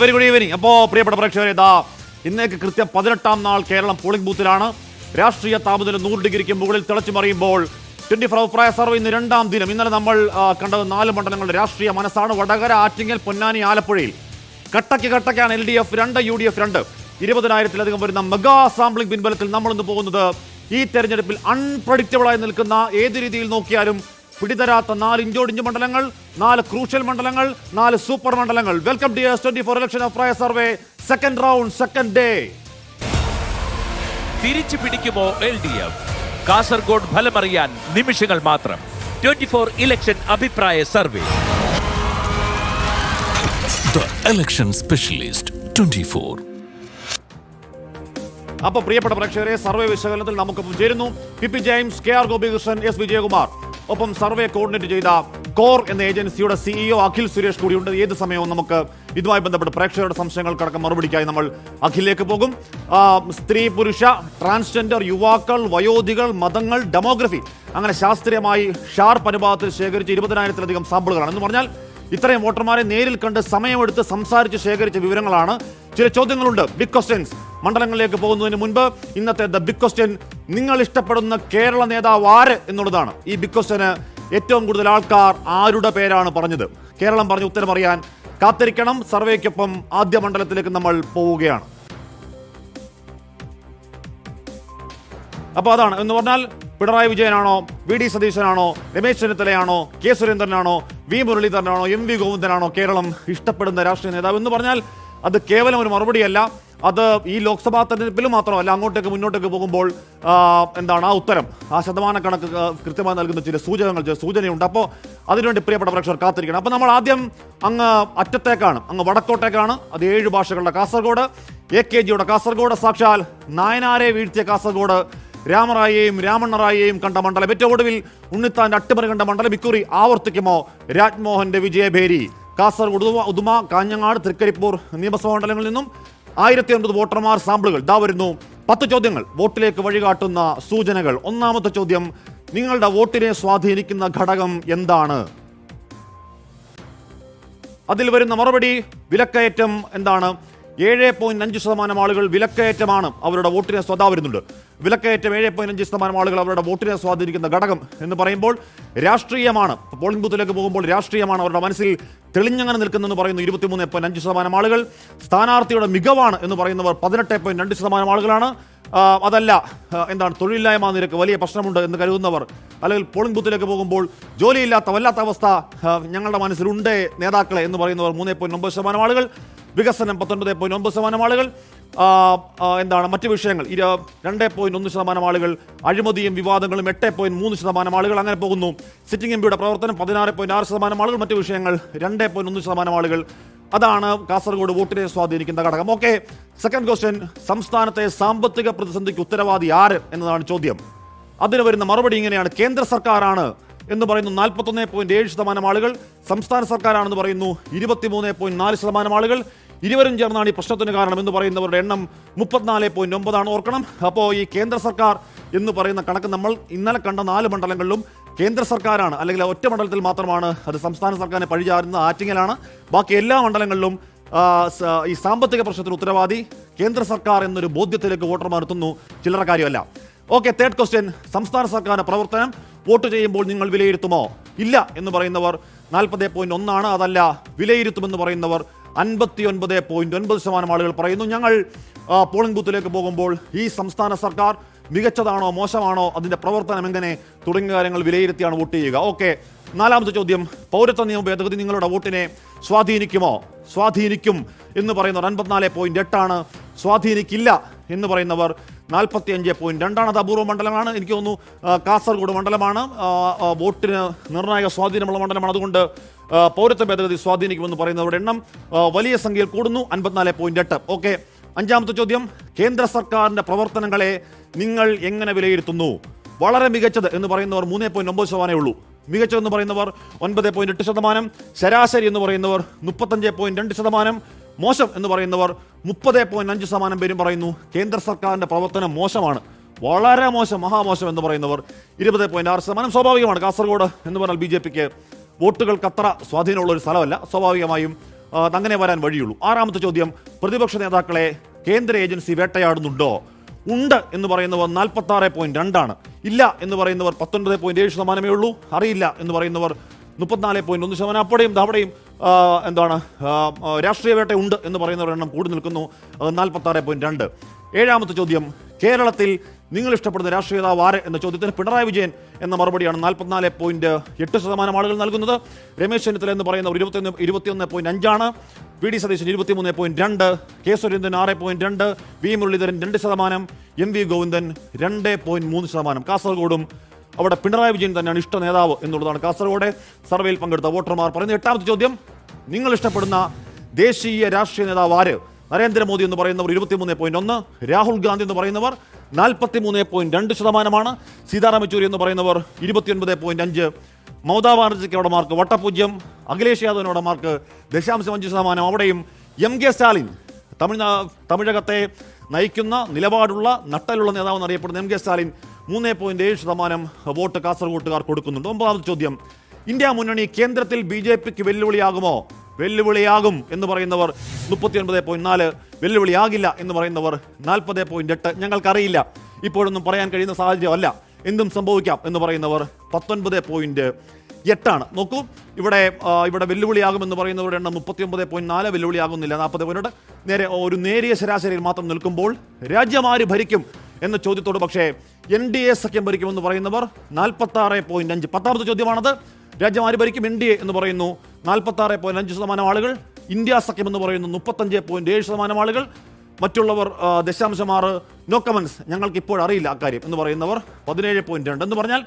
Very good evening. അപ്പോൾ പ്രിയപ്പെട്ട പ്രേക്ഷകരെ, ഇതാ ഇന്നേക്ക് കൃത്യം 18-ാം നാൾ കേരളം പോളിംഗ് ബൂത്തിലാണ്. രാഷ്ട്രീയ താപനില 100 ഡിഗ്രിക്ക് മുകളിൽ തിളച്ചു മറിയുമ്പോൾ 24 അഭിപ്രായ സർവേ ഇന്ന് 2ാം ദിനം. ഇന്നലെ നമ്മൾ കണ്ടത് 4 മണ്ഡലങ്ങളുടെ രാഷ്ട്രീയ മനസ്സാണ്. വടകര, ആറ്റിങ്ങൽ, പൊന്നാനി, ആലപ്പുഴയിൽ കട്ടയ്ക്കാണ് LDF 2, UDF 2. 20,000-ലധികം വരുന്ന മെഗാ സാമ്പിളിംഗ് പിൻബലത്തിൽ നമ്മളിന്ന് പോകുന്നത് ഈ തെരഞ്ഞെടുപ്പിൽ അൺപ്രഡിക്റ്റബിളായി നിൽക്കുന്ന, ഏത് രീതിയിൽ നോക്കിയാലും പിടിതരാത്ത 4 ഇഞ്ചോടിഞ്ച് മണ്ഡലങ്ങൾ, 4 ക്രൂഷ്യൽ മണ്ഡലങ്ങൾ, 4 സൂപ്പർ മണ്ഡലങ്ങൾ. വെൽക്കം ടു 24 ഇലക്ഷൻ അഭിപ്രായ survey second round, second day. തിരിച്ചു പിടിക്കുമോ LDF? കാസർഗോഡ് ഫലമറിയാൻ നിമിഷങ്ങൾ മാത്രം. 24 ഇലക്ഷൻ അഭിപ്രായ സർവേ. The election specialist 24. അപ്പോൾ പ്രിയപ്പെട്ട പ്രേക്ഷകരെ, സർവേ വിശകലനത്തിൽ നമുക്കൊപ്പം ചേരുന്നു PP James, KR Gopikrishnan, S Vijayakumar. ഒപ്പം സർവേ കോർഡിനേറ്റ് ചെയ്ത കോർ എന്ന ഏജൻസിയുടെ CEO അഖിൽ സുരേഷ് കൂടിയുണ്ട്. ഏത് സമയവും നമുക്ക് ഇതുമായി ബന്ധപ്പെട്ട് പ്രേക്ഷകരുടെ സംശയങ്ങൾക്കടക്കം മറുപടിക്കായി നമ്മൾ അഖിലേക്ക് പോകും. സ്ത്രീ, പുരുഷ, ട്രാൻസ്ജെൻഡർ, യുവാക്കൾ, വയോധികൾ, മതങ്ങൾ, ഡെമോഗ്രഫി, അങ്ങനെ ശാസ്ത്രീയമായി ഷാർപ്പ് അനുപാതത്തിൽ ശേഖരിച്ച 20,000-ലധികം സാമ്പിളുകളാണ്. എന്ന് പറഞ്ഞാൽ ഇത്രയും വോട്ടർമാരെ നേരിൽ കണ്ട് സമയമെടുത്ത് സംസാരിച്ച് ശേഖരിച്ച വിവരങ്ങളാണ്. ചില ചോദ്യങ്ങളുണ്ട്, ബിഗ് ക്വസ്റ്റ്യൻസ്. മണ്ഡലങ്ങളിലേക്ക് പോകുന്നതിന് മുൻപ് ഇന്നത്തെ ദ ബിഗ് ക്വസ്റ്റ്യൻ, നിങ്ങൾ ഇഷ്ടപ്പെടുന്ന കേരള നേതാവ് ആര് എന്നുള്ളതാണ്. ഈ ബിഗ് ക്വസ്റ്റ്യന് ഏറ്റവും കൂടുതൽ ആൾക്കാർ ആരുടെ പേരാണ് പറഞ്ഞത്? കേരളം പറഞ്ഞ ഉത്തരം അറിയാൻ കാത്തിരിക്കണം. സർവേക്കൊപ്പം ആദ്യ മണ്ഡലത്തിലേക്ക് നമ്മൾ പോവുകയാണ്. അപ്പോൾ അതാണ് എന്ന് പറഞ്ഞാൽ, Pinarayi വിജയനാണോ, VD സതീശനാണോ, Ramesh ചെന്നിത്തലയാണോ, K സുരേന്ദ്രനാണോ, V മുരളീധരനാണോ, MV ഗോവിന്ദനാണോ Keralam ഇഷ്ടപ്പെടുന്ന രാഷ്ട്രീയ നേതാവ് എന്ന് പറഞ്ഞാൽ അത് കേവലം ഒരു മറുപടിയല്ല. അത് ഈ ലോക്സഭാ തെരഞ്ഞെടുപ്പിലും മാത്രമല്ല, അങ്ങോട്ടേക്ക് മുന്നോട്ടേക്ക് പോകുമ്പോൾ എന്താണ് ആ ഉത്തരം, ആ ശതമാനക്കണക്ക് കൃത്യമായി നൽകുന്ന ചില സൂചനയുണ്ട്. അപ്പോൾ അതിനുവേണ്ടി പ്രിയപ്പെട്ട പ്രേക്ഷകർ കാത്തിരിക്കണം. അപ്പോൾ നമ്മൾ ആദ്യം അങ്ങ് അറ്റത്തേക്കാണ്, അങ്ങ് വടക്കോട്ടേക്കാണ്. അത് 7 ഭാഷകളുടെ കാസർഗോഡ്, AKGയുടെ കാസർഗോഡ്, സാക്ഷാൽ നായനാരെ വീഴ്ത്തിയ കാസർഗോഡ്, രാമറായെയും രാമണ്ണറായെയും കണ്ട മണ്ഡലം, ഏറ്റവും ഒടുവിൽ ഉണ്ണിത്താന്റെ അട്ടിമറി കണ്ട മണ്ഡലം. ഇക്കുറി ആവർത്തിക്കുമോ രാജ്മോഹന്റെ വിജയഭേരി? കാസർഗോഡ്, ഉദുമ, കാഞ്ഞങ്ങാട്, തൃക്കരിപ്പൂർ നിയമസഭാ മണ്ഡലങ്ങളിൽ നിന്നും 1009 വോട്ടർമാർ സാമ്പിളുകൾ. ഇതാ വരുന്നു 10 ചോദ്യങ്ങൾ, വോട്ടിലേക്ക് വഴികാട്ടുന്ന സൂചനകൾ. ഒന്നാമത്തെ ചോദ്യം, നിങ്ങളുടെ വോട്ടിനെ സ്വാധീനിക്കുന്ന ഘടകം എന്താണ്? അതിൽ വരുന്ന മറുപടി, വിലക്കയറ്റം എന്താണ്? 7.5% ആളുകൾ വിലക്കയറ്റമാണ് അവരുടെ വോട്ടിനെ വരുന്നുണ്ട്. വിലക്കയറ്റം 7.5% ആളുകൾ അവരുടെ വോട്ടിനെ സ്വാധീനിക്കുന്ന ഘടകം എന്ന് പറയുമ്പോൾ രാഷ്ട്രീയമാണ്. പോളിംഗ് ബൂത്തിലേക്ക് പോകുമ്പോൾ രാഷ്ട്രീയമാണ് അവരുടെ മനസ്സിൽ തെളിഞ്ഞങ്ങനെ നിൽക്കുന്നെന്ന് പറയുന്നു 23.5% ആളുകൾ. സ്ഥാനാർത്ഥിയുടെ മികവാണ് എന്ന് പറയുന്നവർ 18.2% ആളുകളാണ്. അതല്ല, എന്താണ്, തൊഴിലില്ലായ്മ നിരക്ക് വലിയ പ്രശ്നമുണ്ട് എന്ന് കരുതുന്നവർ, അല്ലെങ്കിൽ പോളിംഗ് ബൂത്തിലേക്ക് പോകുമ്പോൾ ജോലിയില്ലാത്ത വല്ലാത്ത അവസ്ഥ ഞങ്ങളുടെ മനസ്സിലുണ്ട് നേതാക്കളെ എന്ന് പറയുന്നവർ 3.9% ആളുകൾ. വികസനം 19.9% ആളുകൾ. എന്താണ് മറ്റ് വിഷയങ്ങൾ 2.1% ആളുകൾ. അഴിമതിയും വിവാദങ്ങളും 8.3% ആളുകൾ. അങ്ങനെ പോകുന്നു. സിറ്റിംഗ് MPയുടെ പ്രവർത്തനം 16.6% ആളുകൾ. മറ്റ് വിഷയങ്ങൾ 2.1% ആളുകൾ. അതാണ് കാസർഗോഡ് വോട്ടിനെ സ്വാധീനിക്കുന്ന ഘടകം. ഓക്കെ, സെക്കൻഡ് ക്വസ്റ്റ്യൻ, സംസ്ഥാനത്തെ സാമ്പത്തിക പ്രതിസന്ധിക്ക് ഉത്തരവാദി ആര് എന്നതാണ് ചോദ്യം. അതിന് വരുന്ന മറുപടി ഇങ്ങനെയാണ്, കേന്ദ്ര സർക്കാരാണ് എന്ന് പറയുന്നു 41.7% ആളുകൾ. സംസ്ഥാന സർക്കാരാണെന്ന് പറയുന്നു 23.4% ആളുകൾ. ഇരുവരും ചേർന്നാണ് ഈ പ്രശ്നത്തിന് കാരണം എന്ന് പറയുന്നവരുടെ എണ്ണം 34.9 ഓർക്കണം. അപ്പോൾ ഈ കേന്ദ്ര സർക്കാർ എന്ന് പറയുന്ന കണക്ക് നമ്മൾ ഇന്നലെ കണ്ട 4 മണ്ഡലങ്ങളിലും കേന്ദ്ര സർക്കാരാണ്, അല്ലെങ്കിൽ ഒറ്റ മണ്ഡലത്തിൽ മാത്രമാണ് അത് സംസ്ഥാന സർക്കാരിനെ പഴിചാരുന്നത്, ആറ്റിങ്ങലാണ്. ബാക്കി എല്ലാ മണ്ഡലങ്ങളിലും ഈ സാമ്പത്തിക പ്രശ്നത്തിന് ഉത്തരവാദി കേന്ദ്ര സർക്കാർ എന്നൊരു ബോധ്യത്തിലേക്ക് വോട്ടർമാർ എത്തുന്നു. ചില്ലറ കാര്യമല്ല. ഓക്കെ, തേർഡ് ക്വസ്റ്റ്യൻ, സംസ്ഥാന സർക്കാരിന്റെ പ്രവർത്തനം വോട്ട് ചെയ്യുമ്പോൾ നിങ്ങൾ വിലയിരുത്തുമോ? ഇല്ല എന്ന് പറയുന്നവർ 40.1. അതല്ല, വിലയിരുത്തുമെന്ന് പറയുന്നവർ 59.9% ആളുകൾ പറയുന്നു. ഞങ്ങൾ പോളിംഗ് ബൂത്തിലേക്ക് പോകുമ്പോൾ ഈ സംസ്ഥാന സർക്കാർ മികച്ചതാണോ മോശമാണോ, അതിൻ്റെ പ്രവർത്തനം എങ്ങനെ തുടങ്ങിയ കാര്യങ്ങൾ വിലയിരുത്തിയാണ് വോട്ട് ചെയ്യുക. ഓക്കെ, നാലാമത്തെ ചോദ്യം, പൗരത്വ നിയമ ഭേദഗതി നിങ്ങളുടെ വോട്ടിനെ സ്വാധീനിക്കുമോ? സ്വാധീനിക്കും എന്ന് പറയുന്നവർ 54.8. സ്വാധീനിക്കില്ല എന്ന് പറയുന്നവർ 45.2. അത് അപൂർവ മണ്ഡലമാണ്. എനിക്ക് തോന്നുന്നു കാസർഗോഡ് മണ്ഡലമാണ് വോട്ടിന് നിർണായക സ്വാധീനമുള്ള മണ്ഡലമാണ്. അതുകൊണ്ട് പൗരത്വ ഭേദഗതി സ്വാധീനിക്കുമെന്ന് പറയുന്നവരുടെ എണ്ണം വലിയ സംഖ്യയിൽ കൂടുന്നു, 54.8. ഓക്കെ, അഞ്ചാമത്തെ ചോദ്യം, കേന്ദ്ര സർക്കാരിന്റെ പ്രവർത്തനങ്ങളെ നിങ്ങൾ എങ്ങനെ വിലയിരുത്തുന്നു? വളരെ മികച്ചത് എന്ന് പറയുന്നവർ 3.9% ഉള്ളൂ. മികച്ചതെന്ന് പറയുന്നവർ 9.8%. ശരാശരി എന്ന് പറയുന്നവർ 35.2%. മോശം എന്ന് പറയുന്നവർ 30.5% പേരും പറയുന്നു കേന്ദ്ര സർക്കാരിന്റെ പ്രവർത്തനം മോശമാണ്, വളരെ മോശം, മഹാമോശം എന്ന് പറയുന്നവർ 20.6%. സ്വാഭാവികമാണ്, കാസർഗോഡ് എന്ന് പറഞ്ഞാൽ BJPക്ക് വോട്ടുകൾക്ക് അത്ര സ്വാധീനമുള്ള ഒരു സ്ഥലമല്ല. സ്വാഭാവികമായും അങ്ങനെ വരാൻ വഴിയുള്ളൂ. ആറാമത്തെ ചോദ്യം, പ്രതിപക്ഷ നേതാക്കളെ കേന്ദ്ര ഏജൻസി വേട്ടയാടുന്നുണ്ടോ? ഉണ്ട് എന്ന് പറയുന്നവർ 46.2 ഇല്ല എന്ന് പറയുന്നവർ 19.7% ഉള്ളൂ. അറിയില്ല എന്ന് പറയുന്നവർ 34.1%. അവിടെയും രാഷ്ട്രീയ വേട്ട ഉണ്ട് എന്ന് പറയുന്നവരുടെ എണ്ണം കൂടി നിൽക്കുന്നു. 46.2. ഏഴാമത്തെ ചോദ്യം, കേരളത്തിൽ നിങ്ങൾ ഇഷ്ടപ്പെടുന്ന രാഷ്ട്രീയ നേതാവ് ആര് എന്ന ചോദ്യത്തിന് പിണറായി വിജയൻ എന്ന മറുപടിയാണ് 44.8% ആളുകൾ നൽകുന്നത്. രമേശ് ചെന്നിത്തല എന്ന് പറയുന്നവർ 21.5, V D Satheesan 23.2, K Surendran 6.2, V Muraleedharan 2%, M V Govindan 2.3%. കാസർഗോഡും അവിടെ പിണറായി വിജയൻ തന്നെയാണ് ഇഷ്ട നേതാവ് എന്നുള്ളതാണ് കാസർഗോഡ് സർവേയിൽ പങ്കെടുത്ത വോട്ടർമാർ പറയുന്നത്. എട്ടാമത്തെ ചോദ്യം, നിങ്ങൾ ഇഷ്ടപ്പെടുന്ന ദേശീയ രാഷ്ട്രീയ നേതാവ് ആര്? നരേന്ദ്രമോദി എന്ന് പറയുന്നവർ 23.1, രാഹുൽ ഗാന്ധി എന്ന് പറയുന്നവർ 43.2%, സീതാറാം യെച്ചൂരി എന്ന് പറയുന്നവർ 29.5, മമതാ ബാനർജിക്ക് അവിടെ മാർക്ക് വട്ടപൂജ്യം, അഖിലേഷ് യാദവിനോട് മാർക്ക് 0.5%. അവിടെയും എം കെ സ്റ്റാലിൻ, തമിഴകത്തെ നയിക്കുന്ന നിലപാടുള്ള നട്ടലുള്ള നേതാവ് എന്നറിയപ്പെടുന്ന എം കെ സ്റ്റാലിൻ 3.7% വോട്ട് കാസർഗോട്ടുകാർ കൊടുക്കുന്നുണ്ട്. ഒമ്പതാമത്തെ ചോദ്യം, ഇന്ത്യ മുന്നണി കേന്ദ്രത്തിൽ BJPക്ക് വെല്ലുവിളിയാകുമോ? വെല്ലുവിളിയാകും എന്ന് പറയുന്നവർ 39.4, വെല്ലുവിളിയാകില്ല എന്ന് പറയുന്നവർ 40.8. ഞങ്ങൾക്കറിയില്ല, ഇപ്പോഴൊന്നും പറയാൻ കഴിയുന്ന സാഹചര്യമല്ല, എന്തും സംഭവിക്കാം എന്ന് പറയുന്നവർ 19.8. നോക്കൂ, ഇവിടെ വെല്ലുവിളിയാകുമെന്ന് പറയുന്നവരുടെ എണ്ണം 39.4, വെല്ലുവിളിയാകുന്നില്ല 40.8. ഒരു നേരിയ ശരാശരിയിൽ മാത്രം നിൽക്കുമ്പോൾ രാജ്യം ആര് ഭരിക്കും എന്ന ചോദ്യത്തോട് പക്ഷേ NDA സഖ്യം ഭരിക്കുമെന്ന് പറയുന്നവർ 46.5. പത്താമത്തെ ചോദ്യമാണത്. രാജ്യം ആര് ഭരിക്കും? NDA എന്ന് പറയുന്നു 46.5% ആളുകൾ. ഇന്ത്യ സഖ്യം എന്ന് പറയുന്നു 35.7% ആളുകൾ. മറ്റുള്ളവർ 0.6, നോ കമൻസ്, ഞങ്ങൾക്ക് ഇപ്പോൾ അറിയില്ല അക്കാര്യം എന്ന് പറയുന്നവർ 17.2. എന്ന് പറഞ്ഞാൽ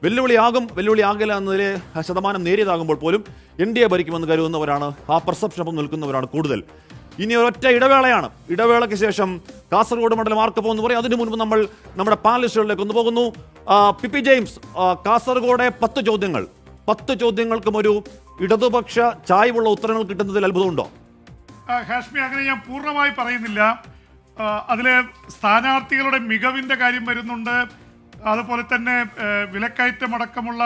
വെല്ലുവിളിയാകില്ല എന്നതിലെ ശതമാനം നേരിയതാകുമ്പോൾ പോലും NDA ഭരിക്കുമെന്ന് കരുതുന്നവരാണ്, ആ പെർസെപ്ഷനൊപ്പം നിൽക്കുന്നവരാണ് കൂടുതൽ. ഇനി ഒരൊറ്റ ഇടവേളയാണ്. ഇടവേളയ്ക്ക് ശേഷം കാസർഗോഡ് മണ്ഡലം ആർക്ക് പോകുമെന്ന് പറയും. അതിനു മുൻപ് നമ്മൾ നമ്മുടെ പാനലിസ്റ്റുകളിലേക്ക് ഒന്ന് പോകുന്നു. പി ജെയിംസ്, കാസർഗോഡ് 10 ചോദ്യങ്ങൾക്കും ഒരു ഇടതുപക്ഷ ചായ്വുള്ള ഉത്തരങ്ങൾ കിട്ടുന്നതിൽ അത്ഭുതമുണ്ടോ? ഹാഷ്മി, അങ്ങനെ ഞാൻ പൂർണ്ണമായി പറയുന്നില്ല. അതിലെ സ്ഥാനാർത്ഥികളുടെ മികവിൻ്റെ കാര്യം വരുന്നുണ്ട്, അതുപോലെ തന്നെ വിലക്കയറ്റമടക്കമുള്ള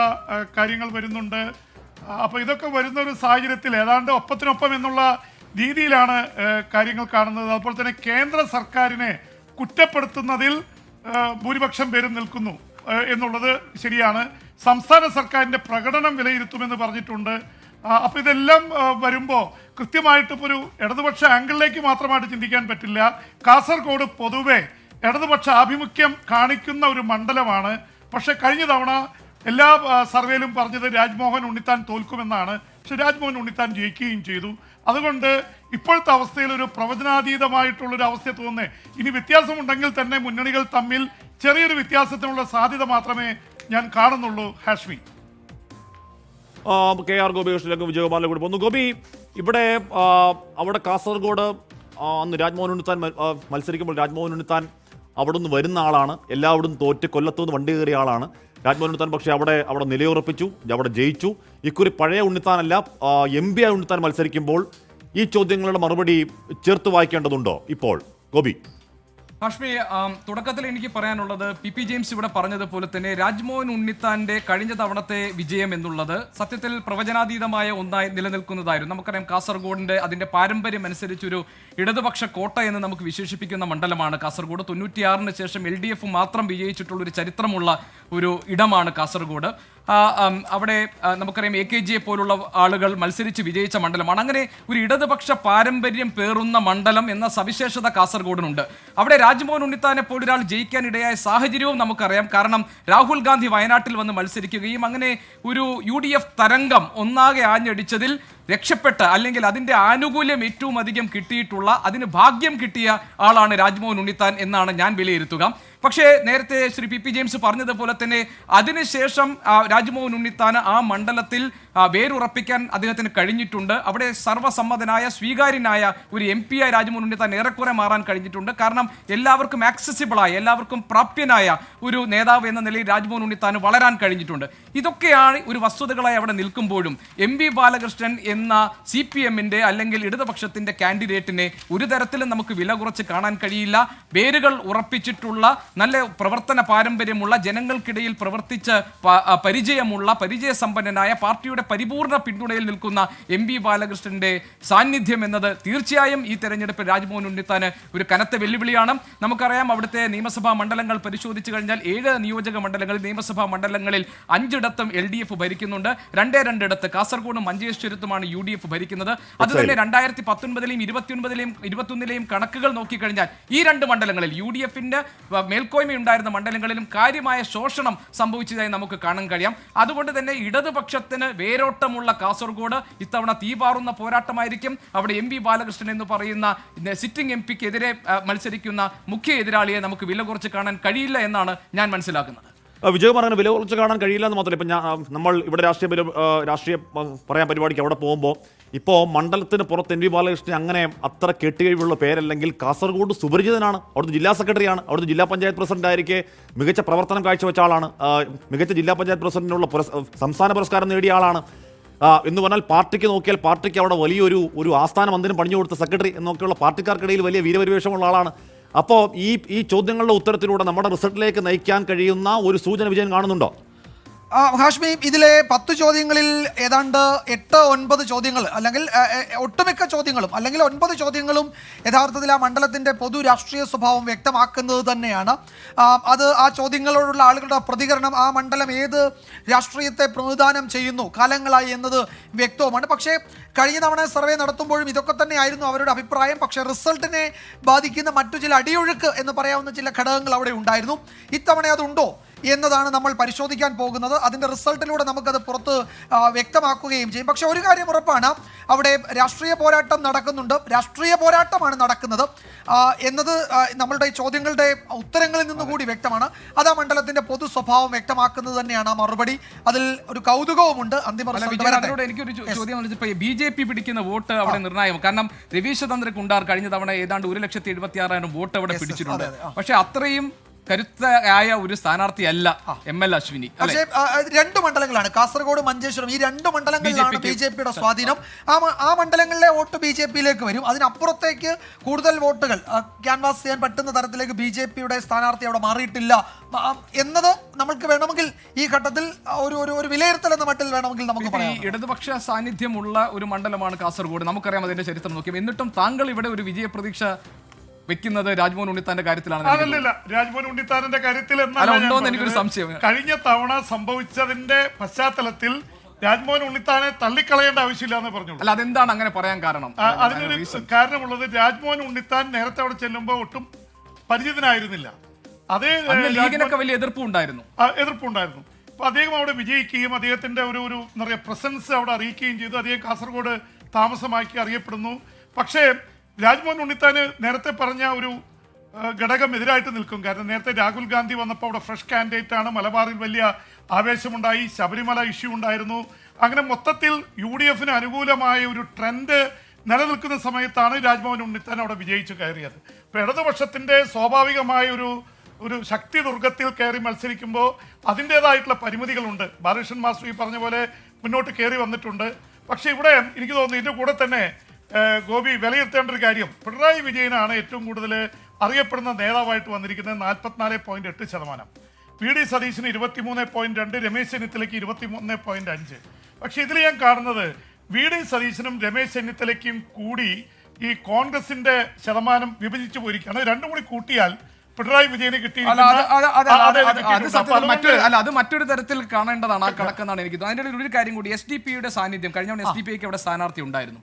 കാര്യങ്ങൾ വരുന്നുണ്ട്. അപ്പോൾ ഇതൊക്കെ വരുന്ന ഒരു സാഹചര്യത്തിൽ ഏതാണ്ട് ഒപ്പത്തിനൊപ്പം എന്നുള്ള രീതിയിലാണ് കാര്യങ്ങൾ കാണുന്നത്. അതുപോലെ തന്നെ കേന്ദ്ര സർക്കാരിനെ കുറ്റപ്പെടുത്തുന്നതിൽ ഭൂരിപക്ഷം പേരും നിൽക്കുന്നു എന്നുള്ളത് ശരിയാണ്. സംസ്ഥാന സർക്കാരിൻ്റെ പ്രകടനം വിലയിരുത്തുമെന്ന് പറഞ്ഞിട്ടുണ്ട്. അപ്പോൾ ഇതെല്ലാം വരുമ്പോൾ കൃത്യമായിട്ടിപ്പോൾ ഒരു ഇടതുപക്ഷ ആംഗിളിലേക്ക് മാത്രമായിട്ട് ചിന്തിക്കാൻ പറ്റില്ല. കാസർഗോഡ് പൊതുവെ ഇടതുപക്ഷ ആഭിമുഖ്യം കാണിക്കുന്ന ഒരു മണ്ഡലമാണ്. പക്ഷെ കഴിഞ്ഞ തവണ എല്ലാ സർവേയിലും പറഞ്ഞത് രാജ്മോഹൻ ഉണ്ണിത്താൻ തോൽക്കുമെന്നാണ്. പക്ഷെ രാജ്മോഹൻ ഉണ്ണിത്താൻ ജയിക്കുകയും ചെയ്തു. അതുകൊണ്ട് ഇപ്പോഴത്തെ അവസ്ഥയിൽ ഒരു പ്രവചനാതീതമായിട്ടുള്ളൊരു അവസ്ഥ തോന്നുന്നേ. ഇനി വ്യത്യാസമുണ്ടെങ്കിൽ തന്നെ മുന്നണികൾ തമ്മിൽ ചെറിയൊരു വ്യത്യാസത്തിനുള്ള സാധ്യത മാത്രമേ ഞാൻ കാണുന്നുള്ളൂ. ഹാഷ്മി, KR ഗോപികൃഷ്ണനിലേക്ക് വിജയകുമാറിലേക്ക് കൂടി പോകുന്നു. ഗോപി, അവിടെ കാസർഗോഡ് അന്ന് രാജ്മോഹൻ ഉണ്ണിത്താൻ മത്സരിക്കുമ്പോൾ രാജ്മോഹൻ ഉണ്ണിത്താൻ അവിടെ നിന്ന് വരുന്ന ആളാണ്, എല്ലാവിടും തോറ്റ് കൊല്ലത്തുനിന്ന് വണ്ടി കയറിയ ആളാണ് രാജ്മോഹൻ ഉണ്ണിത്താൻ. പക്ഷേ അവിടെ നിലയുറപ്പിച്ചു, അവിടെ ജയിച്ചു. ഇക്കുറി പഴയ ഉണ്ണിത്താനല്ല, MP ആയ ഉണ്ണിത്താൻ മത്സരിക്കുമ്പോൾ ഈ ചോദ്യങ്ങളുടെ മറുപടി ചേർത്ത് വായിക്കേണ്ടതുണ്ടോ ഇപ്പോൾ ഗോപി? ഹാഷ്മി, തുടക്കത്തിൽ എനിക്ക് പറയാനുള്ളത് പി ജെയിംസ് ഇവിടെ പറഞ്ഞതുപോലെ തന്നെ രാജ്മോഹൻ ഉണ്ണിത്താന്റെ കഴിഞ്ഞ തവണത്തെ വിജയം എന്നുള്ളത് സത്യത്തിൽ പ്രവചനാതീതമായ ഒന്നായി നിലനിൽക്കുന്നതായിരുന്നു. നമുക്കറിയാം കാസർഗോഡിന്റെ അതിന്റെ പാരമ്പര്യം അനുസരിച്ചൊരു ഇടതുപക്ഷ കോട്ട എന്ന് നമുക്ക് വിശേഷിപ്പിക്കുന്ന മണ്ഡലമാണ് കാസർഗോഡ്. 96-ന് ശേഷം LDF മാത്രം വിജയിച്ചിട്ടുള്ളൊരു ചരിത്രമുള്ള ഒരു ഇടമാണ് കാസർഗോഡ്. അവിടെ നമുക്കറിയാം AKGയെ പോലുള്ള ആളുകൾ മത്സരിച്ച് വിജയിച്ച മണ്ഡലമാണ്. അങ്ങനെ ഒരു ഇടതുപക്ഷ പാരമ്പര്യം പേറുന്ന മണ്ഡലം എന്ന സവിശേഷത കാസർഗോഡിനുണ്ട്. അവിടെ രാജ്മോഹൻ ഉണ്ണിത്താനെ പോലൊരാൾ ജയിക്കാനിടയായ സാഹചര്യവും നമുക്കറിയാം. കാരണം രാഹുൽ ഗാന്ധി വയനാട്ടിൽ വന്ന് മത്സരിക്കുകയും അങ്ങനെ ഒരു UDF തരംഗം ഒന്നാകെ ആഞ്ഞടിച്ചതിൽ രക്ഷപ്പെട്ട, അല്ലെങ്കിൽ അതിൻ്റെ ആനുകൂല്യം ഏറ്റവും അധികം കിട്ടിയിട്ടുള്ള, അതിന് ഭാഗ്യം കിട്ടിയ ആളാണ് രാജ്മോഹൻ ഉണ്ണിത്താൻ എന്നാണ് ഞാൻ വിലയിരുത്തുക. പക്ഷേ നേരത്തെ ശ്രീ പി ജെയിംസ് പറഞ്ഞതുപോലെ തന്നെ അതിനുശേഷം രാജ്മോഹൻ ഉണ്ണിത്താന് ആ മണ്ഡലത്തിൽ വേരുറപ്പിക്കാൻ അദ്ദേഹത്തിന് കഴിഞ്ഞിട്ടുണ്ട്. അവിടെ സർവ്വസമ്മതനായ സ്വീകാര്യനായ ഒരു MP ആയി രാജ്മോഹൻ ഉണ്ണിത്താൻ ഏറെക്കുറെ മാറാൻ കഴിഞ്ഞിട്ടുണ്ട്. കാരണം എല്ലാവർക്കും ആക്സസിബിളായ, എല്ലാവർക്കും പ്രാപ്യനായ ഒരു നേതാവ് എന്ന നിലയിൽ രാജ്മോഹൻ ഉണ്ണിത്താന് വളരാൻ കഴിഞ്ഞിട്ടുണ്ട്. ഇതൊക്കെയാണ് ഒരു വസ്തുതകളായി അവിടെ നിൽക്കുമ്പോഴും MB ബാലകൃഷ്ണൻ എന്ന CPM-ന്റെ അല്ലെങ്കിൽ ഇടതുപക്ഷത്തിന്റെ കാൻഡിഡേറ്റിനെ ഒരു തരത്തിലും നമുക്ക് വില കുറച്ച് കാണാൻ കഴിയില്ല. വേരുകൾ ഉറപ്പിച്ചിട്ടുള്ള, നല്ല പ്രവർത്തന പാരമ്പര്യമുള്ള, ജനങ്ങൾക്കിടയിൽ പ്രവർത്തിച്ച് പരിചയസമ്പന്നനായ, പാർട്ടിയുടെ പരിപൂർണ്ണ പിന്തുണയിൽ നിൽക്കുന്ന MP ബാലകൃഷ്ണന്റെ സാന്നിധ്യം എന്നത് തീർച്ചയായും ഈ തെരഞ്ഞെടുപ്പിൽ രാജ്മോഹൻ ഉണ്ണിത്താന് ഒരു കനത്ത വെല്ലുവിളിയാണ്. നമുക്കറിയാം അവിടുത്തെ നിയമസഭാ മണ്ഡലങ്ങൾ പരിശോധിച്ചു കഴിഞ്ഞാൽ 7 നിയോജക മണ്ഡലങ്ങളിൽ നിയമസഭാ മണ്ഡലങ്ങളിൽ 5 LDF ഭരിക്കുന്നുണ്ട്. 2 കാസർഗോഡും മഞ്ചേശ്വരത്തുമാണ് UDF ഭരിക്കുന്നത്. അത് തന്നെ 2019-ലെയും 2021-ലെയും കണക്കുകൾ നോക്കിക്കഴിഞ്ഞാൽ ഈ 2 മണ്ഡലങ്ങളിൽ UDFന്റെ മേൽക്കോയ്മയുണ്ടായിരുന്ന മണ്ഡലങ്ങളിലും കാര്യമായ ശോഷണം സംഭവിച്ചതായി നമുക്ക് കാണാൻ കഴിയാം. അതുകൊണ്ട് തന്നെ ഇടതുപക്ഷത്തിന് വേരോട്ടമുള്ള കാസർഗോഡ് ഇത്തവണ തീപാറുന്ന പോരാട്ടമായിരിക്കും. അവിടെ MP ബാലകൃഷ്ണൻ എന്ന് പറയുന്ന സിറ്റിംഗ് MPക്കെതിരെ മത്സരിക്കുന്ന മുഖ്യ എതിരാളിയെ നമുക്ക് വില കുറച്ച് കാണാൻ കഴിയില്ല എന്നാണ് ഞാൻ മനസ്സിലാക്കുന്നത്. വിജയകുമാർ അങ്ങനെ വില കുറച്ച് കാണാൻ കഴിയില്ല എന്ന് മാത്രമല്ല, ഇപ്പം നമ്മൾ ഇവിടെ രാഷ്ട്രീയ പറയാൻ പരിപാടിക്ക് അവിടെ പോകുമ്പോൾ ഇപ്പോൾ മണ്ഡലത്തിന് പുറത്ത് MP ബാലകൃഷ്ണൻ അങ്ങനെ അത്ര കെട്ടുകഴിവുള്ള പേരല്ലെങ്കിൽ കാസർഗോഡ് സുപരിചിതനാണ്. അവിടുത്തെ ജില്ലാ സെക്രട്ടറിയാണ്, അവിടുത്തെ ജില്ലാ പഞ്ചായത്ത് പ്രസിഡന്റ് ആയിരിക്കെ മികച്ച പ്രവർത്തനം കാഴ്ചവെച്ച ആളാണ്, മികച്ച ജില്ലാ പഞ്ചായത്ത് പ്രസിഡന്റിനുള്ള സംസ്ഥാന പുരസ്കാരം നേടിയ ആളാണ്. എന്ന് പറഞ്ഞാൽ പാർട്ടിക്ക് നോക്കിയാൽ പാർട്ടിക്ക് അവിടെ വലിയൊരു ആസ്ഥാന മന്ദിരം പണിഞ്ഞു കൊടുത്ത സെക്രട്ടറി എന്നൊക്കെയുള്ള പാർട്ടിക്കാർക്കിടയിൽ വലിയ വീരപരിവേഷമുള്ള ആളാണ്. അപ്പോൾ ഈ ചോദ്യങ്ങളുടെ ഉത്തരത്തിലൂടെ നമ്മുടെ റിസൾട്ടിലേക്ക് നയിക്കാൻ കഴിയുന്ന ഒരു സൂചന വിജയൻ കാണുന്നുണ്ടോ? ഹാഷ്മി, ഇതിലെ 10 ചോദ്യങ്ങളിൽ ഏതാണ്ട് 8-9 ചോദ്യങ്ങൾ അല്ലെങ്കിൽ ഒട്ടുമിക്ക ചോദ്യങ്ങളും അല്ലെങ്കിൽ 9 ചോദ്യങ്ങളും യഥാർത്ഥത്തിൽ ആ മണ്ഡലത്തിൻ്റെ പൊതു രാഷ്ട്രീയ സ്വഭാവം വ്യക്തമാക്കുന്നത് തന്നെയാണ്. അത് ആ ചോദ്യങ്ങളോടുള്ള ആളുകളുടെ പ്രതികരണം ആ മണ്ഡലം ഏത് രാഷ്ട്രീയത്തെ പ്രതിനിധാനം ചെയ്യുന്നു കാലങ്ങളായി എന്നത് വ്യക്തവുമാണ്. പക്ഷേ കഴിഞ്ഞ തവണ സർവേ നടത്തുമ്പോഴും ഇതൊക്കെ തന്നെയായിരുന്നു അവരുടെ അഭിപ്രായം. പക്ഷേ റിസൾട്ടിനെ ബാധിക്കുന്ന മറ്റു ചില അടിയൊഴുക്ക് എന്ന് പറയാവുന്ന ചില ഘടകങ്ങൾ അവിടെ ഉണ്ടായിരുന്നു. ഇത്തവണ അതുണ്ടോ എന്നതാണ് നമ്മൾ പരിശോധിക്കാൻ പോകുന്നത്. അതിൻ്റെ റിസൾട്ടിലൂടെ നമുക്കത് പുറത്ത് വ്യക്തമാക്കുകയും ചെയ്യും. പക്ഷെ ഒരു കാര്യം ഉറപ്പാണ്, അവിടെ രാഷ്ട്രീയ പോരാട്ടം നടക്കുന്നുണ്ട്, രാഷ്ട്രീയ പോരാട്ടമാണ് നടക്കുന്നത് എന്നത് നമ്മളുടെ ചോദ്യങ്ങളുടെ ഉത്തരങ്ങളിൽ നിന്നുകൂടി വ്യക്തമാണ്. അത് ആ മണ്ഡലത്തിന്റെ പൊതു സ്വഭാവം വ്യക്തമാക്കുന്നത് തന്നെയാണ് ആ മറുപടി. അതിൽ ഒരു കൗതുകവുമുണ്ട്. അന്തിമ റിസൾട്ട് എനിക്കൊരു ചോദ്യം, BJP പിടിക്കുന്ന വോട്ട് അവിടെ നിർണായകം. കാരണം രവീശ തന്ത്രി കുണ്ടാർ കഴിഞ്ഞ തവണ ഏതാണ്ട് 1,76,000 വോട്ട് അവിടെ പിടിച്ചിട്ടുണ്ട്. പക്ഷെ അത്രയും കരുത്തായ ഒരു സ്ഥാനാർത്ഥിയല്ല ML അശ്വിനി. പക്ഷേ 2 മണ്ഡലങ്ങളാണ്, കാസർഗോഡ് മഞ്ചേശ്വരം, ഈ 2 മണ്ഡലങ്ങളിലാണ് BJPയുടെ സ്വാധീനം. ആ മണ്ഡലങ്ങളിലെ വോട്ട് BJPയിലേക്ക് വരും. അതിനപ്പുറത്തേക്ക് കൂടുതൽ വോട്ടുകൾ ക്യാൻവാസ് ചെയ്യാൻ പറ്റുന്ന തരത്തിലേക്ക് BJPയുടെ സ്ഥാനാർത്ഥി അവിടെ മാറിയിട്ടില്ല എന്നത് നമുക്ക് വേണമെങ്കിൽ ഈ ഘട്ടത്തിൽ ഒരു വിലയിരുത്തൽ എന്ന മട്ടിൽ വേണമെങ്കിൽ നമുക്ക് പറയാം. ഇടതുപക്ഷ സാന്നിധ്യമുള്ള ഒരു മണ്ഡലമാണ് കാസർഗോഡ്. നമുക്കറിയാം അതിന്റെ ചരിത്രം നോക്കിയാൽ. എന്നിട്ടും താങ്കൾ ഇവിടെ ഒരു വിജയപ്രതീക്ഷ വെക്കുന്നത് രാജ്മോഹൻ ഉണ്ണിത്താന്റെ കാര്യത്തിലാണ്. അതല്ല, രാജ്മോഹൻ ഉണ്ണിത്താന്റെ കാര്യത്തിൽ എനിക്കൊരു സംശയം. കഴിഞ്ഞ തവണ സംഭവിച്ചതിന്റെ പശ്ചാത്തലത്തിൽ രാജ്മോഹൻ ഉണ്ണിത്താനെ തള്ളിക്കളയേണ്ട ആവശ്യമില്ല എന്ന് പറഞ്ഞു. അല്ല, അതെന്താണ് അങ്ങനെ പറയാൻ കാരണം? അതിനൊരു കാരണമുള്ളത്, രാജ്മോഹൻ ഉണ്ണിത്താൻ നേരത്തെ അവിടെ ചെല്ലുമ്പോൾ ഒട്ടും പരിചിതനായിരുന്നില്ല. അതേ ലീഗിനൊക്കെ വലിയ എതിർപ്പുണ്ടായിരുന്നു. അപ്പൊ അദ്ദേഹം അവിടെ വിജയിക്കുകയും അദ്ദേഹത്തിന്റെ ഒരു പ്രസൻസ് അവിടെ അറിയിക്കുകയും ചെയ്തു. അദ്ദേഹം കാസർഗോഡ് താമസമാക്കി അറിയപ്പെടുന്നു. പക്ഷേ രാജ്മോഹൻ ഉണ്ണിത്താന് നേരത്തെ പറഞ്ഞ ഒരു ഘടകം എതിരായിട്ട് നിൽക്കും. കാരണം നേരത്തെ രാഹുൽ ഗാന്ധി വന്നപ്പോൾ അവിടെ ഫ്രഷ് കാൻഡിഡേറ്റ് ആണ്, മലബാറിൽ വലിയ ആവേശമുണ്ടായി, ശബരിമല ഇഷ്യൂ ഉണ്ടായിരുന്നു. അങ്ങനെ മൊത്തത്തിൽ UDFന് അനുകൂലമായ ഒരു ട്രെൻഡ് നിലനിൽക്കുന്ന സമയത്താണ് രാജ്മോഹൻ ഉണ്ണിത്താൻ അവിടെ വിജയിച്ചു കയറിയത്. അപ്പോൾ ഇടതുപക്ഷത്തിൻ്റെ സ്വാഭാവികമായ ഒരു ശക്തി ദുർഗത്തിൽ കയറി മത്സരിക്കുമ്പോൾ അതിൻ്റേതായിട്ടുള്ള പരിമിതികളുണ്ട്. ബാലകൃഷ്ണൻ മാസ്റ്റർ ഈ പറഞ്ഞ പോലെ മുന്നോട്ട് കയറി വന്നിട്ടുണ്ട്. പക്ഷേ ഇവിടെ എനിക്ക് തോന്നുന്നു ഇതിൻ്റെ കൂടെ തന്നെ ഗോപി വിലയിരുത്തേണ്ട ഒരു കാര്യം, പിണറായി വിജയനാണ് ഏറ്റവും കൂടുതൽ അറിയപ്പെടുന്ന നേതാവായിട്ട് വന്നിരിക്കുന്നത്, 44.8%. VD സതീശന് 23.2, രമേശ് ചെന്നിത്തലയ്ക്ക് 23.5. പക്ഷേ ഇതിൽ ഞാൻ കാണുന്നത് VD സതീശനും രമേശ് ചെന്നിത്തലയ്ക്കും കൂടി ഈ കോൺഗ്രസിന്റെ ശതമാനം വിഭജിച്ചു പോയിരിക്കുകയാണ്. രണ്ടും കൂടി കൂട്ടിയാൽ പിണറായി വിജയന് കിട്ടി. അത് മറ്റൊരു തരത്തിൽ കാണേണ്ടതാണ് ആ കണക്കെന്നാണ് എനിക്ക് തോന്നുന്നത്. അതിൻ്റെ ഒരു കാര്യം കൂടി, SDPയുടെ സാന്നിധ്യം കഴിഞ്ഞ SDPക്ക് അവിടെ സ്ഥാനാർത്ഥി ഉണ്ടായിരുന്നു.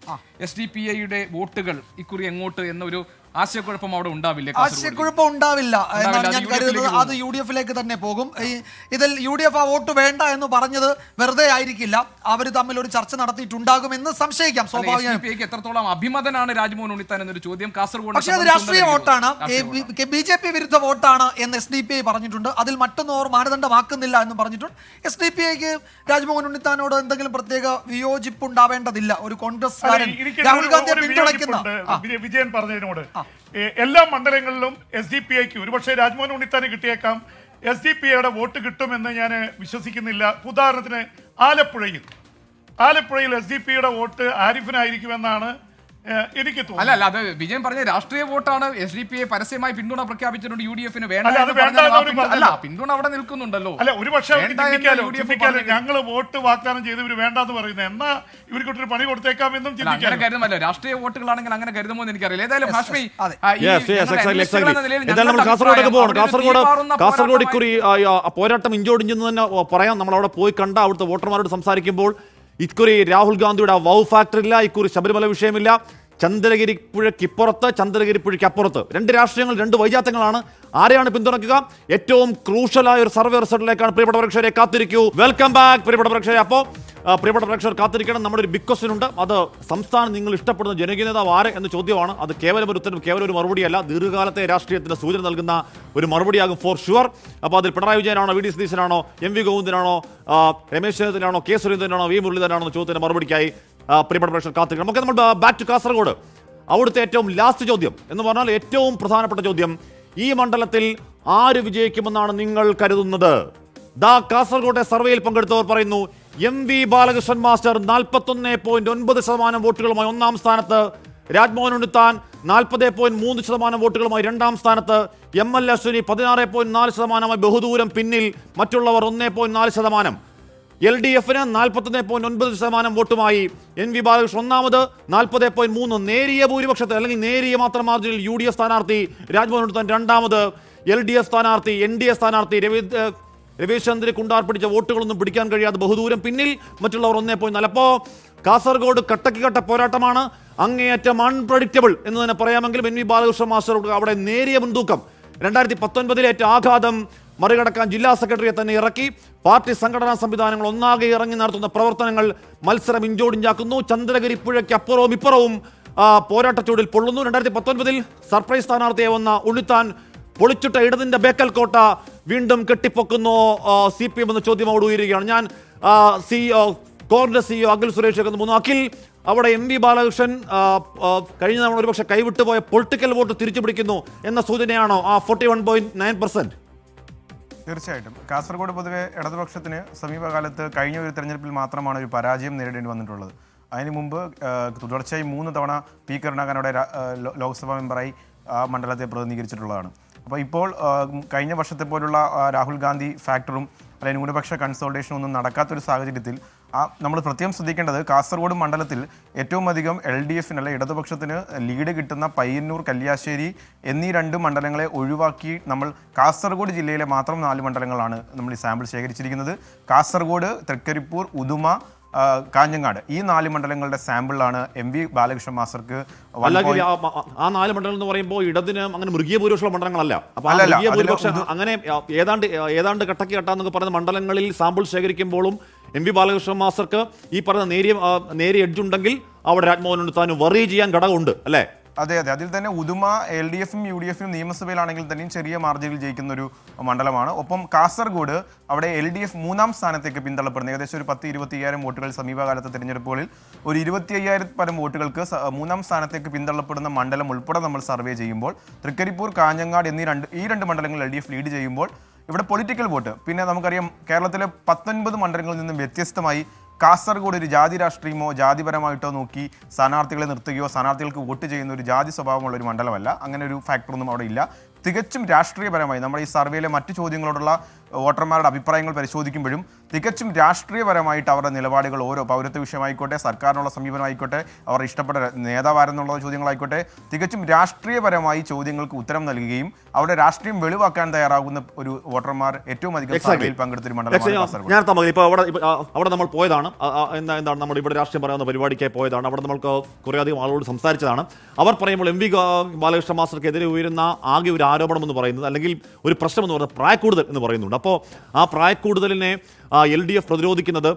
SDPയുടെ വോട്ടുകൾ ഇക്കുറി എങ്ങോട്ട് എന്നൊരു ആശയക്കുഴപ്പം അവിടെ ഉണ്ടാവില്ല. ആശയക്കുഴപ്പം ഉണ്ടാവില്ല എന്നാണ് ഞാൻ കരുതുന്നത്. അത് UDFിലേക്ക് തന്നെ പോകും. ഇതിൽ UDF ആ വോട്ട് വേണ്ട എന്ന് പറഞ്ഞത് വെറുതെ ആയിരിക്കില്ല. അവർ തമ്മിൽ ഒരു ചർച്ച നടത്തിയിട്ടുണ്ടാകുമെന്ന് സംശയിക്കാം. സ്വാഭാവികമായും എത്രത്തോളം അഭിമതനാണ് രാജ്മോഹൻ ഉണ്ണിത്താൻ എന്നൊരു ചോദ്യം കാസർഗോഡ്. പക്ഷേ അത് രാഷ്ട്രീയ വോട്ടാണ്, BJP വിരുദ്ധ വോട്ടാണ് എന്ന് SDPI പറഞ്ഞിട്ടുണ്ട്. അതിൽ മറ്റൊന്നും അവർ മാനദണ്ഡമാക്കുന്നില്ല എന്ന് പറഞ്ഞിട്ടുണ്ട്. SDPIക്ക് രാജ്മോഹൻ ഉണ്ണിത്താനോട് എന്തെങ്കിലും പ്രത്യേക വിയോജിപ്പ് ഉണ്ടാവേണ്ടതില്ല. ഒരു കോൺഗ്രസ്സുകാരൻ രാഹുൽ ഗാന്ധിയെ പിന്തുണയ്ക്കുന്ന വിജയൻ പറഞ്ഞതിനോട് എല്ലാ മണ്ഡലങ്ങളിലും SDPIക്ക് ഒരുപക്ഷെ രാജ്മോഹൻ ഉണ്ണിത്താന് കിട്ടിയേക്കാം, SDPIയുടെ വോട്ട് കിട്ടുമെന്ന് ഞാൻ വിശ്വസിക്കുന്നില്ല. ഉദാഹരണത്തിന് ആലപ്പുഴയിൽ SDPIയുടെ വോട്ട് ആരിഫിനായിരിക്കുമെന്നാണ് എനിക്ക് അല്ല തോന്നുന്നു. അല്ല, അത് വിജയൻ പറഞ്ഞ രാഷ്ട്രീയ വോട്ടാണ്. SDPI പരസ്യമായി പിന്തുണ പ്രഖ്യാപിച്ചിട്ടുണ്ട്. UDF ന് വേണ്ട അല്ല, അത് എന്ന് പറഞ്ഞാൽ വേണ്ട ആ എന്ന് പിന്തുണ- പറഞ്ഞല്ലോ. അല്ല, പിന്തുണ അവിടെ നിൽക്കുന്നുണ്ടല്ലോ. അല്ല, ഒരു പക്ഷേ വേണ്ട എന്ന് UDF ചിന്തിക്കാലോ പറഞ്ഞെങ്കിൽ- ഞങ്ങൾ വോട്ട് വാഗ്ദാനം ചെയ്ത് ഇവർ വേണ്ടെന്ന് പറയുന്നത് എന്നാ ഇവർക്കൊരു പണി കൊടുത്തേക്കാമെന്നും അല്ല, അങ്ങനെ ചിന്തിക്കാം. കരുതുമല്ലോ. രാഷ്ട്രീയ വോട്ടുകളാണെങ്കിൽ അങ്ങനെ കരുതുമോ എന്ന് എനിക്കറിയില്ല. ഏതായാലും ഹാഷ്മി, അതെ. എന്തായാലും നമ്മൾ കാസർഗോഡൊക്കെ പോകണം. കാസർഗോഡ് ഇക്കുറി പോരാട്ടം ഇഞ്ചോടിഞ്ചെന്ന് തന്നെ പറയാം. നമ്മൾ അവിടെ പോയി കണ്ട അവിടുത്തെ വോട്ടർമാരോട് സംസാരിക്കുമ്പോൾ ഇക്കുറി രാഹുൽ ഗാന്ധിയുടെ വൗ ഫാക്ടർ ഇല്ല, ഇക്കുറി ശബരിമല വിഷയമില്ല, ചന്ദ്രഗിരി പുഴയ്ക്കിപ്പുറത്ത് ചന്ദ്രഗിരി പുഴയ്ക്കപ്പുറത്ത് രണ്ട് രാഷ്ട്രീയങ്ങൾ, രണ്ട് വൈജാത്യങ്ങളാണ്. ആരെയാണ് പിന്തുണയ്ക്കുക? ഏറ്റവും ക്രൂഷ്യലായ ഒരു സർവേ റിസൾട്ടിലേക്കാണ് പ്രിയപ്പെട്ട പ്രേക്ഷകരെ കാത്തിരിക്കൂ. വെൽക്കം ബാക്ക് പ്രിയപ്പെട്ട പ്രേക്ഷകരെ. അപ്പോൾ പ്രിയപ്പെട്ട പ്രേക്ഷകർ കാത്തിരിക്കണം. നമ്മുടെ ഒരു ബിഗ് ക്വസ്റ്റ്യൻ ഉണ്ട്. അത് സംസ്ഥാനം നിങ്ങൾ ഇഷ്ടപ്പെടുന്ന ജനകീയ നേതാവ് ആര് എന്ന ചോദ്യമാണ്. അത് കേവലം ഒരു ഉത്തരം, കേവലം ഒരു മറുപടിയല്ല, ദീർഘകാലത്തെ രാഷ്ട്രീയത്തിന്റെ സൂചന നൽകുന്ന ഒരു മറുപടിയാകും ഫോർ ഷുവർ. അപ്പോൾ അതിൽ Pinarayi വിജയനാണോ, VD സതീശനാണോ, MV ഗോവിന്ദനാണോ, Ramesh ചെന്നിത്തലയാണോ, K സുരേന്ദ്രനാണോ, V മുരളീധരനാണോ എന്ന ചോദ്യത്തിന്റെ മറുപടിക്കായി പ്രിയപ്പെട്ട പ്രേക്ഷകർ കാത്തിരിക്കണം. നമുക്ക് നമ്മൾ ബാക്ക് ടു കാസർഗോഡ്. അവിടുത്തെ ഏറ്റവും ലാസ്റ്റ് ചോദ്യം എന്ന് പറഞ്ഞാൽ ഏറ്റവും പ്രധാനപ്പെട്ട ചോദ്യം, ഈ മണ്ഡലത്തിൽ ആര് വിജയിക്കുമെന്നാണ് നിങ്ങൾ കരുതുന്നത്? കാസർഗോട്ടെ സർവേയിൽ പങ്കെടുത്തവർ പറയുന്നു MV ബാലകൃഷ്ണൻ മാസ്റ്റർ 41.9% വോട്ടുകളുമായി ഒന്നാം സ്ഥാനത്ത്, രാജ്മോഹൻ ഉണ്ണിത്താൻ 40.3% വോട്ടുകളുമായി രണ്ടാം സ്ഥാനത്ത്, ML അശ്വിനി 16.4% ബഹുദൂരം പിന്നിൽ, മറ്റുള്ളവർ 1.4%. LDF-ന് 41.9% വോട്ടുമായി NV ബാലകൃഷ്ണൻ ഒന്നാമത്, 40.3 നേരിയ ഭൂരിപക്ഷത്തിൽ അല്ലെങ്കിൽ നേരിയ മാത്രം മാർജിനിൽ UDF സ്ഥാനാർത്ഥി രാജ്മോഹൻ ഉണ്ണിത്താൻ രണ്ടാമത്, LDF സ്ഥാനാർത്ഥി NDA സ്ഥാനാർത്ഥി രവീശ് ചന്ദ്ര കുണ്ടാർ പിടിച്ച വോട്ടുകളൊന്നും പിടിക്കാൻ കഴിയാതെ ബഹുദൂരം പിന്നിൽ, മറ്റുള്ളവർ 1.4. അപ്പോൾ കാസർഗോഡ് കട്ടക്ക് കട്ട പോരാട്ടമാണ്, അങ്ങേയറ്റം അൺപ്രഡിക്റ്റബിൾ എന്ന് തന്നെ പറയാമെങ്കിലും NV ബാലകൃഷ്ണൻ മാസ്റ്റർ അവിടെ നേരിയ മുൻതൂക്കം. 2019 ആഘാതം മറികടക്കാൻ ജില്ലാ സെക്രട്ടറിയെ തന്നെ ഇറക്കി. പാർട്ടി സംഘടനാ സംവിധാനങ്ങൾ ഒന്നാകെ ഇറങ്ങി നടത്തുന്ന പ്രവർത്തനങ്ങൾ മത്സരം ഇഞ്ചോടിഞ്ചാക്കുന്നു. ചന്ദ്രഗിരി പുഴയ്ക്ക് അപ്പുറവും ഇപ്പുറവും പോരാട്ടച്ചൂടിൽ പൊള്ളുന്നു. 2019 സർപ്രൈസ് സ്ഥാനാർത്ഥിയെ വന്ന ഉണ്ണിത്താൻ പൊളിച്ചിട്ട ഇടതിന്റെ ബേക്കൽ കോട്ട വീണ്ടും കെട്ടിപ്പൊക്കുന്നു CPM എന്ന ചോദ്യമോട് ഉയരുകയാണ്. ഞാൻ കോൺഗ്രസ് CEO അഖിൽ സുരേഷ് പോകുന്നു. അഖിൽ, അവിടെ MV ബാലകൃഷ്ണൻ കഴിഞ്ഞ തവണ ഒരുപക്ഷെ കൈവിട്ടുപോയ പൊളിറ്റിക്കൽ വോട്ട് തിരിച്ചു പിടിക്കുന്നു എന്ന സൂചനയാണോ ആ 41.9%? തീർച്ചയായിട്ടും കാസർഗോഡ് പൊതുവെ ഇടതുപക്ഷത്തിന് സമീപകാലത്ത് കഴിഞ്ഞ ഒരു തെരഞ്ഞെടുപ്പിൽ മാത്രമാണ് ഒരു പരാജയം നേരിടേണ്ടി വന്നിട്ടുള്ളത്. അതിന് മുമ്പ് തുടർച്ചയായി 3 തവണ P കരുണാകരൻ അവിടെ ലോക്സഭാ മെമ്പറായി ആ മണ്ഡലത്തെ പ്രതിനിധീകരിച്ചിട്ടുള്ളതാണ്. അപ്പോൾ ഇപ്പോൾ കഴിഞ്ഞ വർഷത്തെ പോലുള്ള രാഹുൽ ഗാന്ധി ഫാക്ടറും അല്ലെങ്കിൽ ന്യൂനപക്ഷ കൺസോൾട്ടേഷനും ഒന്നും നടക്കാത്തൊരു സാഹചര്യത്തിൽ നമ്മൾ പ്രത്യേകം ശ്രദ്ധിക്കേണ്ടത് കാസർഗോഡ് മണ്ഡലത്തിൽ ഏറ്റവും അധികം LDF-ന് അല്ലെ ഇടതുപക്ഷത്തിന് ലീഡ് കിട്ടുന്ന പയ്യന്നൂർ, കല്യാശ്ശേരി എന്നീ 2 മണ്ഡലങ്ങളെ ഒഴിവാക്കി നമ്മൾ കാസർഗോഡ് ജില്ലയിലെ മാത്രം 4 മണ്ഡലങ്ങളാണ് നമ്മൾ ഈ സാമ്പിൾ ശേഖരിച്ചിരിക്കുന്നത്. കാസർഗോഡ്, തൃക്കരിപ്പൂർ, ഉദുമ, കാഞ്ഞങ്ങാട് ഈ 4 മണ്ഡലങ്ങളുടെ സാമ്പിളാണ് MV ബാലകൃഷ്ണൻ മാസ്റ്റർക്ക്. അല്ലെങ്കിൽ ആ 4 മണ്ഡലം എന്ന് പറയുമ്പോൾ ഇടതിന് അങ്ങനെ മൃഗീയ ഭൂരിപക്ഷമുള്ള മണ്ഡലങ്ങളല്ല. അപ്പൊ മൃഗീയ ഭൂരിപക്ഷം അങ്ങനെ ഏതാണ്ട് കട്ടക്ക് കെട്ടാന്നൊക്കെ പറയുന്ന മണ്ഡലങ്ങളിൽ സാമ്പിൾ ശേഖരിക്കുമ്പോഴും MV ബാലകൃഷ്ണൻ മാസ്റ്റർക്ക് ഈ പറയുന്ന നേരിയ എഡ്ജ് ഉണ്ടെങ്കിൽ അവിടെ രാജ്മോഹൻ ഉണ്ണിത്താനും വറി ചെയ്യാൻ ഘടകമുണ്ട് അല്ലേ? അതെ, അതിൽ തന്നെ ഉദുമ LDF-ഉം UDF-ഉം നിയമസഭയിലാണെങ്കിൽ തന്നെയും ചെറിയ മാർജിനിൽ ജയിക്കുന്ന ഒരു മണ്ഡലമാണ്. ഒപ്പം കാസർഗോഡ് അവിടെ LDF 3-ാം സ്ഥാനത്തേക്ക് പിന്തള്ളപ്പെടുന്നത് ഏകദേശം ഒരു 10-25,000 വോട്ടുകൾ സമീപകാലത്തെ തിരഞ്ഞെടുപ്പുകളിൽ ഒരു 25,000 പരം വോട്ടുകൾക്ക് 3-ാം സ്ഥാനത്തേക്ക് പിന്തള്ളപ്പെടുന്ന മണ്ഡലം ഉൾപ്പെടെ നമ്മൾ സർവേ ചെയ്യുമ്പോൾ തൃക്കരിപ്പൂർ, കാഞ്ഞങ്ങാട് എന്നീ ഈ രണ്ട് മണ്ഡലങ്ങൾ LDF ലീഡ് ചെയ്യുമ്പോൾ ഇവിടെ പൊളിറ്റിക്കൽ വോട്ട്, പിന്നെ നമുക്കറിയാം കേരളത്തിലെ 19 മണ്ഡലങ്ങളിൽ നിന്നും വ്യത്യസ്തമായി കാസർഗോഡ് ഒരു ജാതി രാഷ്ട്രീയമോ ജാതിപരമായിട്ടോ നോക്കി സ്ഥാനാർത്ഥികളെ നിർത്തുകയോ സ്ഥാനാർത്ഥികൾക്ക് വോട്ട് ചെയ്യുന്ന ഒരു ജാതി സ്വഭാവമുള്ള ഒരു മണ്ഡലമല്ല. അങ്ങനെ ഒരു ഫാക്ടറൊന്നും അവിടെ ഇല്ല. തികച്ചും രാഷ്ട്രീയപരമായി നമ്മുടെ ഈ സർവേയിലെ മറ്റു ചോദ്യങ്ങളോടുള്ള വോട്ടർമാരുടെ അഭിപ്രായങ്ങൾ പരിശോധിക്കുമ്പോഴും തികച്ചും രാഷ്ട്രീയപരമായിട്ട് അവരുടെ നിലപാടുകൾ ഓരോ പൗരത്വ വിഷയമായിക്കോട്ടെ, സർക്കാരിനുള്ള സമീപനമായിക്കോട്ടെ, അവർ ഇഷ്ടപ്പെട്ട നേതാവാരെന്നുള്ള ചോദ്യങ്ങളായിക്കോട്ടെ, തികച്ചും രാഷ്ട്രീയപരമായി ചോദ്യങ്ങൾക്ക് ഉത്തരം നൽകുകയും അവിടെ രാഷ്ട്രീയം വെളിവാക്കാൻ തയ്യാറാകുന്ന ഒരു വോട്ടർമാർ ഏറ്റവും അധികം സർവേയിൽ പങ്കെടുത്തൊരു മണ്ഡലമാണ്. ഞാൻ ഇപ്പോൾ അവിടെ നമ്മൾ പോയതാണ്. എന്താണ് നമ്മൾ ഇവിടെ രാഷ്ട്രീയം പറയാവുന്ന പരിപാടിക്കായി പോയതാണ്. അവിടെ നമ്മൾക്ക് കുറേയധികം ആളുകളോട് സംസാരിച്ചതാണ്. അവർ പറയുമ്പോൾ MV ബാലകൃഷ്ണൻ മാസ്റ്റർക്കെതിരെ ഉയരുന്ന ആകെ ഒരു ആരോപണം എന്ന് പറയുന്നത്, അല്ലെങ്കിൽ ഒരു പ്രശ്നം എന്ന് പറയുന്നത് പ്രായക്കൂടുതൽ എന്ന് പറയുന്നുണ്ട്. അപ്പോൾ ആ പ്രായക്കൂടുതലിനെ LDF പ്രതിരോധിക്കുന്നത്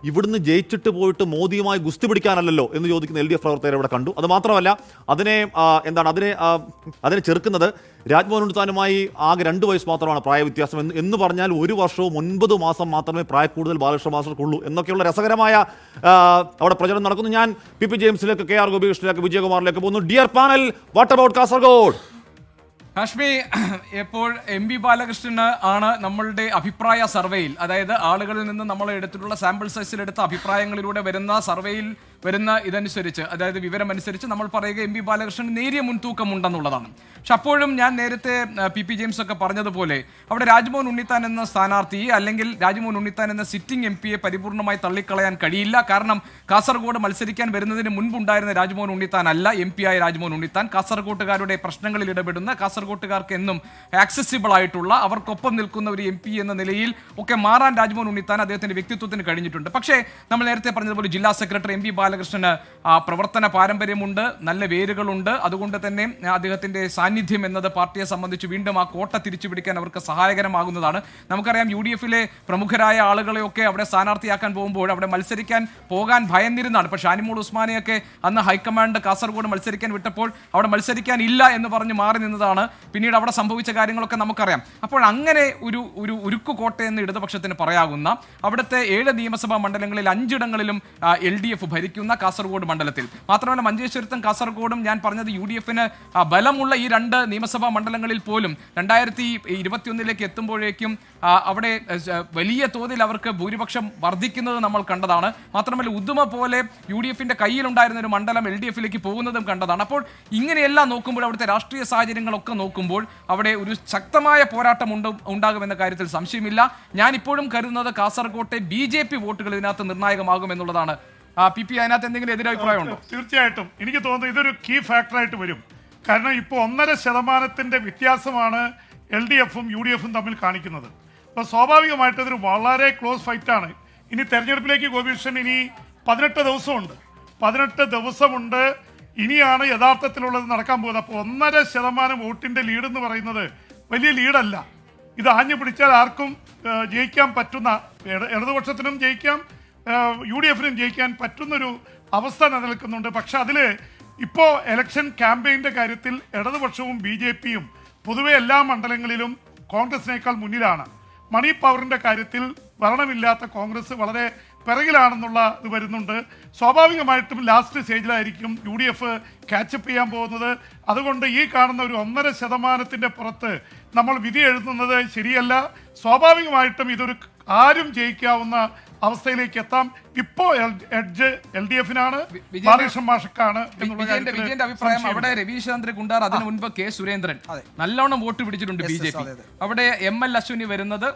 ഇവിടുന്ന് ജയിച്ചിട്ട് പോയിട്ട് മോദിയുമായി ഗുസ്തി പിടിക്കാനല്ലോ എന്ന് ചോദിക്കുന്ന LDF പ്രവർത്തകരെ ഇവിടെ കണ്ടു. അത് മാത്രമല്ല അതിനെ ചെറുക്കുന്നത് രാജ്മോഹൻ ഉണ്ണിത്താനുമായി ആകെ 2 വയസ്സ് മാത്രമാണ് പ്രായവ്യത്യാസം എന്ന് പറഞ്ഞാൽ 1 വർഷവും 9 മാസം മാത്രമേ പ്രായക്കൂടുതൽ ബാലകൃഷ്ണ മാസ്റ്റർക്കുള്ളൂ എന്നൊക്കെയുള്ള രസകരമായ അവിടെ പ്രചരണം നടക്കുന്നു. ഞാൻ PP ജെയിംസിലേക്ക്, KR ഗോപികൃഷ്ണനിലേക്ക്, വിജയകുമാറിലേക്ക് പോകുന്നു. Dear panel, what about Kasaragod? Hashmi, ഇപ്പോൾ MV ബാലകൃഷ്ണന് ആണ് നമ്മളുടെ അഭിപ്രായ സർവേയിൽ, അതായത് ആളുകളിൽ നിന്ന് നമ്മൾ എടുത്തിട്ടുള്ള സാമ്പിൾ സൈസിൽ എടുത്ത അഭിപ്രായങ്ങളിലൂടെ വരുന്ന സർവേയിൽ വരുന്ന ഇതനുസരിച്ച്, അതായത് വിവരമനുസരിച്ച് നമ്മൾ പറയുക എം പി ബാലകൃഷ്ണൻ നേരിയ മുൻതൂക്കം ഉണ്ടെന്നുള്ളതാണ്. പക്ഷെ അപ്പോഴും ഞാൻ നേരത്തെ പി ജെയിംസ് ഒക്കെ പറഞ്ഞതുപോലെ അവിടെ രാജ്മോഹൻ ഉണ്ണിത്താൻ എന്ന സ്ഥാനാർത്ഥി അല്ലെങ്കിൽ രാജ്മോഹൻ ഉണ്ണിത്താൻ എന്ന സിറ്റിംഗ് എം പിയെ പരിപൂർണമായി തള്ളിക്കളയാൻ കഴിയില്ല. കാരണം കാസർഗോഡ് മത്സരിക്കാൻ വരുന്നതിന് മുൻപുണ്ടായിരുന്ന രാജ്മോഹൻ ഉണ്ണിത്താൻ അല്ല എം പി ആയ രാജ്മോഹൻ ഉണ്ണിത്താൻ. കാസർഗോട്ടുകാരുടെ പ്രശ്നങ്ങളിൽ ഇടപെടുന്ന, കാസർഗോട്ടുകാർക്ക് എന്നും ആക്സസിബിൾ ആയിട്ടുള്ള, അവർക്കൊപ്പം നിൽക്കുന്ന ഒരു എം പി എന്ന നിലയിൽ ഒക്കെ മാറാൻ രാജ്മോഹൻ ഉണ്ണിത്താൻ അദ്ദേഹത്തിന്റെ വ്യക്തിത്വത്തിന് കഴിഞ്ഞിട്ടുണ്ട്. പക്ഷേ നമ്മൾ നേരത്തെ പറഞ്ഞതുപോലെ ജില്ലാ സെക്രട്ടറി എം പി ബാലകൃഷ്ണന് പ്രവർത്തന പാരമ്പര്യമുണ്ട്, നല്ല വേരുകളുണ്ട്. അതുകൊണ്ട് തന്നെ അദ്ദേഹത്തിന്റെ സാന്നിധ്യം എന്നത് പാർട്ടിയെ സംബന്ധിച്ച് വീണ്ടും ആ കോട്ട തിരിച്ചു പിടിക്കാൻ അവർക്ക് സഹായകരമാകുന്നതാണ്. നമുക്കറിയാം UDF-ലെ പ്രമുഖരായ ആളുകളെയൊക്കെ അവിടെ സ്ഥാനാർത്ഥിയാക്കാൻ പോകുമ്പോൾ അവിടെ മത്സരിക്കാൻ പോകാൻ ഭയന്നിരുന്നാണ്. ഇപ്പോൾ ഷാനിമോൾ ഉസ്മാനെയൊക്കെ അന്ന് ഹൈക്കമാൻഡ് കാസർഗോഡ് മത്സരിക്കാൻ വിട്ടപ്പോൾ അവിടെ മത്സരിക്കാൻ ഇല്ല എന്ന് പറഞ്ഞ് മാറി നിന്നതാണ്. പിന്നീട് അവിടെ സംഭവിച്ച കാര്യങ്ങളൊക്കെ നമുക്കറിയാം. അപ്പോൾ അങ്ങനെ ഒരു ഉരുക്കു കോട്ടയെന്ന് ഇടതുപക്ഷത്തിന് പറയാവുന്ന അവിടുത്തെ 7 നിയമസഭാ മണ്ഡലങ്ങളിൽ 5 ഇടങ്ങളിലും LDF ഭരിക്കുന്ന കാസർഗോഡ് മണ്ഡലത്തിൽ മാത്രമല്ല മഞ്ചേശ്വരത്തും കാസർഗോഡും ഞാൻ പറഞ്ഞത് UDF-ന് ബലമുള്ള ഈ 2 നിയമസഭാ മണ്ഡലങ്ങളിൽ പോലും 2021 എത്തുമ്പോഴേക്കും അവിടെ വലിയ തോതിൽ അവർക്ക് ഭൂരിപക്ഷം വർദ്ധിക്കുന്നത് നമ്മൾ കണ്ടതാണ്. മാത്രമല്ല ഉദുമ പോലെ UDF-ന്റെ കയ്യിലുണ്ടായിരുന്ന ഒരു മണ്ഡലം LDF-ലേക്ക് പോകുന്നതും കണ്ടതാണ്. അപ്പോൾ ഇങ്ങനെയെല്ലാം നോക്കുമ്പോൾ അവിടുത്തെ രാഷ്ട്രീയ സാഹചര്യങ്ങളൊക്കെ നോക്കുമ്പോൾ അവിടെ ഒരു ശക്തമായ പോരാട്ടം ഉണ്ടാകുമെന്ന കാര്യത്തിൽ സംശയമില്ല. ഞാൻ ഇപ്പോഴും കരുതുന്നത് കാസർഗോട്ടെ BJP വോട്ടുകൾ ഇതിനകത്ത് നിർണായകമാകും എന്നുള്ളതാണ്. PP അതിനകത്ത് എന്തെങ്കിലും എതിരഭിപ്രായമുണ്ടോ? തീർച്ചയായിട്ടും എനിക്ക് തോന്നുന്നു ഇതൊരു കീ ഫാക്ടറായിട്ട് വരും. കാരണം ഇപ്പോൾ 1.5% വ്യത്യാസമാണ് LDF-ഉം UDF-ഉം തമ്മിൽ കാണിക്കുന്നത്. അപ്പോൾ സ്വാഭാവികമായിട്ട് ഇതൊരു വളരെ ക്ലോസ് ഫൈറ്റാണ്. ഇനി തെരഞ്ഞെടുപ്പിലേക്ക് ഗോപികൃഷ്ണൻ ഇനി 18 ദിവസമുണ്ട്. 18 ദിവസമുണ്ട്. ഇനിയാണ് യഥാർത്ഥത്തിലുള്ളത് നടക്കാൻ പോകുന്നത്. അപ്പോൾ 1.5% വോട്ടിൻ്റെ ലീഡ് എന്ന് പറയുന്നത് വലിയ ലീഡല്ല. ഇത് ആഞ്ഞു പിടിച്ചാൽ ആർക്കും ജയിക്കാൻ പറ്റുന്ന, ഇടതുപക്ഷത്തിനും ജയിക്കാം, UDF-നും ജയിക്കാൻ പറ്റുന്നൊരു അവസ്ഥ നിലനിൽക്കുന്നുണ്ട്. പക്ഷെ അതിൽ ഇപ്പോൾ ഇലക്ഷൻ ക്യാമ്പയിൻ്റെ കാര്യത്തിൽ ഇടതുപക്ഷവും BJP-യും പൊതുവെ എല്ലാ മണ്ഡലങ്ങളിലും കോൺഗ്രസിനേക്കാൾ മുന്നിലാണ്. മണി പവറിൻ്റെ കാര്യത്തിൽ ഭരണമില്ലാത്ത കോൺഗ്രസ് വളരെ പിറകിലാണെന്നുള്ള ഇത് വരുന്നുണ്ട്. സ്വാഭാവികമായിട്ടും ലാസ്റ്റ് സ്റ്റേജിലായിരിക്കും UDF ക്യാച്ചപ്പ് ചെയ്യാൻ പോകുന്നത്. അതുകൊണ്ട് ഈ കാണുന്ന ഒരു 1.5% പുറത്ത് നമ്മൾ വിധി എഴുതുന്നത് ശരിയല്ല. സ്വാഭാവികമായിട്ടും ഇതൊരു ആരും ജയിക്കാവുന്ന അവസ്ഥയിലേക്ക് എത്താം. ഇപ്പോ എഡ്ജ് LDF-നാണ്, ബാലകൃഷ്ണൻ മാഷക്കാണ്. വിജയന്റെ അഭിപ്രായം അവിടെ രവീശചന്ദ്ര കുണ്ടാർ, അതിനു മുൻപ് K. സുരേന്ദ്രൻ നല്ലോണം വോട്ട് പിടിച്ചിട്ടുണ്ട് BJP. അവിടെ ML അശ്വിനി വരുന്നത്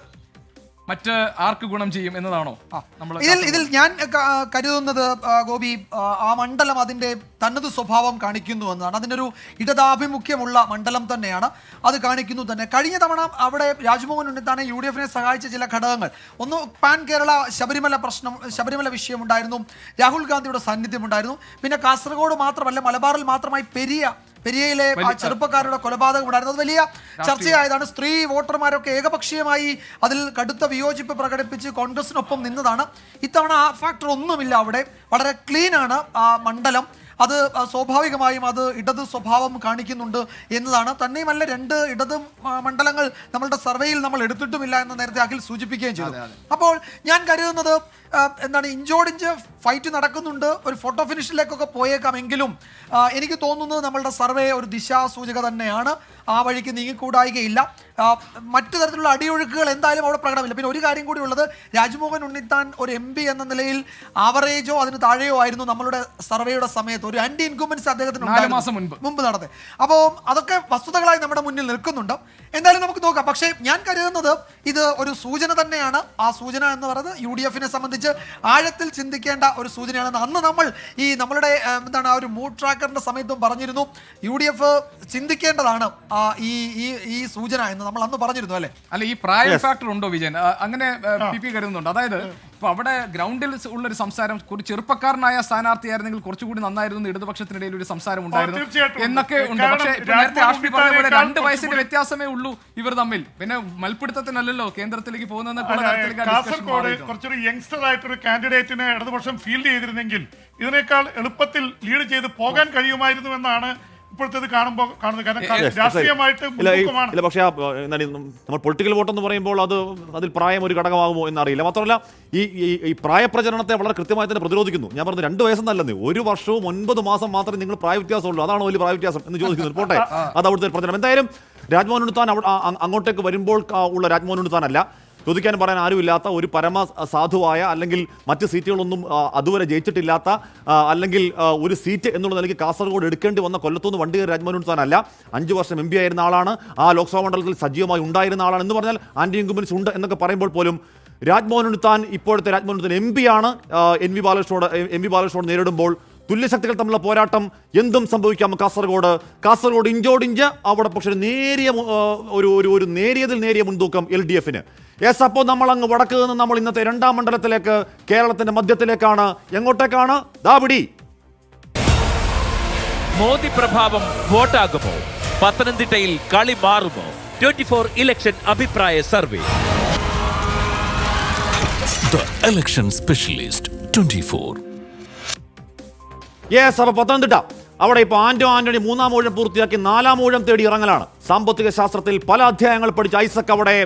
മറ്റ് ആർക്ക് ഗുണം ചെയ്യും എന്നതാണോ? ഇതിൽ ഞാൻ കരുതുന്നത് ഗോപി, ആ മണ്ഡലം അതിൻ്റെ തനത് സ്വഭാവം കാണിക്കുന്നു എന്നതാണ്. അതിനൊരു ഇടതാഭിമുഖ്യമുള്ള മണ്ഡലം തന്നെയാണ്, അത് കാണിക്കുന്നു തന്നെ. കഴിഞ്ഞ തവണ അവിടെ രാജ്മോഹൻ ഉണ്ണിത്താനെ UDF-നെ സഹായിച്ച ചില ഘടകങ്ങൾ, ഒന്ന് പാൻ കേരള ശബരിമല വിഷയമുണ്ടായിരുന്നു, രാഹുൽ ഗാന്ധിയുടെ സാന്നിധ്യമുണ്ടായിരുന്നു. പിന്നെ കാസർഗോഡ് മാത്രമല്ല മലബാറിൽ മാത്രമായി പെരിയയിലെ ചെറുപ്പക്കാരുടെ കൊലപാതകം ഉണ്ടായിരുന്നു. അത് വലിയ ചർച്ചയായതാണ്. സ്ത്രീ വോട്ടർമാരൊക്കെ ഏകപക്ഷീയമായി അതിൽ കടുത്ത വിയോജിപ്പ് പ്രകടിപ്പിച്ച് കോൺഗ്രസിനൊപ്പം നിന്നതാണ്. ഇത്തവണ ആ ഫാക്ടർ ഒന്നുമില്ല. അവിടെ വളരെ ക്ലീനാണ് ആ മണ്ഡലം. അത് സ്വാഭാവികമായും അത് ഇടത് സ്വഭാവം കാണിക്കുന്നുണ്ട് എന്നതാണ്. തന്നെയുമല്ല 2 ഇടത് മണ്ഡലങ്ങൾ നമ്മളുടെ സർവേയിൽ നമ്മൾ എടുത്തിട്ടുമില്ല എന്ന് നേരത്തെ അഖിൽ സൂചിപ്പിക്കുകയും ചെയ്തു. അപ്പോൾ ഞാൻ കരുതുന്നത് എന്താണ്, ഇഞ്ചോടിഞ്ച് ഫൈറ്റ് നടക്കുന്നുണ്ട്. ഒരു ഫോട്ടോ ഫിനിഷിലേക്കൊക്കെ പോയേക്കാമെങ്കിലും എനിക്ക് തോന്നുന്നത് നമ്മളുടെ സർവേ ഒരു ദിശാസൂചക തന്നെയാണ്. ആ വഴിക്ക് നീങ്ങിക്കൂടായികയില്ല. മറ്റു തരത്തിലുള്ള അടിയൊഴുക്കുകൾ എന്തായാലും അവിടെ പ്രകടമില്ല. പിന്നെ ഒരു കാര്യം കൂടി ഉള്ളത്, രാജ്മോഹൻ ഉണ്ണിത്താൻ ഒരു MP എന്ന നിലയിൽ ആവറേജോ അതിന് താഴെയോ ആയിരുന്നു നമ്മളുടെ സർവേയുടെ സമയത്ത്. ഒരു ആന്റി ഇൻകുംബൻസി അദ്ദേഹത്തിന് 4 മാസം മുമ്പ് നടത്തി. അപ്പോൾ അതൊക്കെ വസ്തുതകളായി നമ്മുടെ മുന്നിൽ നിൽക്കുന്നുണ്ട്. എന്തായാലും നമുക്ക് നോക്കാം. പക്ഷേ ഞാൻ കരുതുന്നത് ഇത് ഒരു സൂചന തന്നെയാണ്. ആ സൂചന എന്ന് പറയുന്നത് UDF-നെ സംബന്ധിച്ച് ആഴത്തിൽ ചിന്തിക്കേണ്ട ഒരു സൂചനയാണ്. അന്ന് നമ്മൾ ഈ നമ്മളുടെ എന്താണ് ആ ഒരു മൂഡ് ട്രാക്കറിന്റെ സമയത്തും പറഞ്ഞിരുന്നു UDF ചിന്തിക്കേണ്ടതാണ് ഈ സൂചന എന്ന് നമ്മൾ അന്ന് പറഞ്ഞിരുന്നു. അല്ല ഈ പ്രായ ഫാക്ടർ ഉണ്ടോ വിജയൻ? അങ്ങനെ PP കരുതുന്നുണ്ട്. അതായത് ഇപ്പൊ അവിടെ ഗ്രൗണ്ടിൽ ഉള്ളൊരു സംസാരം, ഒരു ചെറുപ്പക്കാരനായ സ്ഥാനാർത്ഥിയായിരുന്നെങ്കിൽ കുറച്ചുകൂടി നന്നായിരുന്നു, ഇടതുപക്ഷത്തിനിടയിൽ ഒരു സംസാരം ഉണ്ടായിരുന്നു എന്നൊക്കെ ഉണ്ട്. പക്ഷേ നേരത്തെ ആഷ്മി പറഞ്ഞ പോലെ 2 വയസ്സിന്റെ വ്യത്യാസമേ ഉള്ളൂ ഇവർ തമ്മിൽ. പിന്നെ മത്പിടുത്തത്തിനല്ലല്ലോ കേന്ദ്രത്തിലേക്ക് കാസർഗോഡ് കുറച്ചൊരു യങ്സ്റ്റർ ആയിട്ടൊരു കാൻഡിഡേറ്റിനെ ഇടതുപക്ഷം ഫീൽഡ് ചെയ്തിരുന്നെങ്കിൽ ഇതിനേക്കാൾ എളുപ്പത്തിൽ ലീഡ് ചെയ്ത് പോകാൻ കഴിയുമായിരുന്നു എന്നാണ് ഇപ്പോഴത്തെ കാണുമ്പോൾ കാണുന്നത്. കാരണം രാഷ്ട്രീയമായിട്ട് പക്ഷേ നമ്മൾ പൊളിറ്റിക്കൽ വോട്ട് എന്ന് പറയുമ്പോൾ അതിൽ പ്രായം ഒരു ഘടകമാകുമോ എന്നറിയില്ല. മാത്രമല്ല ഈ പ്രായപ്രചരണത്തെ വളരെ കൃത്യമായി തന്നെ പ്രതിരോധിക്കുന്നു. ഞാൻ പറഞ്ഞത് 2 വയസ്സെന്നല്ലെന്ന്, 1 വർഷവും 9 മാസം മാത്രമേ നിങ്ങൾ പ്രായ വ്യത്യാസമുള്ളൂ. അതാണോ വലിയ പ്രായ വ്യത്യാസം എന്ന് ചോദിക്കുന്നു. പോട്ടെ, അത് അവിടുത്തെ പ്രചരണം. എന്തായാലും രാജ്മോഹൻ ഉണ്ണിത്താൻ അങ്ങോട്ടേക്ക് വരുമ്പോൾ ഉള്ള രാജ്മോഹൻ ഉണ്ണിത്താനല്ല. ചോദിക്കാൻ പറയാൻ ആരുമില്ലാത്ത ഒരു പരമ സാധുവായ അല്ലെങ്കിൽ മറ്റ് സീറ്റുകളൊന്നും അതുവരെ ജയിച്ചിട്ടില്ലാത്ത അല്ലെങ്കിൽ ഒരു സീറ്റ് എന്നുള്ള നിലയ്ക്ക് കാസർഗോഡ് എടുക്കേണ്ടി വന്ന കൊല്ലത്തുനിന്ന് വണ്ടികേറി രാജ്മോഹൻ ഉണ്ണിത്താനല്ല. 5 വർഷം MP ആയിരുന്ന ആളാണ്, ആ ലോക്സഭാ മണ്ഡലത്തിൽ സജീവമായി ഉണ്ടായിരുന്ന ആളാണ്. എന്ന് പറഞ്ഞാൽ ആന്റി ഇൻകുംബൻസ് ഉണ്ട് എന്നൊക്കെ പറയുമ്പോൾ പോലും രാജ്മോഹൻ ഉണ്ണിത്താൻ ഇപ്പോഴത്തെ രാജ്മോഹൻ ഉണ്ണിത്താൻ MP ആണ്. എം വി ബാലകൃഷ്ണനോട് നേരിടുമ്പോൾ തുല്യശക്തികൾ തമ്മിലുള്ള പോരാട്ടം എന്തും സംഭവിക്കാം. കാസർഗോഡ് ഇഞ്ചോടിഞ്ച് അവിടെ പക്ഷേ ഒരു നേരിയതിൽ നേരിയ മുൻതൂക്കം LDF-ന്. യെസ്, അപ്പോൾ നമ്മൾ അങ്ങ് വടക്ക് നിന്ന് നമ്മൾ ഇന്നത്തെ 2ാം മണ്ഡലത്തിലേക്ക്, കേരളത്തിന്റെ മധ്യത്തിലേക്കാണ്. എങ്ങോട്ടേക്കാണ്? ദാപിടി. മോദി പ്രഭാവം വോട്ടാകുമോ? പത്തനംതിട്ടയിൽ കളി മാറുമോ? 24 ഇലക്ഷൻ അഭിപ്രായ survey. The Election Specialist 24. Yes, അപ്പോൾ പത്തനംതിട്ട അവിടെ ഇപ്പോൾ ആന്റണി 3ാം ഊഴം പൂർത്തിയാക്കി 4ാം ഊഴം തേടി ഇറങ്ങലാണ്. സാമ്പത്തിക ശാസ്ത്രത്തിൽ പല അധ്യായങ്ങൾ പഠിച്ച ഐസക് അവിടെ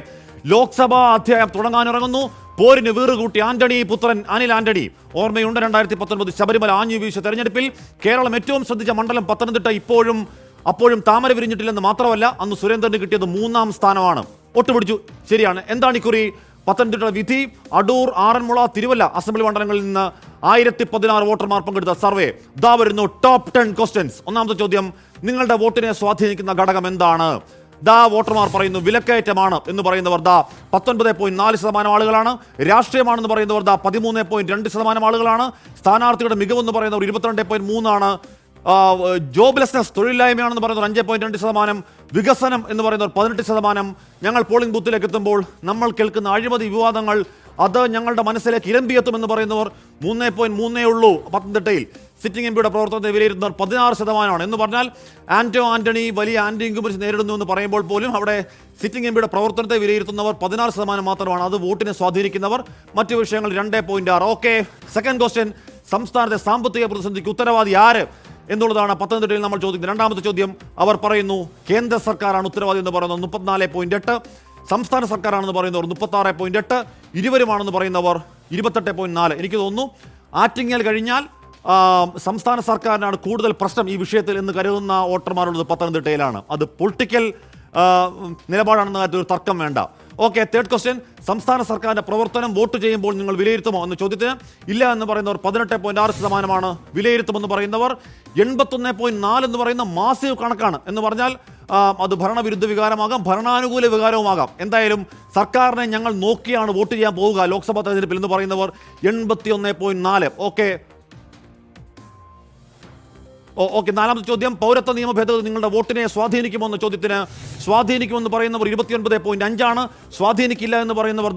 ലോക്സഭാ അധ്യായം തുടങ്ങാനിറങ്ങുന്നു. പോരിന് വീറുകൂട്ടി ആന്റണി, പുത്രൻ അനിൽ ആന്റണി. ഓർമ്മയുണ്ട് 2019 ശബരിമല ആഞ്ഞു വീശ തെരഞ്ഞെടുപ്പിൽ കേരളം ഏറ്റവും ശ്രദ്ധിച്ച മണ്ഡലം പത്തനംതിട്ട. അപ്പോഴും താമര വിരിഞ്ഞിട്ടില്ലെന്ന് മാത്രമല്ല, അന്ന് സുരേന്ദ്രന് കിട്ടിയത് 3ാം സ്ഥാനമാണ്. ഒട്ടുപിടിച്ചു. ശരിയാണ്. എന്താണ് ഇക്കുറി പത്തനംതിട്ട വിധി? അടൂർ, ആറന്മുള, തിരുവല്ല അസംബ്ലി മണ്ഡലങ്ങളിൽ നിന്ന് 1016 വോട്ടർമാർ പങ്കെടുത്ത സർവേ. ദാ വരുന്നു ടോപ്പ് 10 ക്വസ്റ്റ്യൻസ്. ഒന്നാമത്തെ ചോദ്യം, നിങ്ങളുടെ വോട്ടിനെ സ്വാധീനിക്കുന്ന ഘടകം എന്താണ്? ദാ വോട്ടർമാർ പറയുന്നു വിലക്കയറ്റമാണ് എന്ന് പറയുന്നവർ 19.4% ആളുകളാണ്. രാഷ്ട്രീയമാണെന്ന് പറയുന്നവർ 13.2% ആളുകളാണ്. സ്ഥാനാർത്ഥിയുടെ മികവെന്ന് പറയുന്നവർ 22.3 ആണ്. ജോബ്ലെസ്നെസ്, തൊഴിലില്ലായ്മയാണെന്ന് പറയുന്നവർ 5.2%. വികസനം എന്ന് പറയുന്നവർ 18%. ഞങ്ങൾ പോളിംഗ് ബൂത്തിലേക്ക് എത്തുമ്പോൾ നമ്മൾ കേൾക്കുന്ന അഴിമതി വിവാദങ്ങൾ അത് ഞങ്ങളുടെ മനസ്സിലേക്ക് ഇരമ്പിയെത്തുമെന്ന് പറയുന്നവർ 3.3 ഉള്ളൂ. പത്തനംതിട്ടയിൽ സിറ്റിംഗ് MPയുടെ പ്രവർത്തനത്തെ വിലയിരുത്തുന്നവർ 16% എന്ന് പറഞ്ഞാൽ ആന്റണി വലിയ ആന്റി ഇൻകുംബൻസി നേരിടുന്നു എന്ന് പറയുമ്പോൾ പോലും അവിടെ സിറ്റിംഗ് MPയുടെ പ്രവർത്തനത്തെ വിലയിരുത്തുന്നവർ 16% മാത്രമാണ്. അത് വോട്ടിനെ സ്വാധീനിക്കുന്നവർ. മറ്റു വിഷയങ്ങൾ 2.6. ഓക്കെ, സെക്കൻഡ് ക്വസ്റ്റ്യൻ, സംസ്ഥാനത്തെ സാമ്പത്തിക പ്രതിസന്ധിക്ക് ഉത്തരവാദി ആര് എന്നുള്ളതാണ് പത്തനംതിട്ടയിൽ നമ്മൾ ചോദിക്കുന്നത്. രണ്ടാമത്തെ ചോദ്യം, അവർ പറയുന്നു കേന്ദ്ര സർക്കാരാണ് ഉത്തരവാദി എന്ന് പറയുന്നത് 34.8, സംസ്ഥാന സർക്കാരാണെന്ന് പറയുന്നവർ 36.8, ഇരുവരുമാണെന്ന് പറയുന്നവർ 28.4. എനിക്ക് തോന്നുന്നു ആറ്റിങ്ങൽ കഴിഞ്ഞാൽ സംസ്ഥാന സർക്കാരിനാണ് കൂടുതൽ പ്രശ്നം ഈ വിഷയത്തിൽ എന്ന് കരുതുന്ന വോട്ടർമാരുള്ളത് പത്തനംതിട്ടയിലാണ്. അത് പൊളിറ്റിക്കൽ നിലപാടാണെന്ന കാര്യത്തിൽ ഒരു തർക്കം വേണ്ട. ഓക്കെ, തേർഡ് ക്വസ്റ്റ്യൻ, സംസ്ഥാന സർക്കാരിന്റെ പ്രവർത്തനം വോട്ട് ചെയ്യുമ്പോൾ നിങ്ങൾ വിലയിരുത്തുമോ എന്ന ചോദ്യത്തിന് ഇല്ല എന്ന് പറയുന്നവർ 18.6%. വിലയിരുത്തുമെന്ന് പറയുന്നവർ 81.4 എന്ന് പറയുന്ന മാസീവ് കണക്കാണ്. എന്ന് പറഞ്ഞാൽ അത് ഭരണവിരുദ്ധ വികാരമാകാം, ഭരണാനുകൂല വികാരവുമാകാം. എന്തായാലും സർക്കാരിനെ ഞങ്ങൾ നോക്കിയാണ് വോട്ട് ചെയ്യാൻ പോവുക ലോക്സഭാ തെരഞ്ഞെടുപ്പിൽ എന്ന് പറയുന്നവർ 81.4. ഓക്കെ, നാലാമത്തെ ചോദ്യം, പൗരത്വ നിയമ ഭേദഗതി നിങ്ങളുടെ വോട്ടിനെ സ്വാധീനിക്കുമോ എന്ന ചോദ്യത്തിന് സ്വാധീനിക്കുമെന്ന് പറയുന്നവർ 29.5 ആണ്. സ്വാധീനിക്കില്ല എന്ന് പറയുന്നവർ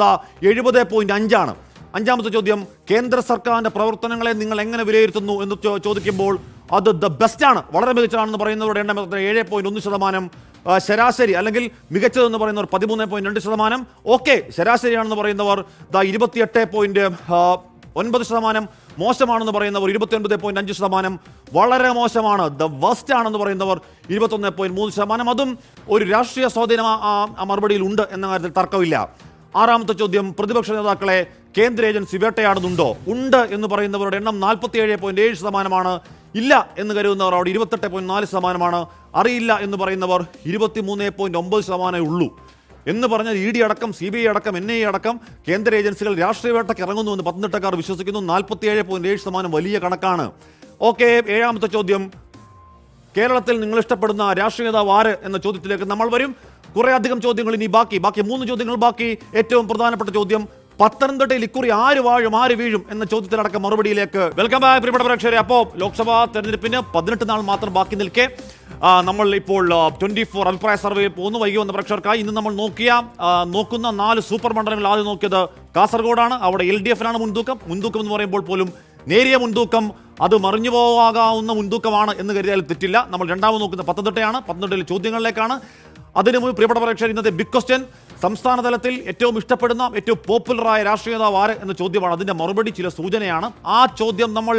70.5 ആണ്. അഞ്ചാമത്തെ ചോദ്യം, കേന്ദ്ര സർക്കാരിന്റെ പ്രവർത്തനങ്ങളെ നിങ്ങൾ എങ്ങനെ വിലയിരുത്തുന്നു എന്ന് ചോദിക്കുമ്പോൾ അത് ദ ബെസ്റ്റ് ആണ്, വളരെ മികച്ചതാണെന്ന് പറയുന്നവരുടെ എണ്ണം 7.1%. ശരാശരി അല്ലെങ്കിൽ മികച്ചതെന്ന് പറയുന്നവർ 13.2%. ഓക്കെ, ശരാശരിയാണെന്ന് പറയുന്നവർ 28.9%. മോശമാണെന്ന് പറയുന്നവർ 29.5%. വളരെ മോശമാണ്, ദ വർസ്റ്റ് ആണെന്ന് പറയുന്നവർ 21.3%. അതും ഒരു രാഷ്ട്രീയ സ്വാധീനം ആ മറുപടിയിൽ ഉണ്ട് എന്ന കാര്യത്തിൽ തർക്കമില്ല. ആറാമത്തെ ചോദ്യം, പ്രതിപക്ഷ നേതാക്കളെ കേന്ദ്ര ഏജൻസി വേട്ടയാടുന്നുണ്ടോ? ഉണ്ട് എന്ന് പറയുന്നവരുടെ എണ്ണം 47.7%. ഇല്ല എന്ന് കരുതുന്നവർ അവിടെ 28.4%. അറിയില്ല എന്ന് പറയുന്നവർ 23.9% ഉള്ളൂ. എന്ന് പറഞ്ഞാൽ ED അടക്കം, CBI അടക്കം, NIA അടക്കം കേന്ദ്ര ഏജൻസികൾ രാഷ്ട്രീയ വേട്ടയ്ക്ക് ഇറങ്ങുന്നു എന്ന് പത്തനംതിട്ടക്കാർ വിശ്വസിക്കുന്നു. 47.7% വലിയ കണക്കാണ്. ഓക്കെ, ഏഴാമത്തെ ചോദ്യം, കേരളത്തിൽ നിങ്ങൾ ഇഷ്ടപ്പെടുന്ന രാഷ്ട്രീയ നേതാവ് ആര് എന്ന ചോദ്യത്തിലേക്ക് നമ്മൾ വരും. കുറേ അധികം ചോദ്യങ്ങൾ ഇനി ബാക്കി 3 ചോദ്യങ്ങൾ ബാക്കി. ഏറ്റവും പ്രധാനപ്പെട്ട ചോദ്യം, പത്തനംതിട്ടയിൽ ഇക്കുറി ആര് വാഴും ആര് വീഴും എന്ന ചോദ്യത്തിലടക്കം മറുപടിയിലേക്ക് വെൽക്കം ബാക്ക് പ്രിയപ്പെട്ട പ്രേക്ഷകരെ. അപ്പോൾ ലോക്സഭാ തെരഞ്ഞെടുപ്പിന് 18 നാൾ മാത്രം ബാക്കി നിൽക്കെ നമ്മൾ ഇപ്പോൾ 24 അഭിപ്രായ സർവേയിൽ പോകുന്നു. വൈകി വന്ന പ്രേക്ഷകർക്കായി ഇന്ന് നമ്മൾ നോക്കുന്ന 4 സൂപ്പർ മണ്ഡലങ്ങൾ. ആദ്യം നോക്കിയത് കാസർഗോഡാണ്. അവിടെ LDF-നാണ് മുൻതൂക്കം എന്ന് പറയുമ്പോൾ പോലും നേരിയ മുൻതൂക്കം, അത് മറിഞ്ഞു പോകാവുന്ന മുൻതൂക്കമാണ് എന്ന് കരുതിയാൽ തെറ്റില്ല. നമ്മൾ രണ്ടാമത് നോക്കുന്ന പത്തനംതിട്ടയാണ്. പത്തനംതിട്ടയിലെ ചോദ്യങ്ങളിലേക്കാണ്. അതിനു മുമ്പ് പ്രിയപ്പെട്ട പ്രേക്ഷകർ, ഇന്നത്തെ ബിഗ് ക്വസ്റ്റ്യൻ, സംസ്ഥാന തലത്തിൽ ഏറ്റവും ഇഷ്ടപ്പെടുന്ന ഏറ്റവും പോപ്പുലറായ രാഷ്ട്രീയ നേതാവ് ആര് എന്ന ചോദ്യമാണ്. അതിൻ്റെ മറുപടി ചില സൂചനയാണ്. ആ ചോദ്യം നമ്മൾ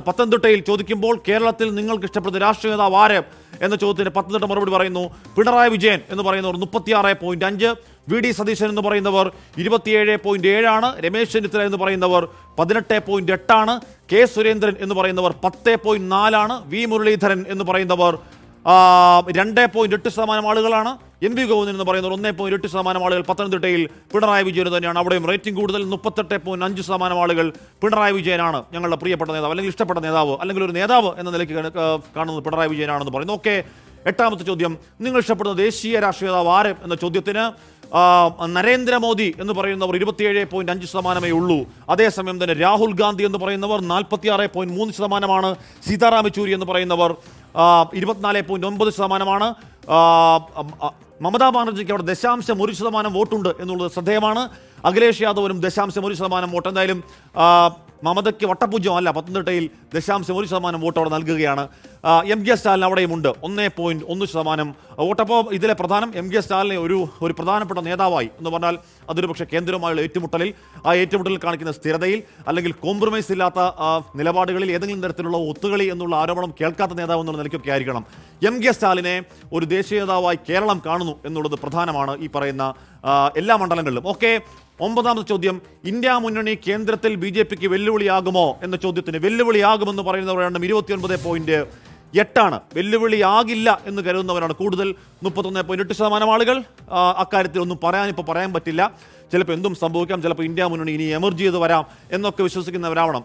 പത്തനംതിട്ടയിൽ ചോദിക്കുമ്പോൾ കേരളത്തിൽ നിങ്ങൾക്ക് ഇഷ്ടപ്പെടുന്ന രാഷ്ട്രീയ നേതാവ് ആര് എന്ന ചോദ്യത്തിന് പത്തനംതിട്ട മറുപടി പറയുന്നു പിണറായി വിജയൻ എന്ന് പറയുന്നവർ 36.5, VD സതീശൻ എന്ന് പറയുന്നവർ 27.7, രമേശ് ചെന്നിത്തല എന്ന് പറയുന്നവർ 18.8, കെ സുരേന്ദ്രൻ എന്ന് പറയുന്നവർ 10.4, വി മുരളീധരൻ എന്ന് പറയുന്നവർ 2.8% ആളുകളാണ്. NV ഗോവിന്ദൻ എന്ന് പറയുന്നവർ 1.8% ആളുകൾ. പത്തനംതിട്ടയിൽ പിണറായി വിജയന് തന്നെയാണ് അവിടെയും റേറ്റിംഗ് കൂടുതൽ. 38.5% ആളുകൾ പിണറായി വിജയനാണ് ഞങ്ങളുടെ പ്രിയപ്പെട്ട നേതാവ്, അല്ലെങ്കിൽ ഇഷ്ടപ്പെട്ട നേതാവ്, അല്ലെങ്കിൽ ഒരു നേതാവ് എന്ന നിലയ്ക്ക് കാണുന്നത് പിണറായി വിജയനാണെന്ന് പറയുന്നു. ഓക്കെ, എട്ടാമത്തെ ചോദ്യം, നിങ്ങൾ ഇഷ്ടപ്പെടുന്ന ദേശീയ രാഷ്ട്രീയ നേതാവ് ആര് എന്ന ചോദ്യത്തിന് നരേന്ദ്രമോദി എന്ന് പറയുന്നവർ 27.5% ഉള്ളൂ. അതേസമയം തന്നെ രാഹുൽ ഗാന്ധി എന്ന് പറയുന്നവർ 46.3%. സീതാറാം യെച്ചൂരി എന്ന് പറയുന്നവർ 24.9%. മമതാ ബാനർജിക്ക് അവിടെ 0.1% വോട്ടുണ്ട് എന്നുള്ളത് ശ്രദ്ധേയമാണ്. അഖിലേഷ് യാദവിനും 0.1% വോട്ട്. എന്തായാലും മമതയ്ക്ക് വട്ടപൂജ്യമല്ല, പത്തനംതിട്ടയിൽ 0.1% വോട്ട് അവിടെ നൽകുകയാണ്. MK സ്റ്റാലിൻ അവിടെയുമുണ്ട് 1.1% വോട്ട്. അപ്പോൾ ഇതിലെ പ്രധാനം MK സ്റ്റാലിനെ ഒരു പ്രധാനപ്പെട്ട നേതാവായി എന്ന് പറഞ്ഞാൽ അതൊരു പക്ഷേ കേന്ദ്രവുമായുള്ള ഏറ്റുമുട്ടലിൽ, ആ ഏറ്റുമുട്ടലിൽ കാണിക്കുന്ന സ്ഥിരതയിൽ, അല്ലെങ്കിൽ കോംപ്രമൈസ് ഇല്ലാത്ത നിലപാടുകളിൽ ഏതെങ്കിലും തരത്തിലുള്ള ഒത്തുകളി എന്നുള്ള ആരോപണം കേൾക്കാത്ത നേതാവ് എന്നുള്ള നിലയ്ക്കൊക്കെ ആയിരിക്കണം. MK സ്റ്റാലിനെ ഒരു ദേശീയ നേതാവായി കേരളം കാണുന്നു എന്നുള്ളത് പ്രധാനമാണ് ഈ പറയുന്ന എല്ലാ മണ്ഡലങ്ങളിലും. ഓക്കെ, 9ാമത്തെ ചോദ്യം, ഇന്ത്യ മുന്നണി കേന്ദ്രത്തിൽ BJPക്ക് വെല്ലുവിളിയാകുമോ എന്ന ചോദ്യത്തിന് വെല്ലുവിളിയാകുമെന്ന് പറയുന്നവരാണ് 29.8%. വെല്ലുവിളിയാകില്ല എന്ന് കരുതുന്നവരാണ് കൂടുതൽ, 31.8% ആളുകൾ. അക്കാര്യത്തിൽ ഒന്നും പറയാൻ പറ്റില്ല. ചിലപ്പോൾ എന്തും സംഭവിക്കാം, ചിലപ്പോൾ ഇന്ത്യ മുന്നണി ഇനി എമർജ് ചെയ്ത് വരാം എന്നൊക്കെ വിശ്വസിക്കുന്നവരാവണം.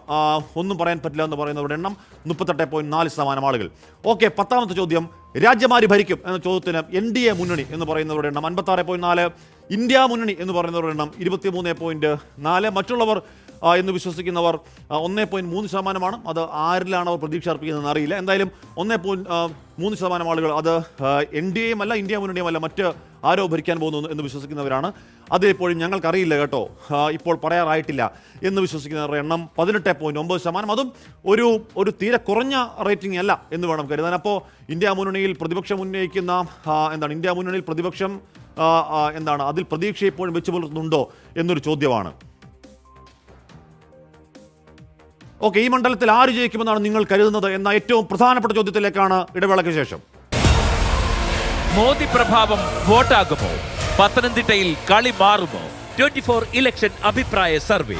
ഒന്നും പറയാൻ പറ്റില്ല എന്ന് പറയുന്നവരുടെ എണ്ണം 38.4% ആളുകൾ. ഓക്കെ, 10ാമത്തെ ചോദ്യം, രാജ്യമാരി ഭരിക്കും എന്ന ചോദ്യത്തിന് NDA മുന്നണി എന്ന് പറയുന്നവരുടെ എണ്ണം 56.4%. ഇന്ത്യ മുന്നണി എന്ന് പറയുന്നവരുടെ എണ്ണം 23.4%. മറ്റുള്ളവർ എന്ന് വിശ്വസിക്കുന്നവർ 1.3%. അത് ആരിലാണ് അവർ പ്രതീക്ഷ അർപ്പിക്കുന്നതെന്ന് അറിയില്ല. എന്തായാലും 1.3% ആളുകൾ അത് NDAയും അല്ല, ഇന്ത്യ മുന്നണിയുമല്ല, മറ്റ് ആരോ ഭരിക്കാൻ പോകുന്നു എന്ന് വിശ്വസിക്കുന്നവരാണ്. അതിപ്പോഴും ഞങ്ങൾക്കറിയില്ല കേട്ടോ, ഇപ്പോൾ പറയാറായിട്ടില്ല എന്ന് വിശ്വസിക്കുന്നവരുടെ എണ്ണം 18.9%. അതും ഒരു തീരെ കുറഞ്ഞ റേറ്റിംഗ് അല്ല എന്ന് വേണം കരുതാൻ. അപ്പോൾ ഇന്ത്യ മുന്നണിയിൽ പ്രതിപക്ഷം ഉന്നയിക്കുന്ന ഇന്ത്യ മുന്നണിയിൽ പ്രതിപക്ഷം അതിൽ പ്രതീക്ഷ ഇപ്പോഴും വെച്ചു പുലർത്തുന്നുണ്ടോ എന്നൊരു ചോദ്യമാണ്. ഓക്കെ, ഈ മണ്ഡലത്തിൽ ആര് ജയിക്കുമെന്നാണ് നിങ്ങൾ കരുതുന്നത് എന്ന ഏറ്റവും പ്രധാനപ്പെട്ട ചോദ്യത്തിലേക്കാണ് ഇടവേളയ്ക്ക് ശേഷം. മോദി പ്രഭാവം വോട്ടാകുമോ? പത്തനംതിട്ടയിൽ കളി മാറുമോ? 24 ഇലക്ഷൻ അഭിപ്രായ സർവേ.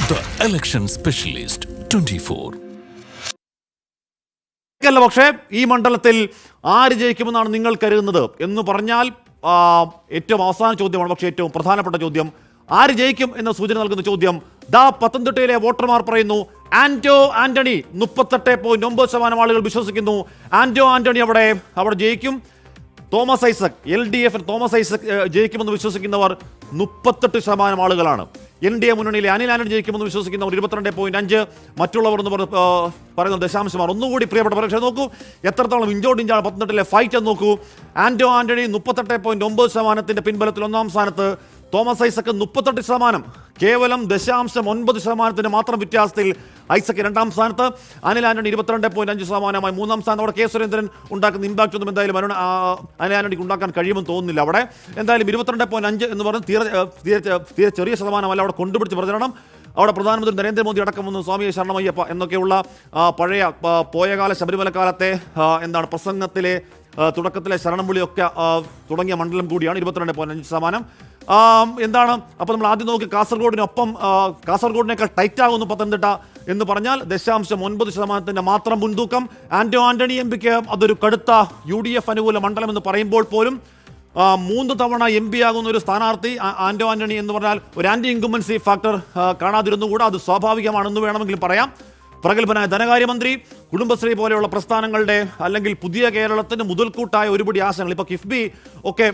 The Election Specialist 24. പക്ഷേ ഈ മണ്ഡലത്തിൽ ആര് ജയിക്കുമെന്നാണ് നിങ്ങൾ കരുതുന്നത് എന്ന് പറഞ്ഞാൽ ഏറ്റവും അവസാന ചോദ്യമാണ്. പക്ഷേ ഏറ്റവും പ്രധാനപ്പെട്ട ചോദ്യം, ആര് ജയിക്കും എന്ന സൂചന നൽകുന്ന ചോദ്യം. പത്തനംതിട്ടയിലെ വോട്ടർമാർ പറയുന്നു ആന്റോ ആന്റണി. 38.9% ആളുകൾ വിശ്വസിക്കുന്നു ആന്റോ ആന്റണി അവിടെ ജയിക്കും. Thomas Isaac, LDF Thomas Isaac ജയിക്കുമെന്ന് വിശ്വസിക്കുന്നവർ 38% ആളുകളാണ്. NDA മുന്നണിയിലെ അനിൽ ആന്റണി ജയിക്കുമെന്ന് വിശ്വസിക്കുന്നവർ 22.5%. മറ്റുള്ളവർ എന്ന് പറയുന്ന 0.6%. ഒന്നുകൂടി പ്രിയപ്പെട്ട പക്ഷേ നോക്കൂ എത്രത്തോളം ഇഞ്ചോടിഞ്ചാണ് പത്തനംതിട്ടയിലെ ഫൈറ്റ് എന്ന് നോക്കൂ. ആന്റോ ആന്റണി 38.9% പിൻബലത്തിൽ 1ാം സ്ഥാനത്ത്. തോമസ് ഐസക് 38%, കേവലം 0.9% മാത്രം വ്യത്യാസത്തിൽ ഐസക് 2ാം സ്ഥാനത്ത്. അനിൽ ആന്റണി 22.5%, 3ാം സ്ഥാനത്ത്. അവിടെ കെ സുരേന്ദ്രൻ ഉണ്ടാക്കുന്ന ഇമ്പാക്റ്റ് ഒന്നും എന്തായാലും അനിൽ ആന്റണിക്ക് ഉണ്ടാക്കാൻ കഴിയുമെന്ന് തോന്നുന്നില്ല. അവിടെ എന്തായാലും 22.5 എന്ന് പറഞ്ഞ് തീരെ ചെറിയ ശതമാനമല്ല അവിടെ കൊണ്ടുപിടിച്ച് പ്രചരണം. അവിടെ പ്രധാനമന്ത്രി നരേന്ദ്രമോദി അടക്കം വന്നു സ്വാമിയെ ശരണമയ്യപ്പ എന്നൊക്കെയുള്ള പഴയ പോയകാല ശബരിമലക്കാലത്തെ പ്രസംഗത്തിലെ തുടക്കത്തിലെ ശരണം വിളിയൊക്കെ തുടങ്ങിയ മണ്ഡലം കൂടിയാണ് 22.5%. അപ്പോൾ നമ്മൾ ആദ്യം നോക്കി കാസർഗോഡിനൊപ്പം, കാസർഗോഡിനേക്കാൾ ടൈറ്റ് ആകുന്നു പത്തനംതിട്ട എന്ന് പറഞ്ഞാൽ 0.9% മാത്രം മുൻതൂക്കം. ആന്റോ ആന്റണി MPക്ക് അതൊരു കടുത്ത UDF അനുകൂല മണ്ഡലം എന്ന് പറയുമ്പോൾ പോലും 3 തവണ MP ആകുന്ന ഒരു സ്ഥാനാർത്ഥി ആന്റോ ആന്റണി എന്ന് പറഞ്ഞാൽ ഒരു ആന്റി ഇൻകുംബൻസി ഫാക്ടർ കാണാതിരുന്നുകൂടാ. അത് സ്വാഭാവികമാണെന്ന് വേണമെങ്കിലും പറയാം. പ്രഗത്ഭനായ ധനകാര്യമന്ത്രി, കുടുംബശ്രീ പോലെയുള്ള പ്രസ്ഥാനങ്ങളുടെ അല്ലെങ്കിൽ പുതിയ കേരളത്തിന് മുതൽക്കൂട്ടായ ഒരുപടി ആശയങ്ങൾ. ഇപ്പോൾ കിഫ്ബി ഒക്കെ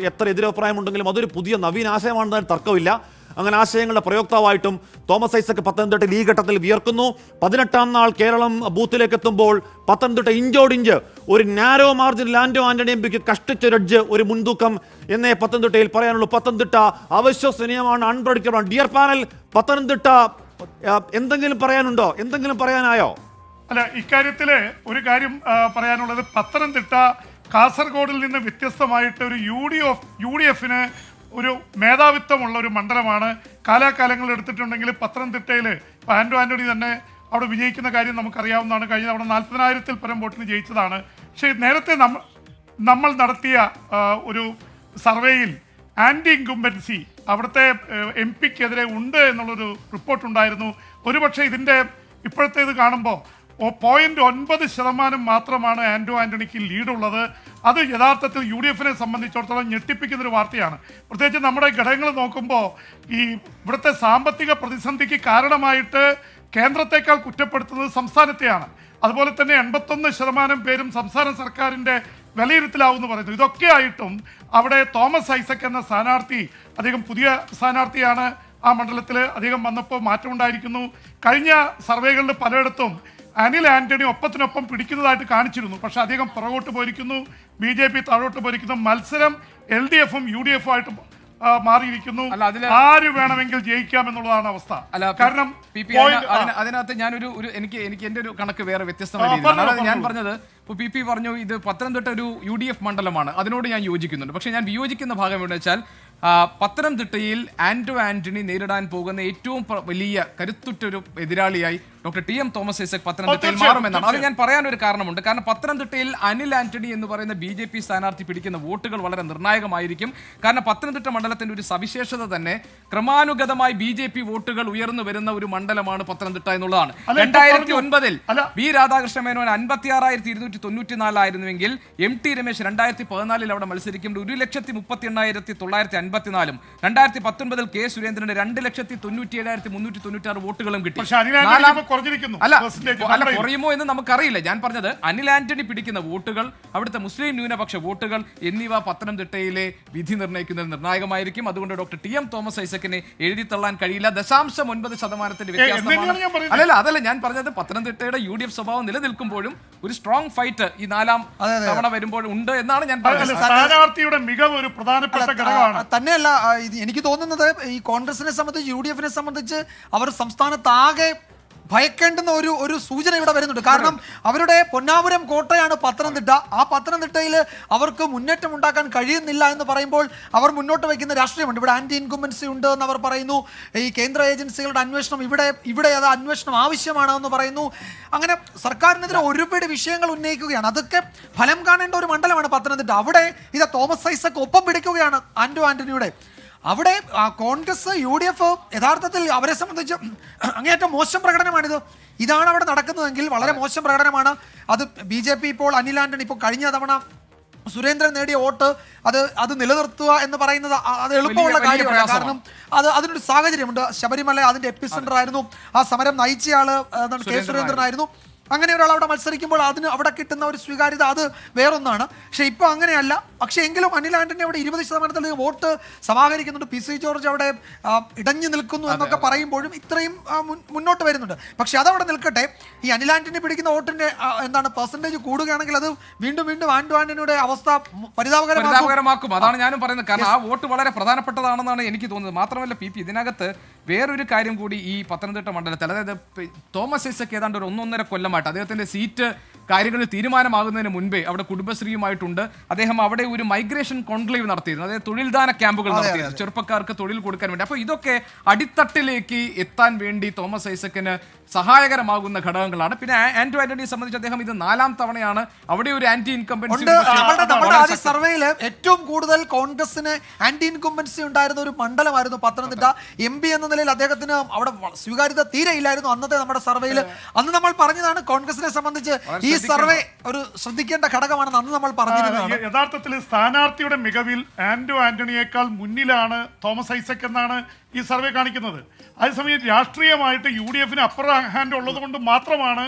എത്ര എതിരഭിപ്രായമുണ്ടെങ്കിലും അതൊരു പുതിയ നവീന ആശയമാണെന്നതിന് തർക്കമില്ല. അങ്ങനെ ആശയങ്ങളുടെ പ്രയോക്താവായിട്ടും തോമസ് ഐസക് പത്തനംതിട്ടയിൽ ഈ ഘട്ടത്തിൽ വിയർക്കുന്നു. 18ാം നാൾ കേരളം ബൂത്തിലേക്ക് എത്തുമ്പോൾ പത്തനംതിട്ട ഇഞ്ചോടിഞ്ച് ഒരു നാരോ മാർജിനിൽ ആന്റോ ആന്റണി MPക്ക് കഷ്ടിച്ചൊരഡ്ജ്, ഒരു മുൻതൂക്കം എന്നേ പത്തനംതിട്ടയിൽ പറയാനുള്ളൂ. പത്തനംതിട്ട അവിശ്വസനീയമാണ്, അൺപ്രഡിക്റ്റബിൾ ആണ്. ഡിയർ പാനൽ, പത്തനംതിട്ട എന്തെങ്കിലും പറയാനുണ്ടോ? എന്തെങ്കിലും പറയാനായോ? അല്ല, ഇക്കാര്യത്തില് ഒരു കാര്യം പറയാനുള്ളത്, പത്തനംതിട്ട കാസർഗോഡിൽ നിന്ന് വ്യത്യസ്തമായിട്ട് ഒരു UDFന് ഒരു മേധാവിത്വമുള്ള ഒരു മണ്ഡലമാണ്. കാലാകാലങ്ങൾ എടുത്തിട്ടുണ്ടെങ്കിൽ പത്തനംതിട്ടയിൽ ആന്റോ ആന്റണി തന്നെ അവിടെ വിജയിക്കുന്ന കാര്യം നമുക്കറിയാവുന്നതാണ്. കഴിഞ്ഞ തവണ 40,000-ൽ പരം വോട്ടിന് ജയിച്ചതാണ്. പക്ഷേ നേരത്തെ നമ്മൾ നടത്തിയ ഒരു സർവേയിൽ ആന്റി ഇൻകുംബൻസി അവിടുത്തെ MPക്കെതിരെ ഉണ്ട് എന്നുള്ളൊരു റിപ്പോർട്ടുണ്ടായിരുന്നു. ഒരുപക്ഷെ ഇതിൻ്റെ ഇപ്പോഴത്തേത് കാണുമ്പോൾ 0.9% മാത്രമാണ് ആന്റോ ആന്റണിക്ക് ലീഡുള്ളത്. അത് യഥാർത്ഥത്തിൽ UDF-നെ സംബന്ധിച്ചിടത്തോളം ഞെട്ടിപ്പിക്കുന്നൊരു വാർത്തയാണ്. പ്രത്യേകിച്ച് നമ്മുടെ ഘടകങ്ങൾ നോക്കുമ്പോൾ ഈ ഇവിടുത്തെ സാമ്പത്തിക പ്രതിസന്ധിക്ക് കാരണമായിട്ട് കേന്ദ്രത്തെക്കാൾ കുറ്റപ്പെടുത്തുന്നത് സംസ്ഥാനത്തെയാണ്. അതുപോലെ തന്നെ 81% പേരും സംസ്ഥാന സർക്കാരിൻ്റെ വിലയിരുത്തലാവുമെന്ന് പറയുന്നു. ഇതൊക്കെ ആയിട്ടും അവിടെ തോമസ് ഐസക് എന്ന സ്ഥാനാർത്ഥി, അദ്ദേഹം പുതിയ സ്ഥാനാർത്ഥിയാണ്, ആ മണ്ഡലത്തിൽ അദ്ദേഹം വന്നപ്പോൾ മാറ്റമുണ്ടായിരിക്കുന്നു. കഴിഞ്ഞ സർവേകളിൽ പലയിടത്തും അനിൽ ആന്റണി ഒപ്പത്തിനൊപ്പം പിടിക്കുന്നതായിട്ട് കാണിച്ചിരുന്നു. പക്ഷെ അദ്ദേഹം പുറകോട്ട് പോയിരിക്കുന്നു, BJP താഴോട്ട് പോയിരിക്കുന്നു. മത്സരം LDF-ഉം UDF-ഉം ആയിട്ട് മാറിയിരിക്കുന്നു. ആര് വേണമെങ്കിൽ ജയിക്കാം എന്നുള്ളതാണ് അവസ്ഥ. കാരണം അതിനകത്ത് ഞാനൊരു എനിക്ക് എന്റെ ഒരു കണക്ക് വേറെ വ്യത്യസ്തമായ രീതിയിലാണ് ഞാൻ പറഞ്ഞത്. ഇപ്പോൾ PP പറഞ്ഞു ഇത് പത്തനംതിട്ട ഒരു UDF മണ്ഡലമാണ്, അതിനോട് ഞാൻ യോജിക്കുന്നുണ്ട്. പക്ഷേ ഞാൻ വിയോജിക്കുന്ന ഭാഗം എവിടെ വെച്ചാൽ പത്തനംതിട്ടയിൽ ആന്റോ ആന്റണി നേരിടാൻ പോകുന്ന ഏറ്റവും വലിയ കരുത്തുറ്റൊരു എതിരാളിയായി ഡോക്ടർ TM തോമസ് ഐസക് പത്തനംതിട്ടയിൽ മാറുമെന്നാണ്. അത് ഞാൻ പറയാനൊരു കാരണമുണ്ട്. കാരണം പത്തനംതിട്ടയിൽ അനിൽ ആന്റണി എന്ന് പറയുന്ന BJP സ്ഥാനാർത്ഥി പിടിക്കുന്ന വോട്ടുകൾ വളരെ നിർണായകമായിരിക്കും. കാരണം പത്തനംതിട്ട മണ്ഡലത്തിന്റെ ഒരു സവിശേഷത തന്നെ ക്രമാനുഗതമായി BJP വോട്ടുകൾ ഉയർന്നു വരുന്ന ഒരു മണ്ഡലമാണ് പത്തനംതിട്ട എന്നുള്ളതാണ്. 2009-ൽ B രാധാകൃഷ്ണ മേനോൻ 56,294 ആയിരുന്നുവെങ്കിൽ MT രമേശ് 2014-ൽ അവിടെ മത്സരിക്കുമ്പോൾ 1,38,954 2019-ൽ K സുരേന്ദ്രന് 2,97,396 വോട്ടുകളും കിട്ടി. അല്ല കുറയുമോ എന്ന് നമുക്കറിയില്ല. ഞാൻ പറഞ്ഞത് അനിൽ ആന്റണി പിടിക്കുന്ന വോട്ടുകൾ, അവിടുത്തെ മുസ്ലിം ന്യൂനപക്ഷ വോട്ടുകൾ എന്നിവ പത്തനംതിട്ടയിലെ വിധി നിർണ്ണയിക്കുന്നത് നിർണായകമായിരിക്കും. അതുകൊണ്ട് ഡോക്ടർ TM തോമസ് ഐസക്കിനെ എഴുതി തള്ളാൻ കഴിയില്ല. 0.9% വ്യത്യാസമാണ്. അതല്ല ഞാൻ പറഞ്ഞത്, പത്തനംതിട്ടയുടെ UDF സ്വഭാവം നിലനിൽക്കുമ്പോഴും ഒരു സ്ട്രോങ് ഫൈറ്റ് ഈ 4ാം തവണ വരുമ്പോഴും ഉണ്ട് എന്നാണ് ഞാൻ പറഞ്ഞത്. സ്ഥാനാർത്ഥിയുടെ മികവ് ഒരു പ്രധാനപ്പെട്ട ഘടകമാണ്. തന്നെയല്ല, എനിക്ക് തോന്നുന്നത് ഈ കോൺഗ്രസിനെ സംബന്ധിച്ച് UDF-നെ സംബന്ധിച്ച് അവർ സംസ്ഥാനത്താകെ ഭയക്കേണ്ടുന്ന ഒരു സൂചന ഇവിടെ വരുന്നുണ്ട്. കാരണം അവരുടെ പൊന്നാപുരം കോട്ടയാണ് പത്തനംതിട്ട. ആ പത്തനംതിട്ടയിൽ അവർക്ക് മുന്നേറ്റം ഉണ്ടാക്കാൻ കഴിയുന്നില്ല എന്ന് പറയുമ്പോൾ അവർ മുന്നോട്ട് വയ്ക്കുന്ന രാഷ്ട്രീയമുണ്ട്. ഇവിടെ ആന്റി ഇൻകുംബൻസി ഉണ്ട് എന്ന് അവർ പറയുന്നു. ഈ കേന്ദ്ര ഏജൻസികളുടെ അന്വേഷണം ഇവിടെ അത് അന്വേഷണം ആവശ്യമാണ് എന്ന് പറയുന്നു. അങ്ങനെ സർക്കാരിനെതിരെ ഒരുപാട് വിഷയങ്ങൾ ഉന്നയിക്കുകയാണ്. അതൊക്കെ ഫലം കാണേണ്ട ഒരു മണ്ഡലമാണ് പത്തനംതിട്ട. അവിടെ ഇത് തോമസ് ഐസക് ഒപ്പം പിടിക്കുകയാണ് ആന്റോ ആന്റണിയുടെ. അവിടെ കോൺഗ്രസ് UDF യഥാർത്ഥത്തിൽ അവരെ സംബന്ധിച്ച് അങ്ങേയറ്റം മോശം പ്രകടനമാണിത്. ഇതാണ് അവിടെ നടക്കുന്നതെങ്കിൽ വളരെ മോശം പ്രകടനമാണ്. അത് BJP ഇപ്പോൾ അനിൽ ആന്റണി ഇപ്പോൾ കഴിഞ്ഞ തവണ സുരേന്ദ്രൻ നേടിയ വോട്ട് അത് നിലനിർത്തുക എന്ന് പറയുന്നത് അത് എളുപ്പമുള്ള കാര്യമല്ല. കാരണം അതിനൊരു സാഹചര്യമുണ്ട്. ശബരിമല അതിന്റെ എപ്പിസെന്റർ ആയിരുന്നു. ആ സമരം നയിച്ചയാള് K സുരേന്ദ്രനായിരുന്നു. അങ്ങനെ ഒരാൾ അവിടെ മത്സരിക്കുമ്പോൾ അതിന് അവിടെ കിട്ടുന്ന ഒരു സ്വീകാര്യത അത് വേറൊന്നാണ്. പക്ഷെ ഇപ്പോൾ അങ്ങനെയല്ല. പക്ഷെ എങ്കിലും അനിൽ ആന്റണി അവിടെ 20% വോട്ട് സമാഹരിക്കുന്നുണ്ട്. PC ജോർജ് അവിടെ ഇടഞ്ഞു നിൽക്കുന്നു എന്നൊക്കെ പറയുമ്പോഴും ഇത്രയും മുന്നോട്ട് വരുന്നുണ്ട്. പക്ഷെ അതവിടെ നിൽക്കട്ടെ. ഈ അനിൽ ആന്റണി പിടിക്കുന്ന വോട്ടിന്റെ പെർസെന്റേജ് കൂടുകയാണെങ്കിൽ അത് വീണ്ടും ആന്റോ ആന്റണിയുടെ അവസ്ഥ പരിതാപകരമാക്കും. അതാണ് ഞാനും പറയുന്നത്. കാരണം ആ വോട്ട് വളരെ പ്രധാനപ്പെട്ടതാണെന്നാണ് എനിക്ക് തോന്നുന്നത്. മാത്രമല്ല PP ഇതിനകത്ത് വേറൊരു കാര്യം കൂടി ഈ പത്തനംതിട്ട മണ്ഡലത്തിൽ, അതായത് തോമസ് ഐസക് ഏതാണ്ട് ഒരു 1.5 കൊല്ലമായിട്ട് അദ്ദേഹത്തിന്റെ സീറ്റ് കാര്യങ്ങളിൽ തീരുമാനമാകുന്നതിന് മുൻപേ അവിടെ കുടുംബശ്രീയുമായിട്ടുണ്ട്. അദ്ദേഹം അവിടെ ഒരു മൈഗ്രേഷൻ കോൺക്ലേവ് നടത്തിയിരുന്നു, അതായത് തൊഴിൽദാന ക്യാമ്പുകൾ നടത്തിയിരുന്നു ചെറുപ്പക്കാർക്ക് തൊഴിൽ കൊടുക്കാൻ വേണ്ടി. അപ്പോൾ ഇതൊക്കെ അടിത്തട്ടിലേക്ക് എത്താൻ വേണ്ടി തോമസ് ഐസക്കിന് സഹായകരമാകുന്ന ഘടകങ്ങളാണ്. പിന്നെ ആന്റോ ആന്റണിയെ സംബന്ധിച്ച് അദ്ദേഹം ഇത് 4ാം തവണയാണ്. അവിടെ ഒരു ആന്റി ഇൻകംബൻസി സർവേയില് ഏറ്റവും കൂടുതൽ കോൺഗ്രസിന് ആന്റി ഇൻകംബൻസി ഉണ്ടായിരുന്ന ഒരു മണ്ഡലമായിരുന്നു പത്തനംതിട്ട. MP എന്ന നിലയിൽ അദ്ദേഹത്തിന് അവിടെ സ്വീകാര്യത തീരെ ഇല്ലായിരുന്നു അന്നത്തെ നമ്മുടെ സർവേയിൽ. അന്ന് നമ്മൾ പറഞ്ഞതാണ് കോൺഗ്രസിനെ സംബന്ധിച്ച് ഈ സർവേ ഒരു ശ്രദ്ധിക്കേണ്ട ഘടകമാണെന്ന് അന്ന് നമ്മൾ പറഞ്ഞിരുന്നതാണ്. യഥാർത്ഥത്തിൽ സ്ഥാനാർത്ഥിയുടെ മികവിൽ ആന്റോ ആന്റണിയേക്കാൾ മുന്നിലാണ് തോമസ് ഐസക് എന്നാണ് ഈ സർവേ കാണിക്കുന്നത്. അതേസമയം രാഷ്ട്രീയമായിട്ട് UDF-ന് അപ്പർ ഹാൻഡ് ഉള്ളത് കൊണ്ട് മാത്രമാണ്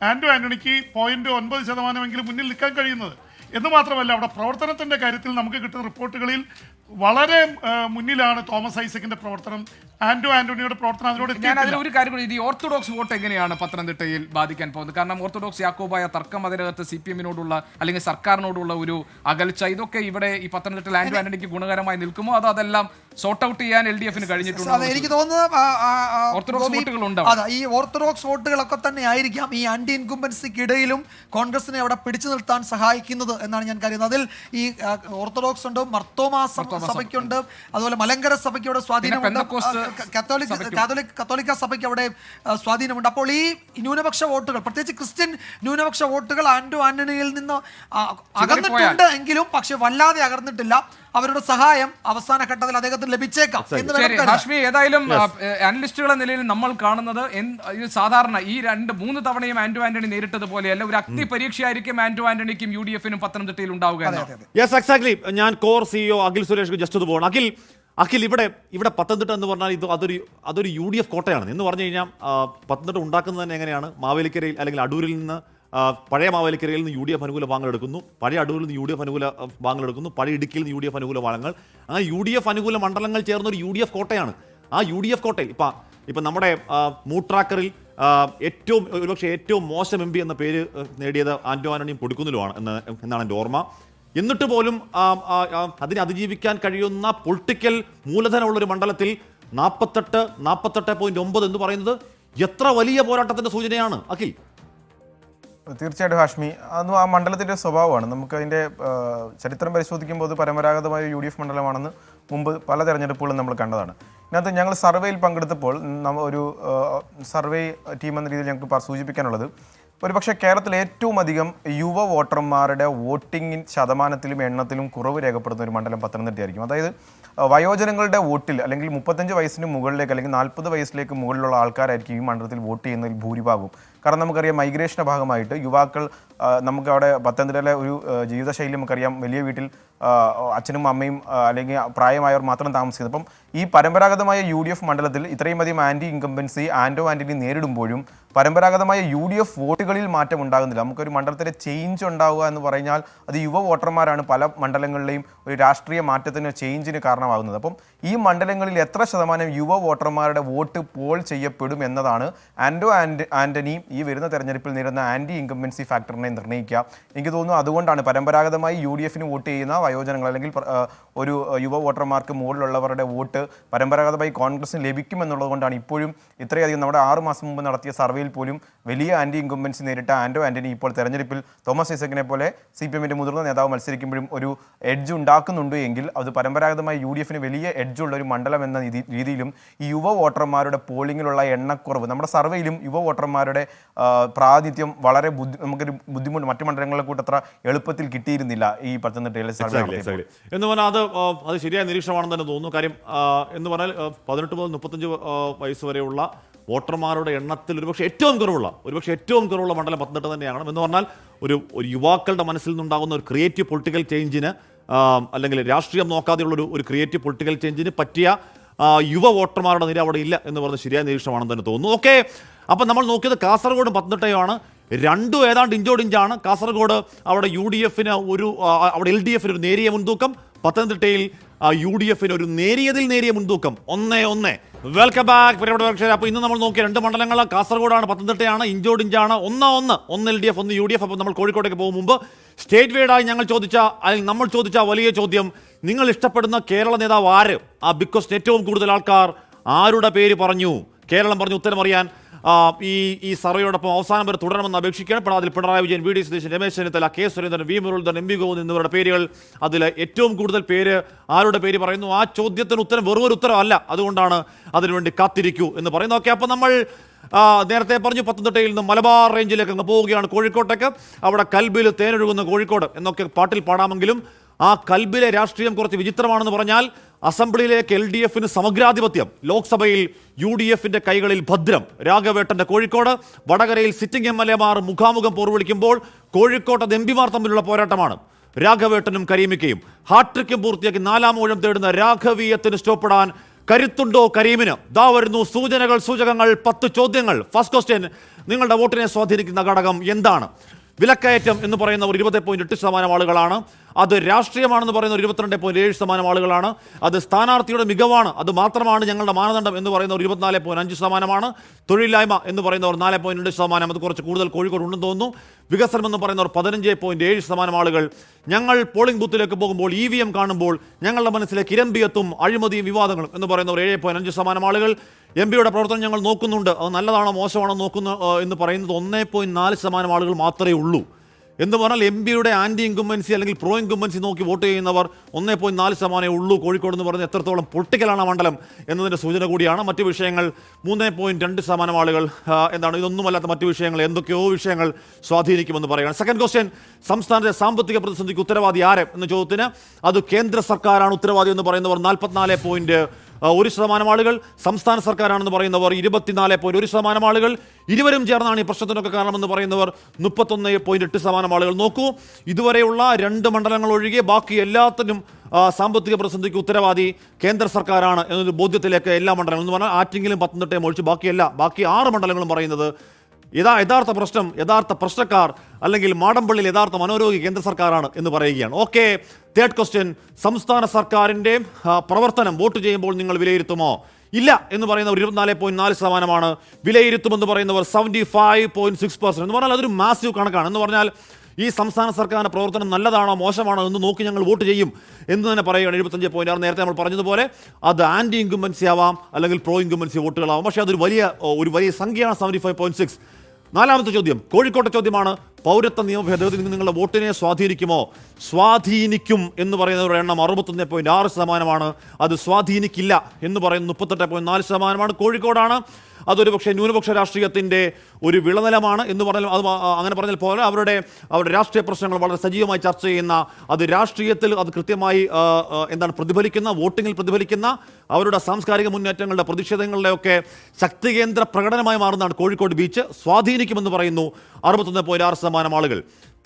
ആന്റോ ആന്റണിക്ക് 0.9% മുന്നിൽ നിൽക്കാൻ കഴിയുന്നത്. എന്ന് മാത്രമല്ല, അവിടെ പ്രവർത്തനത്തിന്റെ കാര്യത്തിൽ നമുക്ക് കിട്ടുന്ന റിപ്പോർട്ടുകളിൽ വളരെ മുന്നിലാണ് തോമസ് ഐസക്കിന്റെ പ്രവർത്തനം. ആന്റോ ആന്റണിയുടെ പ്രവർത്തനം അതിനോട് ഞാൻ അതിലൊരു കാര്യം കൂടി, ഈ ഓർത്തഡോക്സ് വോട്ട് എങ്ങനെയാണ് പത്തനംതിട്ടയിൽ ബാധിക്കാൻ പോകുന്നത്? കാരണം ഓർത്തഡോക്സ് യാക്കോബായ തർക്കം, അതിനകത്ത് CPM-നോടുള്ള അല്ലെങ്കിൽ സർക്കാരിനോടുള്ള ഒരു അകൽച്ച, ഇതൊക്കെ ഇവിടെ ഈ പത്തനംതിട്ടയിൽ ആന്റോ ആന്റണിക്ക് ഗുണകരമായി നിൽക്കുമോ അതോ അതെല്ലാം സോർട്ട് ഔട്ട് ചെയ്യാൻ LDF-ന് കഴിഞ്ഞിട്ടുണ്ട്? എനിക്ക് തോന്നുന്നത് ഓർത്തഡോക്സ് വോട്ടുകളുണ്ട്. ഈ ഓർത്തഡോക്സ് വോട്ടുകളൊക്കെ തന്നെ ആയിരിക്കാം ഈ ആന്റി ഇൻകുംബൻസിക്കിടയിലും കോൺഗ്രസിനെ അവിടെ പിടിച്ചു നിർത്താൻ സഹായിക്കുന്നത് എന്നാണ് ഞാൻ കരുതുന്നത്. അതിൽ ഈ ഓർത്തഡോക്സ് ഉണ്ട്, മർത്തോമാ സഭയ്ക്കുണ്ട്, അതുപോലെ മലങ്കര സഭയ്ക്ക് സ്വാധീനമുണ്ട്, കത്തോലിക്ക സഭയ്ക്ക് അവിടെ സ്വാധീനമുണ്ട്. അപ്പോൾ ഈ ന്യൂനപക്ഷ വോട്ടുകൾ, പ്രത്യേകിച്ച് ക്രിസ്ത്യൻ ന്യൂനപക്ഷ വോട്ടുകൾ ആന്റണിയിൽ നിന്ന് അകന്നിട്ടുണ്ട് എങ്കിലും പക്ഷെ വല്ലാതെ അകർന്നിട്ടില്ല. അവരുടെ സഹായം അവസാന ഘട്ടത്തിൽ അദ്ദേഹത്തിന് ലഭിച്ചേക്കാം എന്ന് ശരി ഹാഷ്മി, ഏതായാലും അനലിസ്റ്റുകളുടെ നിലയിൽ നമ്മൾ കാണുന്നത് സാധാരണ ഈ 2-3 തവണയും ആന്റണി നേരിട്ടതുപോലെയല്ല, ഒരു അഗ്നി പരീക്ഷയായിരിക്കും ആന്റണിക്കും UDF-നും പത്തനംതിട്ടയിൽ ഉണ്ടാവുക. Yes, exactly. ഞാൻ core CEO Akhil Suresh just ഒന്ന് പോകണം. അഖിൽ ഇവിടെ പത്തനംതിട്ട എന്ന് പറഞ്ഞാൽ അതൊരു UDF കോട്ടയാണ് എന്ന് പറഞ്ഞു കഴിഞ്ഞാൽ പത്തനംതിട്ട ഉണ്ടാക്കുന്നത് തന്നെ എങ്ങനെയാണ്? മാവേലിക്കരയിൽ അല്ലെങ്കിൽ അടൂരിൽ നിന്ന് പഴയ മാവേലിക്കരയിൽ നിന്ന് UDF അനുകൂല ഭാഗങ്ങൾ എടുക്കുന്നു, പഴയ അടൂരിൽ നിന്ന് UDF അനുകൂല ഭാഗങ്ങൾ എടുക്കുന്നു, പഴയ ഇടുക്കിയിൽ നിന്ന് UDF അനുകൂല ഭാഗങ്ങൾ, അങ്ങനെ UDF അനുകൂല മണ്ഡലങ്ങൾ ചേർന്ന ഒരു UDF കോട്ടയാണ്. ആ UDF കോട്ടയിൽ ഇപ്പം നമ്മുടെ മൂട്രാക്കറിൽ ഒരുപക്ഷെ ഏറ്റവും മോശം MP എന്ന പേര് നേടിയത് ആന്റണിയും കൊടുക്കുന്നിലുമാണ് എന്നാണ് എൻ്റെ ഓർമ്മ. എന്നിട്ട് പോലും അതിനെ അതിജീവിക്കാൻ കഴിയുന്ന പൊളിറ്റിക്കൽ മൂലധനമുള്ളൊരു മണ്ഡലത്തിൽ 48.9 എന്ന് പറയുന്നത് എത്ര വലിയ പോരാട്ടത്തിൻ്റെ സൂചനയാണ് അഖിൽ? തീർച്ചയായിട്ടും ഹാഷ്മി, അതും ആ മണ്ഡലത്തിൻ്റെ സ്വഭാവമാണ്. നമുക്ക് അതിൻ്റെ ചരിത്രം പരിശോധിക്കുമ്പോൾ അത് പരമ്പരാഗതമായ UDF മണ്ഡലമാണെന്ന് മുമ്പ് പല തെരഞ്ഞെടുപ്പുകളും നമ്മൾ കണ്ടതാണ്. ഇതിനകത്ത് ഞങ്ങൾ സർവേയിൽ പങ്കെടുത്തപ്പോൾ ഒരു സർവേ ടീം എന്ന രീതിയിൽ ഞങ്ങൾക്ക് സൂചിപ്പിക്കാനുള്ളത്, ഒരുപക്ഷെ കേരളത്തിൽ ഏറ്റവും അധികം യുവ വോട്ടർമാരുടെ വോട്ടിംഗ് ശതമാനത്തിലും എണ്ണത്തിലും കുറവ് രേഖപ്പെടുന്ന ഒരു മണ്ഡലം പത്തനംതിട്ടയായിരിക്കും. അതായത് വയോജനങ്ങളുടെ വോട്ടിൽ അല്ലെങ്കിൽ 35 വയസ്സിന് മുകളിലേക്ക് അല്ലെങ്കിൽ 40 വയസ്സിലേക്ക് മുകളിലുള്ള ആൾക്കാരായിരിക്കും ഈ മണ്ഡലത്തിൽ വോട്ട് ചെയ്യുന്നതിൽ ഭൂരിഭാഗവും. കാരണം നമുക്കറിയാം മൈഗ്രേഷൻ്റെ ഭാഗമായിട്ട് യുവാക്കൾ നമുക്ക് അവിടെ പത്തനംതിട്ടയിലെ ഒരു ജീവിതശൈലി നമുക്കറിയാം, വലിയ വീട്ടിൽ അച്ഛനും അമ്മയും അല്ലെങ്കിൽ പ്രായമായവർ മാത്രം താമസിക്കുന്നത്. അപ്പം ഈ പരമ്പരാഗതമായ UDF മണ്ഡലത്തിൽ ഇത്രയും അധികം ആൻറ്റി ഇൻകംബൻസി ആന്റണി നേരിടുമ്പോഴും പരമ്പരാഗതമായ UDF വോട്ടുകളിൽ മാറ്റം ഉണ്ടാകുന്നില്ല. നമുക്കൊരു മണ്ഡലത്തിലെ ചേഞ്ച് ഉണ്ടാവുക എന്ന് പറഞ്ഞാൽ അത് യുവ വോട്ടർമാരാണ് പല മണ്ഡലങ്ങളിലെയും ഒരു രാഷ്ട്രീയ മാറ്റത്തിന് ചേഞ്ചിന് കാരണമാകുന്നത്. അപ്പം ഈ മണ്ഡലങ്ങളിൽ എത്ര ശതമാനം യുവ വോട്ടർമാരുടെ വോട്ട് പോൾ ചെയ്യപ്പെടും എന്നതാണ് ആന്റണി ഈ വരുന്ന തെരഞ്ഞെടുപ്പിൽ നേരിടുന്ന ആൻറ്റി ഇൻകംബൻസി ഫാക്ടറിനെ നിർണ്ണയിക്കുക. എനിക്ക് തോന്നുന്നു അതുകൊണ്ടാണ് പരമ്പരാഗതമായി UDF-ന് വോട്ട് ചെയ്യുന്ന വയോജനങ്ങൾ അല്ലെങ്കിൽ ഒരു യുവ വോട്ടർമാർക്ക് മുകളിലുള്ളവരുടെ വോട്ട് പരമ്പരാഗതമായി കോൺഗ്രസിന് ലഭിക്കുമെന്നുള്ളത് കൊണ്ടാണ് ഇപ്പോഴും ഇത്രയധികം നമ്മുടെ 6 മാസം മുമ്പ് നടത്തിയ സർവേയിൽ പോലും വലിയ ആൻറ്റി ഇൻകംബൻസി നേരിട്ട ആന്റണി ഇപ്പോൾ തെരഞ്ഞെടുപ്പിൽ തോമസ് ഐസക്കിനെ പോലെ CPM-ന്റെ മുതിർന്ന നേതാവ് മത്സരിക്കുമ്പോഴും ഒരു എഡ്ജ് ഉണ്ടാക്കുന്നുണ്ട് എങ്കിൽ അത് പരമ്പരാഗതമായി UDF-ന് വലിയ എഡ്ജുള്ള ഒരു മണ്ഡലം എന്ന രീതിയിലും ഈ യുവ വോട്ടർമാരുടെ പോളിങ്ങിലുള്ള എണ്ണക്കുറവ് നമ്മുടെ സർവേയിലും യുവ വോട്ടർമാരുടെ പ്രാതിനിധ്യം വളരെ നമുക്കൊരു ബുദ്ധിമുട്ട് മറ്റു മണ്ഡലങ്ങളെ കൂട്ടത്ര എളുപ്പത്തിൽ കിട്ടിയിരുന്നില്ല ഈ പത്തനംതിട്ടയിലെ സർവേ എന്ന് പറഞ്ഞാൽ അത് ശരിയായ നിരീക്ഷണമാണെന്ന് തന്നെ തോന്നുന്നു. കാര്യം എന്ന് പറഞ്ഞാൽ 18 മുതൽ 35 വയസ്സ് വരെയുള്ള വോട്ടർമാരുടെ എണ്ണത്തിൽ ഒരുപക്ഷെ ഏറ്റവും കുറവുള്ള മണ്ഡലം പത്തനംതിട്ട തന്നെയാണ്. എന്ന് പറഞ്ഞാൽ ഒരു യുവാക്കളുടെ മനസ്സിൽ നിന്നുണ്ടാകുന്ന ഒരു ക്രിയേറ്റീവ് പൊളിറ്റിക്കൽ ചേഞ്ചിന് അല്ലെങ്കിൽ രാഷ്ട്രീയം നോക്കാതെയുള്ള ഒരു ക്രിയേറ്റീവ് പൊളിറ്റിക്കൽ ചേഞ്ചിന് പറ്റിയ യുവ വോട്ടർമാരുടെ നിര അവിടെ ഇല്ല എന്ന് പറഞ്ഞ ശരിയായ നിരീക്ഷണമാണെന്ന് തന്നെ തോന്നുന്നു. ഓക്കെ, അപ്പം നമ്മൾ നോക്കിയത് കാസർഗോഡും പത്തനംതിട്ടയുമാണ്. രണ്ടും ഏതാണ്ട് ഇഞ്ചോടിഞ്ചാണ്. കാസർഗോഡ് അവിടെ UDF-ന് അവിടെ LDF-ന് ഒരു നേരിയ മുൻതൂക്കം, പത്തനംതിട്ടയിൽ UDF-ന് ഒരു നേരിയ മുൻതൂക്കം 1-1. വെൽക്കം ബാക്ക് പ്രിയപ്പെട്ട പ്രേക്ഷകരെ. അപ്പോൾ ഇന്ന് നമ്മൾ നോക്കിയ 2 മണ്ഡലങ്ങൾ കാസർഗോഡാണ് പത്തനംതിട്ടയാണ്, ഇഞ്ചോടിഞ്ചാണ്. 1-1, 1 LDF 1 UDF. അപ്പോൾ നമ്മൾ കോഴിക്കോട്ടേക്ക് പോകും മുമ്പ് സ്റ്റേറ്റ് വൈഡായി നമ്മൾ ചോദിച്ച വലിയ ചോദ്യം, നിങ്ങൾ ഇഷ്ടപ്പെടുന്ന കേരള നേതാവ് ആര്? ആ ബിഗ് ക്വസ്റ്റ്യൻ ഏറ്റവും കൂടുതൽ ആൾക്കാർ ആരുടെ പേര് പറഞ്ഞു? കേരളം പറഞ്ഞു. ഉത്തരം അറിയാൻ ഈ സർവേയോടൊപ്പം അവസാനം വരെ തുടരണമെന്ന് അപേക്ഷിക്കുകയാണ്. അതിൽ Pinarayi Vijayan, VD Satheesan, Ramesh Chennithala, K Surendran, V Muraleedharan, MP Govindan എന്നിവരുടെ പേരുകൾ അതിൽ ഏറ്റവും കൂടുതൽ പേര് ആരുടെ പേര് പറയുന്നു? ആ ചോദ്യത്തിന് ഉത്തരം വെറും ഒരു ഉത്തരമല്ല, അതുകൊണ്ടാണ് അതിനുവേണ്ടി കാത്തിരിക്കൂ എന്ന് പറയുന്നത്. ഓക്കെ, അപ്പോൾ നമ്മൾ നേരത്തെ പറഞ്ഞു പത്തനംതിട്ടയിൽ നിന്ന് മലബാർ റേഞ്ചിലേക്ക് അങ്ങ് പോവുകയാണ്, കോഴിക്കോട്ടേക്ക്. അവിടെ കൽബിൽ തേനൊഴുകുന്ന കോഴിക്കോട് എന്നൊക്കെ പാട്ടിൽ പാടാമെങ്കിലും ആ കൽബിലെ രാഷ്ട്രീയം കുറച്ച് വിചിത്രമാണെന്ന് പറഞ്ഞാൽ അസംബ്ലിയിലേക്ക് LDF-ന് സമഗ്രാധിപത്യം, ലോക്സഭയിൽ UDF-ന്റെ കൈകളിൽ ഭദ്രം. രാഘവേട്ടന്റെ കോഴിക്കോട്, വടകരയിൽ സിറ്റിംഗ് MLA-മാർ മുഖാമുഖം പോർവിളിക്കുമ്പോൾ കോഴിക്കോട്ടത് MP-മാർ തമ്മിലുള്ള പോരാട്ടമാണ്. രാഘവേട്ടനും കരീമിക്കയും ഹാട്രിക്കും പൂർത്തിയാക്കി 4-ാം ഊഴം തേടുന്ന രാഘവീയത്തിന് സ്റ്റോപ്പിടാൻ കരുത്തുണ്ടോ കരീമിന്? ദാ വരുന്നു സൂചകങ്ങൾ, 10 ചോദ്യങ്ങൾ. ഫസ്റ്റ് ക്വസ്റ്റ്യൻ, നിങ്ങളുടെ വോട്ടിനെ സ്വാധീനിക്കുന്ന ഘടകം എന്താണ്? വിലക്കയറ്റം എന്ന് പറയുന്നവർ 20.8% ആളുകളാണ്. അത് രാഷ്ട്രീയമാണെന്ന് പറയുന്ന 22.7% ആളുകളാണ്. അത് സ്ഥാനാർത്ഥിയുടെ മികവാണ്, അത് മാത്രമാണ് ഞങ്ങളുടെ മാനദണ്ഡം എന്ന് പറയുന്നവർ 24.5%. തൊഴിലില്ലായ്മ എന്ന് പറയുന്നവർ 4.2%. അത് കുറച്ച് കൂടുതൽ കോഴിക്കോട് ഉണ്ടെന്ന് തോന്നുന്നു. വികസനം എന്ന് പറയുന്നവർ 15.7% ആളുകൾ. ഞങ്ങൾ പോളിംഗ് ബൂത്തിലേക്ക് പോകുമ്പോൾ EVM കാണുമ്പോൾ ഞങ്ങളുടെ മനസ്സിലേക്ക് ഇരമ്പിയെത്തും അഴിമതിയും വിവാദങ്ങളും എന്ന് പറയുന്നവർ 7.5% ആളുകൾ. MP-യുടെ പ്രവർത്തനം ഞങ്ങൾ നോക്കുന്നുണ്ട്, അത് നല്ലതാണോ മോശമാണോ നോക്കുന്നു എന്ന് പറയുന്നത് 1.4% ആളുകൾ മാത്രമേ ഉള്ളൂ. എന്ന് പറഞ്ഞാൽ എം പിയുടെ ആൻറ്റി ഇൻകുംബൻസി അല്ലെങ്കിൽ പ്രോ ഇൻകുംബൻസി നോക്കി വോട്ട് ചെയ്യുന്നവർ 1.4% ഉള്ളൂ കോഴിക്കോട് എന്ന് പറഞ്ഞ് എത്രത്തോളം പൊളിറ്റിക്കലാണ് മണ്ഡലം എന്നതിൻ്റെ സൂചന കൂടിയാണ്. മറ്റു വിഷയങ്ങൾ 3.2% ആളുകൾ എന്താണ് ഇതൊന്നുമല്ലാത്ത മറ്റു വിഷയങ്ങൾ എന്തൊക്കെയോ വിഷയങ്ങൾ സ്വാധീനിക്കുമെന്ന് പറയുകയാണ്. സെക്കൻഡ് ക്വസ്റ്റ്യൻ, സംസ്ഥാനത്തെ സാമ്പത്തിക പ്രതിസന്ധിക്ക് ഉത്തരവാദി ആര് എന്ന ചോദ്യത്തിന് അത് കേന്ദ്ര സർക്കാരാണ് ഉത്തരവാദി എന്ന് പറയുന്നവർ 44.1% ആളുകൾ, സംസ്ഥാന സർക്കാരാണെന്ന് പറയുന്നവർ 24.1% ആളുകൾ, ഇരുവരും ചേർന്നാണ് ഈ പ്രശ്നത്തിനൊക്കെ കാരണമെന്ന് പറയുന്നവർ 31.8% ആളുകൾ. നോക്കൂ, ഇതുവരെയുള്ള 2 മണ്ഡലങ്ങൾ ഒഴികെ ബാക്കി എല്ലാത്തിനും സാമ്പത്തിക പ്രതിസന്ധിക്ക് ഉത്തരവാദി കേന്ദ്ര സർക്കാരാണ് എന്നൊരു ബോധ്യത്തിലേക്ക് എല്ലാ മണ്ഡലങ്ങളും എന്ന് പറഞ്ഞാൽ ആറ്റിങ്ങിലും പത്തനംതിട്ടയും ഒഴിച്ച് ബാക്കി 6 മണ്ഡലങ്ങളും പറയുന്നത് യഥാർത്ഥ പ്രശ്നം, യഥാർത്ഥ പ്രശ്നക്കാർ അല്ലെങ്കിൽ മാടമ്പള്ളിയിൽ യഥാർത്ഥ മനോരോഗി കേന്ദ്ര സർക്കാരാണ് എന്ന് പറയുകയാണ്. ഓക്കെ, തേർഡ് ക്വസ്റ്റ്യൻ, സംസ്ഥാന സർക്കാരിൻ്റെ പ്രവർത്തനം വോട്ട് ചെയ്യുമ്പോൾ നിങ്ങൾ വിലയിരുത്തുമോ? ഇല്ല എന്ന് പറയുന്നവർ 24.4%, വിലയിരുത്തുമെന്ന് പറയുന്നവർ 75.6% എന്ന് പറഞ്ഞാൽ അതൊരു മാസീവ് കണക്കാണ്. എന്ന് പറഞ്ഞാൽ ഈ സംസ്ഥാന സർക്കാരിൻ്റെ പ്രവർത്തനം നല്ലതാണോ മോശമാണോ എന്ന് നോക്കി ഞങ്ങൾ വോട്ട് ചെയ്യും എന്ന് തന്നെ പറയുകയാണ്. 75.6 നേരത്തെ നമ്മൾ പറഞ്ഞതുപോലെ അത് ആൻറ്റി ഇൻകുംബൻസി ആവാം അല്ലെങ്കിൽ പ്രോ ഇൻകുംബൻസി വോട്ടുകളാവാം, പക്ഷേ അതൊരു വലിയ സംഖ്യയാണ് 75.6. നാലാമത്തെ ചോദ്യം കോഴിക്കോട്ടെ ചോദ്യമാണ്. പൗരത്വ നിയമ ഭേദഗതി നിങ്ങളുടെ വോട്ടിനെ സ്വാധീനിക്കുമോ? സ്വാധീനിക്കും എന്ന് പറയുന്നവരുടെ എണ്ണം 61.6%, അത് സ്വാധീനിക്കില്ല എന്ന് പറയുന്നത് 38.4%. കോഴിക്കോടാണ്. അതൊരു പക്ഷേ ന്യൂനപക്ഷ രാഷ്ട്രീയത്തിൻ്റെ ഒരു വിളനിലമാണ് എന്ന് പറഞ്ഞാൽ അത് അങ്ങനെ പറഞ്ഞാൽ പോലെ അവരുടെ രാഷ്ട്രീയ പ്രശ്നങ്ങൾ വളരെ സജീവമായി ചർച്ച ചെയ്യുന്ന, അത് രാഷ്ട്രീയത്തിൽ അത് കൃത്യമായി പ്രതിഫലിക്കുന്ന, വോട്ടിങ്ങിൽ പ്രതിഫലിക്കുന്ന അവരുടെ സാംസ്കാരിക മുന്നേറ്റങ്ങളുടെ പ്രതിഷേധങ്ങളുടെയൊക്കെ ശക്തികേന്ദ്ര പ്രകടനമായി മാറുന്നതാണ് കോഴിക്കോട് ബീച്ച്. സ്വാധീനിക്കുമെന്ന് പറയുന്നു 61.6% ആളുകൾ.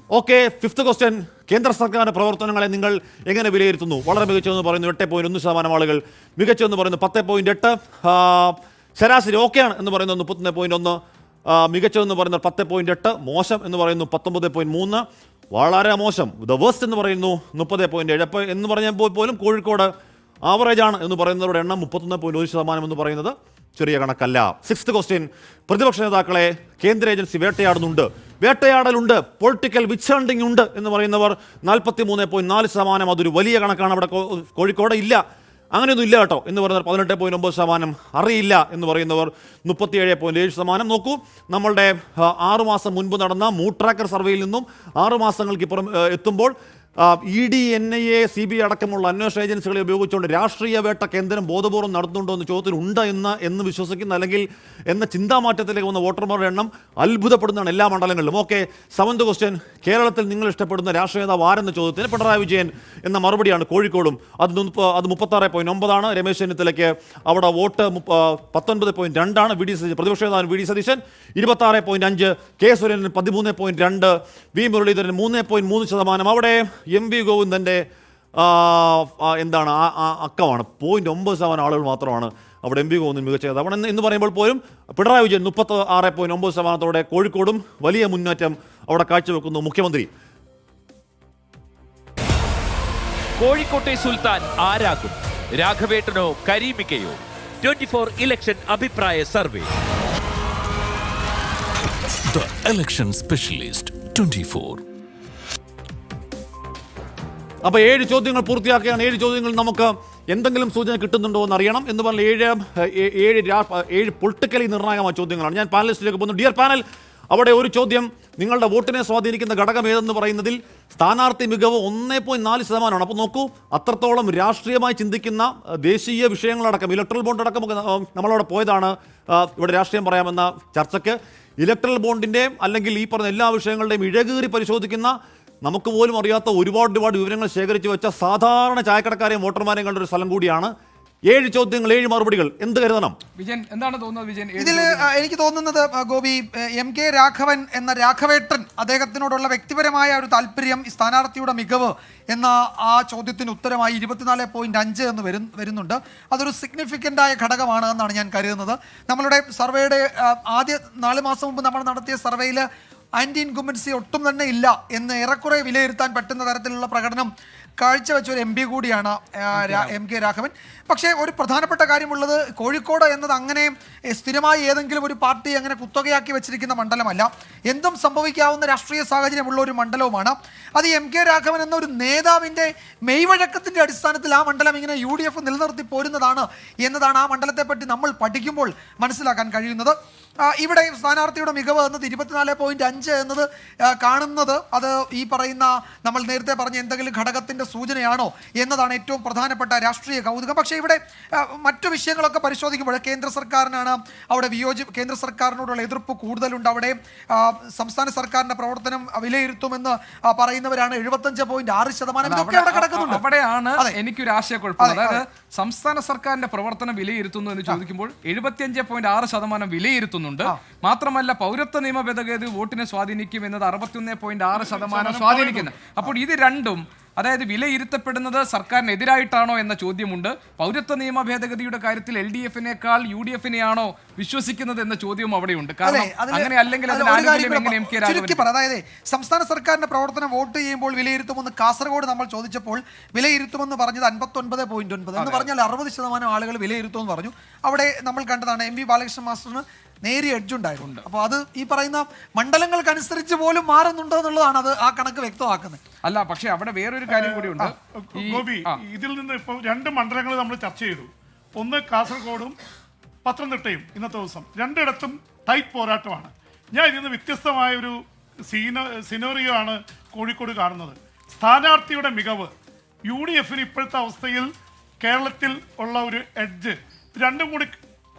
ഓക്കെ, ഫിഫ്ത്ത് ക്വസ്റ്റ്യൻ, കേന്ദ്ര സർക്കാരിൻ്റെ പ്രവർത്തനങ്ങളെ നിങ്ങൾ എങ്ങനെ വിലയിരുത്തുന്നു? വളരെ മികച്ചതെന്ന് പറയുന്നു 8.1% ആളുകൾ, മികച്ചതെന്ന് പറയുന്നു 10.8%, ശരാശരി ഓക്കെയാണ് എന്ന് പറയുന്നത് 31.1%, മികച്ചതെന്ന് പറയുന്നത് 10.8%, മോശം എന്ന് പറയുന്നു 19.3%, വളരെ മോശം ദ വേസ്റ്റ് എന്ന് പറയുന്നു 30.7%. അപ്പോൾ എന്ന് പറഞ്ഞപ്പോൾ പോലും കോഴിക്കോട് ആവറേജ് ആണ് എന്ന് പറയുന്നവരുടെ എണ്ണം 31.1% എന്ന് പറയുന്നത് ചെറിയ കണക്കല്ല. സിക്സ്ത് ക്വസ്റ്റ്യൻ, പ്രതിപക്ഷ നേതാക്കളെ കേന്ദ്ര ഏജൻസി വേട്ടയാടലുണ്ട്, പൊളിറ്റിക്കൽ വിച്ച് ഹണ്ടിങ് ഉണ്ട് എന്ന് പറയുന്നവർ 43.4%, അതൊരു വലിയ കണക്കാണ്. അവിടെ കോഴിക്കോട് ഇല്ല, അങ്ങനെയൊന്നും ഇല്ല കേട്ടോ എന്ന് പറയുന്നവർ 18.9%, അറിയില്ല എന്ന് പറയുന്നവർ 37.7%. നോക്കൂ, നമ്മളുടെ 6 മാസം മുൻപ് നടന്ന മൂഡ് ട്രാക്കർ സർവേയിൽ നിന്നും 6 മാസങ്ങൾക്കിപ്പുറം എത്തുമ്പോൾ ED, NIA, CBI അടക്കമുള്ള അന്വേഷണ ഏജൻസികളെ ഉപയോഗിച്ചുകൊണ്ട് രാഷ്ട്രീയ വേട്ട കേന്ദ്രം ബോധപൂർവ്വം നടത്തുന്നുണ്ടോ എന്ന് ചോദ്യത്തിൽ ഉണ്ട് എന്ന് വിശ്വസിക്കുന്ന അല്ലെങ്കിൽ എന്ന ചിന്താമാറ്റത്തിലേക്ക് വന്ന വോട്ടർമാരുടെ എണ്ണം അത്ഭുതപ്പെടുന്നതാണ് എല്ലാ മണ്ഡലങ്ങളിലും. ഓക്കെ, സെവന്ത് ക്വസ്റ്റ്യൻ, കേരളത്തിൽ നിങ്ങൾ ഇഷ്ടപ്പെടുന്ന രാഷ്ട്രീയ നേതാവ് ആരെന്ന ചോദ്യത്തിന് പിണറായി വിജയൻ എന്ന മറുപടിയാണ് കോഴിക്കോടും. അത് 36.9%. രമേശ് ചെന്നിത്തലയ്ക്ക് അവിടെ വോട്ട് 19.2%. പ്രതിപക്ഷ നേതാവ് V D Satheesan 26.5%, K Surendran 13.2%, V Muraleedharan 3.3%. അവിടെ MV ഗോവിന്ദൻ്റെ അക്കമാണ് 0.9% ആളുകൾ മാത്രമാണ് അവിടെ MV ഗോവിന്ദൻ മികച്ച നേതാവ് എന്ന് പറയുമ്പോൾ പോലും പിണറായി വിജയൻ 36.9%. കോഴിക്കോടും വലിയ മുന്നേറ്റം അവിടെ കാഴ്ചവെക്കുന്നു മുഖ്യമന്ത്രി. കോഴിക്കോട്ടെ സുൽത്താൻ ആരാകും? രാഘവേട്ടനോ കരീമിക്കയോ? 24 ഇലക്ഷൻ അഭിപ്രായ സർവേ. The Election Specialist 24. അപ്പോൾ 7 ചോദ്യങ്ങൾ പൂർത്തിയാക്കുകയാണ്. 7 ചോദ്യങ്ങൾ നമുക്ക് എന്തെങ്കിലും സൂചന കിട്ടുന്നുണ്ടോ എന്ന് അറിയണം. എന്ന് പറഞ്ഞാൽ 7 പൊളിറ്റിക്കലി നിർണായകമായ ചോദ്യങ്ങളാണ്. ഞാൻ പാനലിസ്റ്റിലേക്ക് പോകുന്നു. ഡിയർ പാനൽ, അവിടെ ഒരു ചോദ്യം, നിങ്ങളുടെ വോട്ടിനെ സ്വാധീനിക്കുന്ന ഘടകം ഏതെന്ന് പറയുന്നതിൽ സ്ഥാനാർത്ഥി മികവ് 1.4%. അപ്പോൾ നോക്കൂ, അത്രത്തോളം രാഷ്ട്രീയമായി ചിന്തിക്കുന്ന ദേശീയ വിഷയങ്ങളടക്കം ഇലക്ട്രൽ ബോണ്ട് അടക്കമൊക്കെ നമ്മളവിടെ പോയതാണ്. ഇവിടെ രാഷ്ട്രീയം പറയാമെന്ന ചർച്ചയ്ക്ക് ഇലക്ട്രൽ ബോണ്ടിൻ്റെ അല്ലെങ്കിൽ ഈ പറഞ്ഞ എല്ലാ വിഷയങ്ങളുടെയും ഇഴകീറി പരിശോധിക്കുന്ന, നമുക്ക് പോലും അറിയാത്ത ഒരുപാട് വിവരങ്ങൾ ശേഖരിച്ചു വെച്ച സാധാരണ ചായക്കടക്കാരെയും വോട്ടർമാരെയും കണ്ട ഒരു സ്ഥലം കൂടിയാണ്. 7 ചോദ്യങ്ങൾ 7 മറുപടികൾ, എന്ത് കരുതണം? വിജയൻ, എന്താണ് തോന്നുന്നത്? വിജയൻ, ഇതിൽ എനിക്ക് തോന്നുന്നത് ഗോപി, MK രാഘവൻ എന്ന രാഘവേട്ടൻ, അദ്ദേഹത്തിനോടുള്ള വ്യക്തിപരമായ ഒരു താല്പര്യം, സ്ഥാനാർത്ഥിയുടെ മികവ് എന്ന ആ ചോദ്യത്തിന് ഉത്തരമായി 24.5 എന്ന് വരുന്നുണ്ട്. അതൊരു സിഗ്നിഫിക്കൻ്റ് ആയ ഘടകമാണ് എന്നാണ് ഞാൻ കരുതുന്നത്. നമ്മളുടെ സർവേയുടെ ആദ്യ 4 മാസം മുമ്പ് നമ്മൾ നടത്തിയ സർവേയിൽ ആൻറ്റി ഇൻകുംബൻസി ഒട്ടും തന്നെ ഇല്ല എന്ന് ഏറെക്കുറെ വിലയിരുത്താൻ പറ്റുന്ന തരത്തിലുള്ള പ്രകടനം കാഴ്ചവെച്ച ഒരു MP കൂടിയാണ് MK രാഘവൻ. പക്ഷേ ഒരു പ്രധാനപ്പെട്ട കാര്യമുള്ളത്, കോഴിക്കോട് എന്നത് അങ്ങനെ സ്ഥിരമായി ഏതെങ്കിലും ഒരു പാർട്ടി അങ്ങനെ കുത്തകയാക്കി വെച്ചിരിക്കുന്ന മണ്ഡലമല്ല. എന്തും സംഭവിക്കാവുന്ന രാഷ്ട്രീയ സാഹചര്യമുള്ള ഒരു മണ്ഡലവുമാണ്. അത് MK രാഘവൻ എന്ന ഒരു നേതാവിൻ്റെ മെയ്വഴക്കത്തിൻ്റെ അടിസ്ഥാനത്തിൽ ആ മണ്ഡലം ഇങ്ങനെ UDF നിലനിർത്തി പോരുന്നതാണ് എന്നതാണ് ആ മണ്ഡലത്തെപ്പറ്റി നമ്മൾ പഠിക്കുമ്പോൾ മനസ്സിലാക്കാൻ കഴിയുന്നത്. ഇവിടെ സ്ഥാനാർത്ഥിയുടെ മികവ് എന്നത് 24.5 എന്നത് കാണുന്നത് അത് ഈ പറയുന്ന നമ്മൾ നേരത്തെ പറഞ്ഞ എന്തെങ്കിലും ഘടകത്തിൻ്റെ സൂചനയാണോ എന്നതാണ് ഏറ്റവും പ്രധാനപ്പെട്ട രാഷ്ട്രീയ കൗതുകം. പക്ഷേ ഇവിടെ മറ്റു വിഷയങ്ങളൊക്കെ പരിശോധിക്കുമ്പോൾ കേന്ദ്ര സർക്കാരിനാണ് അവിടെ കേന്ദ്ര സർക്കാരിനോടുള്ള എതിർപ്പ് കൂടുതലുണ്ട്. അവിടെ സംസ്ഥാന സർക്കാരിന്റെ പ്രവർത്തനം വിലയിരുത്തുമെന്ന് പറയുന്നവരാണ് 75.6%. ഇതൊക്കെ അവിടെ കിടക്കുന്നുണ്ട്. അവിടെയാണ് എനിക്കൊരു ആശയക്കുഴപ്പം. അതായത് സംസ്ഥാന സർക്കാരിന്റെ പ്രവർത്തനം വിലയിരുത്തുന്നു എന്ന് ചോദിക്കുമ്പോൾ 75.6% വിലയിരുത്തുന്നു. മാത്രമല്ല പൗരത്വ നിയമ ഭേദഗതി വോട്ടിനെ സ്വാധീനിക്കും എന്നത് 61.6% സ്വാധീനിക്കുന്നു. അപ്പോൾ ഇത് രണ്ടും, അതായത് വിലയിരുത്തപ്പെടുന്നത് സർക്കാരിനെതിരായിട്ടാണോ എന്ന ചോദ്യമുണ്ട്. പൗരത്വ നിയമ ഭേദഗതിയുടെ കാര്യത്തിൽ LDF-നേക്കാൾ UDF-നെയാണോ വിശ്വസിക്കുന്നത് എന്ന ചോദ്യവും അവിടെയുണ്ട്. കാരണം അങ്ങനെ അല്ലെങ്കിൽ അതായത് സംസ്ഥാന സർക്കാരിന്റെ പ്രവർത്തനം വോട്ട് ചെയ്യുമ്പോൾ വിലയിരുത്തുമെന്ന് കാസർഗോഡ് നമ്മൾ ചോദിച്ചപ്പോൾ വിലയിരുത്തുമെന്ന് പറഞ്ഞത് 59.9 എന്ന് പറഞ്ഞാൽ 60% ആളുകൾ വിലയിരുത്തുമെന്ന് പറഞ്ഞു. അവിടെ നമ്മൾ കണ്ടതാണ് MV ബാലകൃഷ്ണൻ മാസ്റ്ററിന് നേരിയ എഡ്ജുണ്ടായിട്ടുണ്ട്. അപ്പോൾ അത് ഈ പറയുന്ന മണ്ഡലങ്ങൾക്കനുസരിച്ച് പോലും മാറുന്നുണ്ടോ എന്നുള്ളതാണ് അത് ആ കണക്ക് വ്യക്തമാക്കുന്നത്. അല്ല, പക്ഷേ അവിടെ വേറൊരു കാര്യം കൂടിയുണ്ട്. ഗോപി, ഇതിൽ നിന്ന് ഇപ്പോൾ 2 മണ്ഡലങ്ങൾ നമ്മൾ ചർച്ച ചെയ്തു. ഒന്ന് കാസർഗോഡും പത്തനംതിട്ടയും. ഇന്നത്തെ ദിവസം രണ്ടിടത്തും ടൈറ്റ് പോരാട്ടമാണ്. ഞാൻ ഇതിൽ നിന്ന് വ്യത്യസ്തമായ ഒരു സിനോറിയോ ആണ് കോഴിക്കോട് കാണുന്നത്. സ്ഥാനാർത്ഥിയുടെ മികവ്, UDF-ന് ഇപ്പോഴത്തെ അവസ്ഥയിൽ കേരളത്തിൽ ഉള്ള ഒരു എഡ്ജ്, രണ്ടും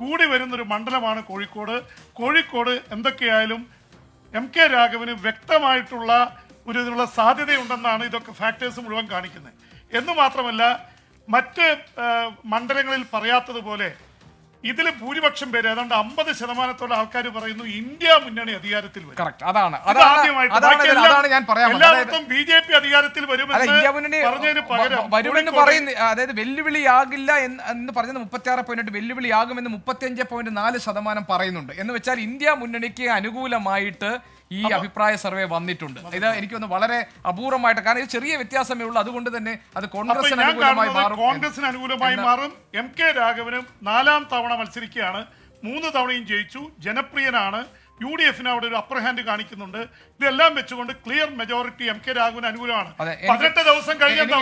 കൂടി വരുന്നൊരു മണ്ഡലമാണ് കോഴിക്കോട്. എന്തൊക്കെയായാലും MK രാഘവന് വ്യക്തമായിട്ടുള്ള ഇതിനുള്ള സാധ്യതയുണ്ടെന്നാണ് ഇതൊക്കെ ഫാക്ടേഴ്സ് മുഴുവൻ കാണിക്കുന്നത്. എന്ന് മാത്രമല്ല, മറ്റ് മണ്ഡലങ്ങളിൽ പറയാത്തതുപോലെ ഇതിൽ ഭൂരിപക്ഷം പേര് ഏതാണ്ട് 50% ആൾക്കാർ പറയുന്നു ഇന്ത്യ മുന്നണി അധികാരത്തിൽ വരും. എല്ലായിടത്തും BJP അധികാരത്തിൽ വരുമെന്ന് പറയുന്നു. അതായത് വെല്ലുവിളിയാകില്ല എന്ന് പറഞ്ഞത് 36.8, വെല്ലുവിളിയാകുമെന്ന് 35.4% പറയുന്നുണ്ട്. എന്ന് വെച്ചാൽ ഇന്ത്യ മുന്നണിക്ക് അനുകൂലമായിട്ട് ഈ അഭിപ്രായ സർവേ വന്നിട്ടുണ്ട്. ഇത് എനിക്കൊന്ന് വളരെ അപൂർവമായിട്ട്, കാരണം ഇത് ചെറിയ വ്യത്യാസമേ ഉള്ളൂ. അതുകൊണ്ട് തന്നെ അത് കോൺഗ്രസിന് അനുകൂലമായി മാറും. MK രാഘവനും 4ാം തവണ മത്സരിക്കുകയാണ്. 3 തവണയും ജയിച്ചു. ജനപ്രിയനാണ്. UDF-ന് അവിടെ ഒരു അപ്പർ ഹാൻഡ് കാണിക്കുന്നുണ്ട്. ഇതെല്ലാം വെച്ചുകൊണ്ട് ക്ലിയർ മെജോറിറ്റി MK രാഘവന് അനുകൂലമാണ്. 18 ദിവസം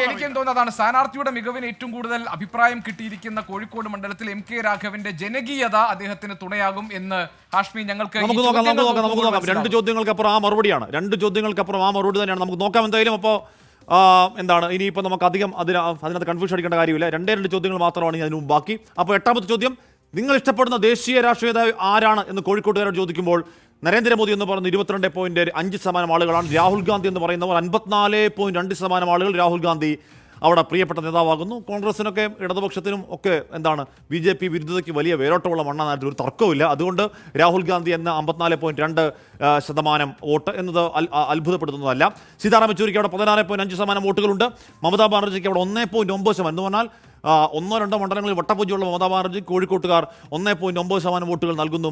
എനിക്കും തോന്നുന്നതാണ് സ്ഥാനാർത്ഥിയുടെ മികവിന് ഏറ്റവും കൂടുതൽ അഭിപ്രായം കിട്ടിയിരിക്കുന്ന കോഴിക്കോട് മണ്ഡലത്തിൽ MK രാഘവന്റെ ജനകീയത അദ്ദേഹത്തിന് തുണയാകും എന്ന് ഹാഷ്മി ഞങ്ങൾക്ക് നമുക്ക് നോക്കാം. 2 ചോദ്യങ്ങൾക്കപ്പുറം ആ മറുപടിയാണ്. 2 ചോദ്യങ്ങൾക്കപ്പുറം ആ മറുപടി തന്നെയാണ്. നമുക്ക് നോക്കാം എന്തായാലും. അപ്പോൾ എന്താണ് ഇനിയിപ്പോൾ നമുക്ക് അധികം അതിനകത്ത് കൺഫ്യൂഷൻ അടിക്കേണ്ട കാര്യമില്ല. 2 ചോദ്യങ്ങൾ മാത്രമാണ് അതിന് മുമ്പ് ബാക്കി. അപ്പോൾ 8ാമത്തെ ചോദ്യം, നിങ്ങൾ ഇഷ്ടപ്പെടുന്ന ദേശീയ രാഷ്ട്രീയ നേതാവ് ആരാണ് എന്ന് കോഴിക്കോട്ടുകാരോട് ചോദിക്കുമ്പോൾ നരേന്ദ്രമോദി എന്ന് പറയുന്ന 22.5% ആളുകളാണ്. രാഹുൽ ഗാന്ധി എന്ന് പറയുന്നവർ 54.2% ആളുകൾ. രാഹുൽ ഗാന്ധി അവിടെ പ്രിയപ്പെട്ട നേതാവാകുന്നു. കോൺഗ്രസിനൊക്കെ ഇടതുപക്ഷത്തിനും ഒക്കെ BJP വിരുദ്ധതയ്ക്ക് വലിയ വേരോട്ടമുള്ള മണ്ണാനായിട്ട് ഒരു തർക്കമില്ല. അതുകൊണ്ട് രാഹുൽ ഗാന്ധി എന്ന 54.2% വോട്ട് എന്നത് അത്ഭുതപ്പെടുത്തുന്നതല്ല. സീതാറാം യെച്ചൂരിക്ക് അവിടെ 16.5% വോട്ടുകളുണ്ട്. മമതാ ബാനർജിക്ക് അവിടെ 1.9% എന്ന് പറഞ്ഞാൽ 1-2 മണ്ഡലങ്ങളിൽ വട്ടപ്പൂജയുള്ള മമതാ ബാനർജി കോഴിക്കോട്ടുകാർ 1.9% വോട്ടുകൾ നൽകുന്നു.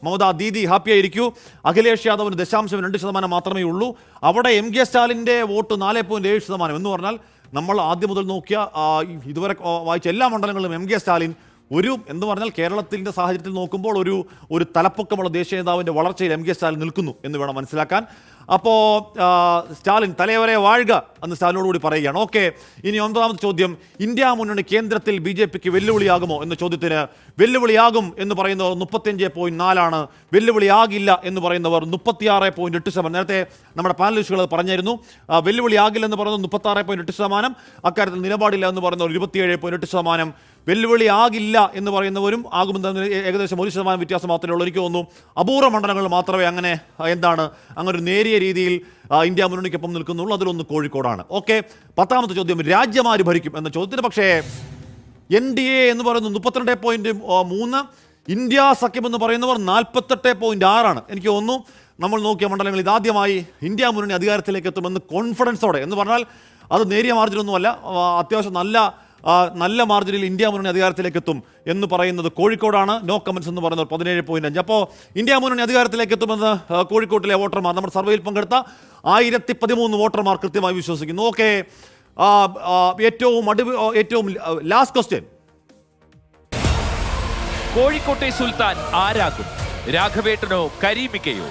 മമതാ ദീദി ഹാപ്പിയായിരിക്കൂ. അഖിലേഷ് യാദവിന് 0.2% മാത്രമേ ഉള്ളൂ. അവിടെ MK സ്റ്റാലിൻ്റെ വോട്ട് 4.7% എന്ന് പറഞ്ഞാൽ നമ്മൾ ആദ്യം മുതൽ നോക്കിയ ഇതുവരെ വായിച്ച എല്ലാ മണ്ഡലങ്ങളിലും MK സ്റ്റാലിൻ എന്ന് പറഞ്ഞാൽ കേരളത്തിൻ്റെ സാഹചര്യത്തിൽ നോക്കുമ്പോൾ ഒരു തലപ്പൊക്കമുള്ള ദേശീയ നേതാവിൻ്റെ വളർച്ചയിൽ MK സ്റ്റാലിൻ നിൽക്കുന്നു എന്ന് വേണം മനസ്സിലാക്കാൻ. അപ്പോൾ സ്റ്റാലിൻ തലവരെ വാഴുക എന്ന് സ്റ്റാലിനോടുകൂടി പറയുകയാണ്. ഓക്കെ, ഇനി 9ാമത്തെ ചോദ്യം, ഇന്ത്യ മുന്നണി കേന്ദ്രത്തിൽ BJPക്ക് വെല്ലുവിളിയാകുമോ എന്ന ചോദ്യത്തിന് വെല്ലുവിളിയാകും എന്ന് പറയുന്നവർ 35.4%, വെല്ലുവിളിയാകില്ല എന്ന് പറയുന്നവർ 36.8%. നേരത്തെ നമ്മുടെ പാനലിസ്റ്റുകൾ അത് പറഞ്ഞിരുന്നു. വെല്ലുവിളിയാകില്ല എന്ന് പറയുന്നത് 36.8%, അക്കാര്യത്തിൽ നിലപാടില്ല എന്ന് പറയുന്നവർ 27.8%, വെല്ലുവിളിയാകില്ല എന്ന് പറയുന്നവരും ആകുമെന്ന് ഏകദേശം 1% വ്യത്യാസം മാത്രമേ ഉള്ളൂ. എനിക്ക് തോന്നുന്നു അപൂർവ മണ്ഡലങ്ങൾ മാത്രമേ അങ്ങനെ ഒരു നേരിയ രീതിയിൽ ഇന്ത്യ മുന്നണിക്കൊപ്പം നിൽക്കുന്നുള്ളൂ. അതിലൊന്ന് കോഴിക്കോടാണ്. ഓക്കെ, 10ാമത്തെ ചോദ്യം, രാജ്യമാര് ഭരിക്കും എന്ന ചോദ്യത്തിന് പക്ഷേ NDA എന്ന് പറയുന്നത് 32.3%, ഇന്ത്യ സഖ്യം എന്ന് പറയുന്നവർ 48.6%. എനിക്ക് തോന്നുന്നു നമ്മൾ നോക്കിയ മണ്ഡലങ്ങളിൽ ഇതാദ്യമായി ഇന്ത്യ മുന്നണി അധികാരത്തിലേക്ക് എത്തുമെന്ന് കോൺഫിഡൻസോടെ, എന്ന് പറഞ്ഞാൽ അത് നേരിയ മാർജിനൊന്നുമല്ല, അത്യാവശ്യം നല്ല നല്ല മാർജിനിൽ ഇന്ത്യ മുന്നണി അധികാരത്തിലേക്ക് എത്തും എന്ന് പറയുന്നത് കോഴിക്കോടാണ്. നോ കമന്റ്സ് എന്ന് പറയുന്നത് 17.5. അപ്പോൾ ഇന്ത്യ മുന്നണി അധികാരത്തിലേക്ക് എത്തുമെന്ന് കോഴിക്കോട്ടിലെ വോട്ടർമാർ, നമ്മുടെ സർവേയിൽ പങ്കെടുത്ത 1013 വോട്ടർമാർ കൃത്യമായി വിശ്വസിക്കുന്നു. ഓക്കെ, ഏറ്റവും ലാസ്റ്റ് ക്വസ്റ്റ്യൻ. കോഴിക്കോട്ടെ സുൽത്താൻ ആരാകും? രാഘവേട്ടനോ കരീമിക്കയോ?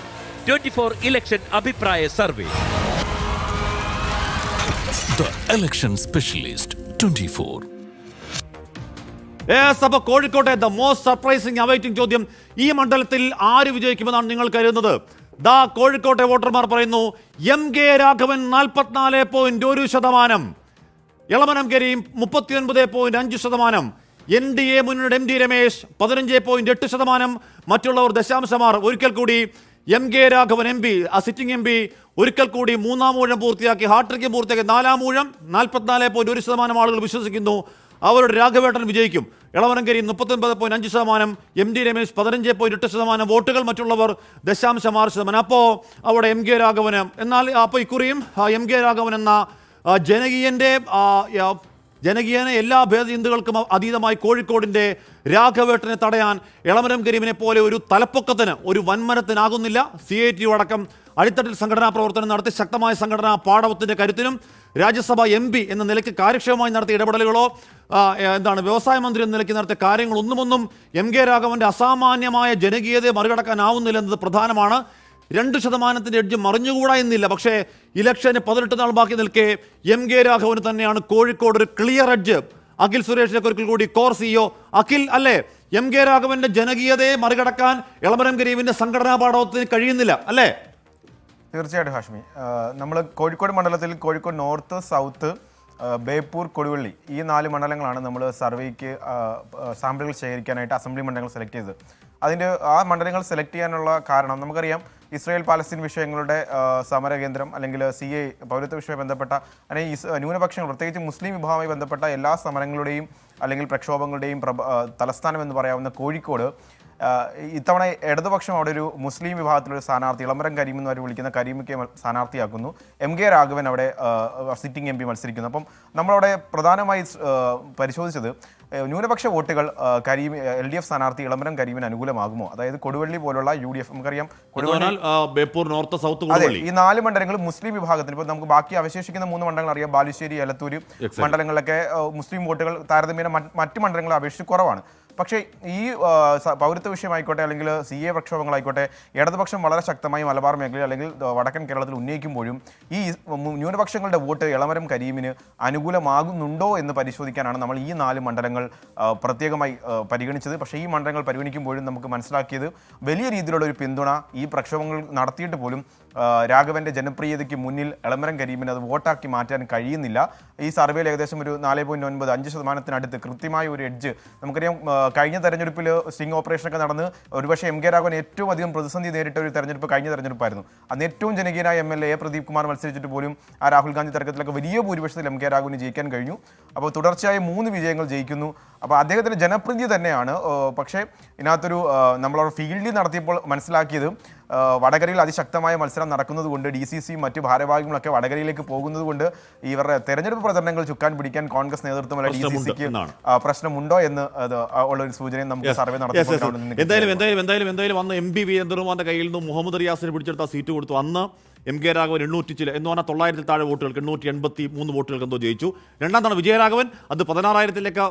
24 ഇലക്ഷൻ അഭിപ്രായ സർവേ. The Election Specialist 24. അപ്പോൾ കോഴിക്കോട്ടെ ദ മോസ്റ്റ് സർപ്രൈസിംഗ് അവൈറ്റിംഗ് ചോദ്യം, ഈ മണ്ഡലത്തിൽ ആര് വിജയിക്കുമെന്നാണ് നിങ്ങൾ കരുതുന്നത്? ദാ കോഴിക്കോട്ടെ വോട്ടർമാർ പറയുന്നു MK രാഘവൻ 44.1%, എളമനം കരീം 39.5%, NDA മുന്നണിയുടെ MD രമേശ് 15.8%, മറ്റുള്ളവർ ദശാംശമാർ. ഒരിക്കൽ കൂടി MK Raghavan MP, sitting MP, ഒരിക്കൽ കൂടി 3-ാം ഊഴം പൂർത്തിയാക്കി, ഹാട്രിക്ക് പൂർത്തിയാക്കി 4-ാം ഊഴം 44.1% ആളുകൾ വിശ്വസിക്കുന്നു അവരുടെ രാഘവേട്ടൻ വിജയിക്കും. എളമനം കരീം 39.5%, MD രമേശ് 15.8% വോട്ടുകൾ, മറ്റുള്ളവർ ദശാംശമാർ%. അപ്പോൾ അവിടെ MK രാഘവന്, എന്നാൽ അപ്പോൾ ഇക്കുറിയും MK രാഘവൻ എന്ന ജനകീയനെ എല്ലാ ഭേദചിന്തകൾക്കും അതീതമായി കോഴിക്കോടിൻ്റെ രാഘവേട്ടനെ തടയാൻ എളമരം കരീമിനെ പോലെ ഒരു തലപ്പൊക്കത്തിന്, ഒരു വൻമരത്തിനാകുന്നില്ല. CITU അടക്കം അടിത്തട്ടിൽ സംഘടനാ പ്രവർത്തനം നടത്തി ശക്തമായ സംഘടനാ പാടവത്തിൻ്റെ കരുത്തിനും രാജ്യസഭ MP എന്ന നിലയ്ക്ക് കാര്യക്ഷമമായി നടത്തിയ ഇടപെടലുകളോ വ്യവസായ മന്ത്രി എന്ന നിലയ്ക്ക് നടത്തിയ കാര്യങ്ങളൊന്നും MK രാഘവൻ്റെ അസാമാന്യമായ ജനകീയതയെ മറികടക്കാനാവുന്നില്ല എന്നത് പ്രധാനമാണ്. 2% എഡ്ജ് മറിഞ്ഞുകൂടാ എന്നില്ല. പക്ഷേ ഇലക്ഷന് 18 നാൾ ബാക്കി നിൽക്കെ MK രാഘവന് തന്നെയാണ് കോഴിക്കോട് ഒരു ക്ലിയർ എഡ്ജ്. അഖിൽ സുരേഷിനെ ഒരിക്കൽ കൂടി കോർ CEO അഖിൽ, അല്ലേ, MK രാഘവന്റെ ജനകീയതയെ മറികടക്കാൻ എളമരം കരീമിന്റെ സംഘടനാ പാഠത്തിന് കഴിയുന്നില്ല, അല്ലേ? തീർച്ചയായിട്ടും ഹാഷ്മി, നമ്മൾ കോഴിക്കോട് മണ്ഡലത്തിൽ കോഴിക്കോട് നോർത്ത്, സൗത്ത്, ബേപ്പൂർ, കൊടുവള്ളി ഈ 4 മണ്ഡലങ്ങളാണ് നമ്മൾ സർവേക്ക് സാമ്പിളുകൾ ശേഖരിക്കാനായിട്ട് അസംബ്ലി മണ്ഡലങ്ങൾ സെലക്ട് ചെയ്തത്. ആ മണ്ഡലങ്ങൾ സെലക്ട് ചെയ്യാനുള്ള കാരണം നമുക്കറിയാം, ഇസ്രായേൽ പാലസ്തീൻ വിഷയങ്ങളുടെ സമരകേന്ദ്രം അല്ലെങ്കിൽ CA പൗരത്വ വിഷയവുമായി ബന്ധപ്പെട്ട അല്ലെങ്കിൽ ന്യൂനപക്ഷങ്ങൾ പ്രത്യേകിച്ച് മുസ്ലിം വിഭാഗവുമായി ബന്ധപ്പെട്ട എല്ലാ സമരങ്ങളുടെയും അല്ലെങ്കിൽ പ്രക്ഷോഭങ്ങളുടെയും തലസ്ഥാനം എന്ന് പറയാവുന്ന കോഴിക്കോട് ഇത്തവണ ഇടതുപക്ഷം അവിടെ ഒരു മുസ്ലിം വിഭാഗത്തിലൊരു സ്ഥാനാർത്ഥി എളമരം കരീം എന്ന് അവർ വിളിക്കുന്ന കരീമിക്കെ സ്ഥാനാർത്ഥിയാക്കുന്നു. MK രാഘവൻ അവിടെ സിറ്റിംഗ് MP മത്സരിക്കുന്നു. അപ്പം നമ്മളവിടെ പ്രധാനമായി പരിശോധിച്ചത് ന്യൂനപക്ഷ വോട്ടുകൾ LDF സ്ഥാനാർത്ഥി എളമരം കരീമിന് അനുകൂലമാകുമോ? അതായത് കൊടുവള്ളി പോലുള്ള UDF, നമുക്കറിയാം ബേപ്പൂർ, നോർത്ത്, സൗത്ത്, അതെ, ഈ 4 മണ്ഡലങ്ങൾ മുസ്ലിം വിഭാഗത്തിന്. ഇപ്പോൾ നമുക്ക് ബാക്കി അവശേഷിക്കുന്ന 3 മണ്ഡലങ്ങൾ അറിയാം, ബാലുശ്ശേരി, എലത്തൂർ മണ്ഡലങ്ങളിലൊക്കെ മുസ്ലിം വോട്ടുകൾ താരതമ്യേന മറ്റ് മണ്ഡലങ്ങളെ അപേക്ഷിച്ച് കുറവാണ്. പക്ഷേ ഈ പൗരത്വ വിഷയമായിക്കോട്ടെ അല്ലെങ്കിൽ CA പ്രക്ഷോഭങ്ങളായിക്കോട്ടെ ഇടതുപക്ഷം വളരെ ശക്തമായി മലബാർ മേഖലയിൽ അല്ലെങ്കിൽ വടക്കൻ കേരളത്തിൽ ഉന്നയിക്കുമ്പോഴും ഈ ന്യൂനപക്ഷങ്ങളുടെ വോട്ട് എളമരം കരീമിന് അനുകൂലമാകുന്നുണ്ടോ എന്ന് പരിശോധിക്കാനാണ് നമ്മൾ ഈ 4 മണ്ഡലങ്ങൾ പ്രത്യേകമായി പരിഗണിച്ചത്. പക്ഷേ ഈ മണ്ഡലങ്ങൾ പരിഗണിക്കുമ്പോഴും നമുക്ക് മനസ്സിലാക്കിയത് വലിയ രീതിയിലുള്ള ഒരു പിന്തുണ ഈ പ്രക്ഷോഭങ്ങൾ നടത്തിയിട്ട് പോലും രാഘവന്റെ ജനപ്രിയതയ്ക്ക് മുന്നിൽ എളമരം കരീമിന് അത് വോട്ടാക്കി മാറ്റാൻ കഴിയുന്നില്ല. ഈ സർവേയിൽ ഏകദേശം ഒരു 4.95% കൃത്യമായ ഒരു എഡ്ജ് നമുക്കറിയാം. കഴിഞ്ഞ തെരഞ്ഞെടുപ്പിൽ സ്റ്റിംഗ് ഓപ്പറേഷനൊക്കെ നടന്ന് ഒരുപക്ഷെ MK രാഘവൻ ഏറ്റവും അധികം പ്രതിസന്ധി നേരിട്ട ഒരു തെരഞ്ഞെടുപ്പ് കഴിഞ്ഞ തെരഞ്ഞെടുപ്പായിരുന്നു. അന്ന് ഏറ്റവും ജനകീയനായ MLA പ്രദീപ് കുമാർ മത്സരിച്ചിട്ട് പോലും ആ രാഹുൽ ഗാന്ധി തർക്കത്തിലൊക്കെ വലിയ ഭൂരിപക്ഷത്തിൽ MK രാഘവന് ജയിക്കാൻ കഴിഞ്ഞു. അപ്പോൾ തുടർച്ചയായ 3 വിജയങ്ങൾ ജയിക്കുന്നു. അപ്പോൾ അദ്ദേഹത്തിൻ്റെ ജനപ്രീതി തന്നെയാണ്. പക്ഷേ ഇതിനകത്തൊരു നമ്മളവിടെ ഫീൽഡിൽ നടത്തിയപ്പോൾ മനസ്സിലാക്കിയത് വടകരയിൽ അതിശക്തമായ മത്സരം നടക്കുന്നത് കൊണ്ട് DCC മറ്റ് ഭാരവാഹികളൊക്കെ വടകരയിലേക്ക് പോകുന്നത് കൊണ്ട് ഇവരുടെ തെരഞ്ഞെടുപ്പ് പ്രചരണങ്ങൾ ചുക്കാൻ പിടിക്കാൻ കോൺഗ്രസ് നേതൃത്വം അല്ല DCCക്ക് പ്രശ്നമുണ്ടോ എന്ന് ഉള്ള ഒരു സൂചനയും നമുക്ക് സർവേ നടത്തുമ്പോൾ എന്തായാലും അന്ന് MP വീരേന്ദ്രകുമാറിന്റെ കയ്യിൽ നിന്ന് മുഹമ്മദ് റിയാസിന് പിടിച്ചെടുത്ത സീറ്റ് കൊടുത്തു. അന്ന് MK രാഘവൻ 800 എന്ന് പറഞ്ഞാൽ 900 താഴെ വോട്ടുകൾക്ക് 883 വോട്ടുകൾക്ക് എന്തോ ജയിച്ചു. രണ്ടാം തവണ വിജയരാഘവൻ അത് 16,000-ലേക്ക്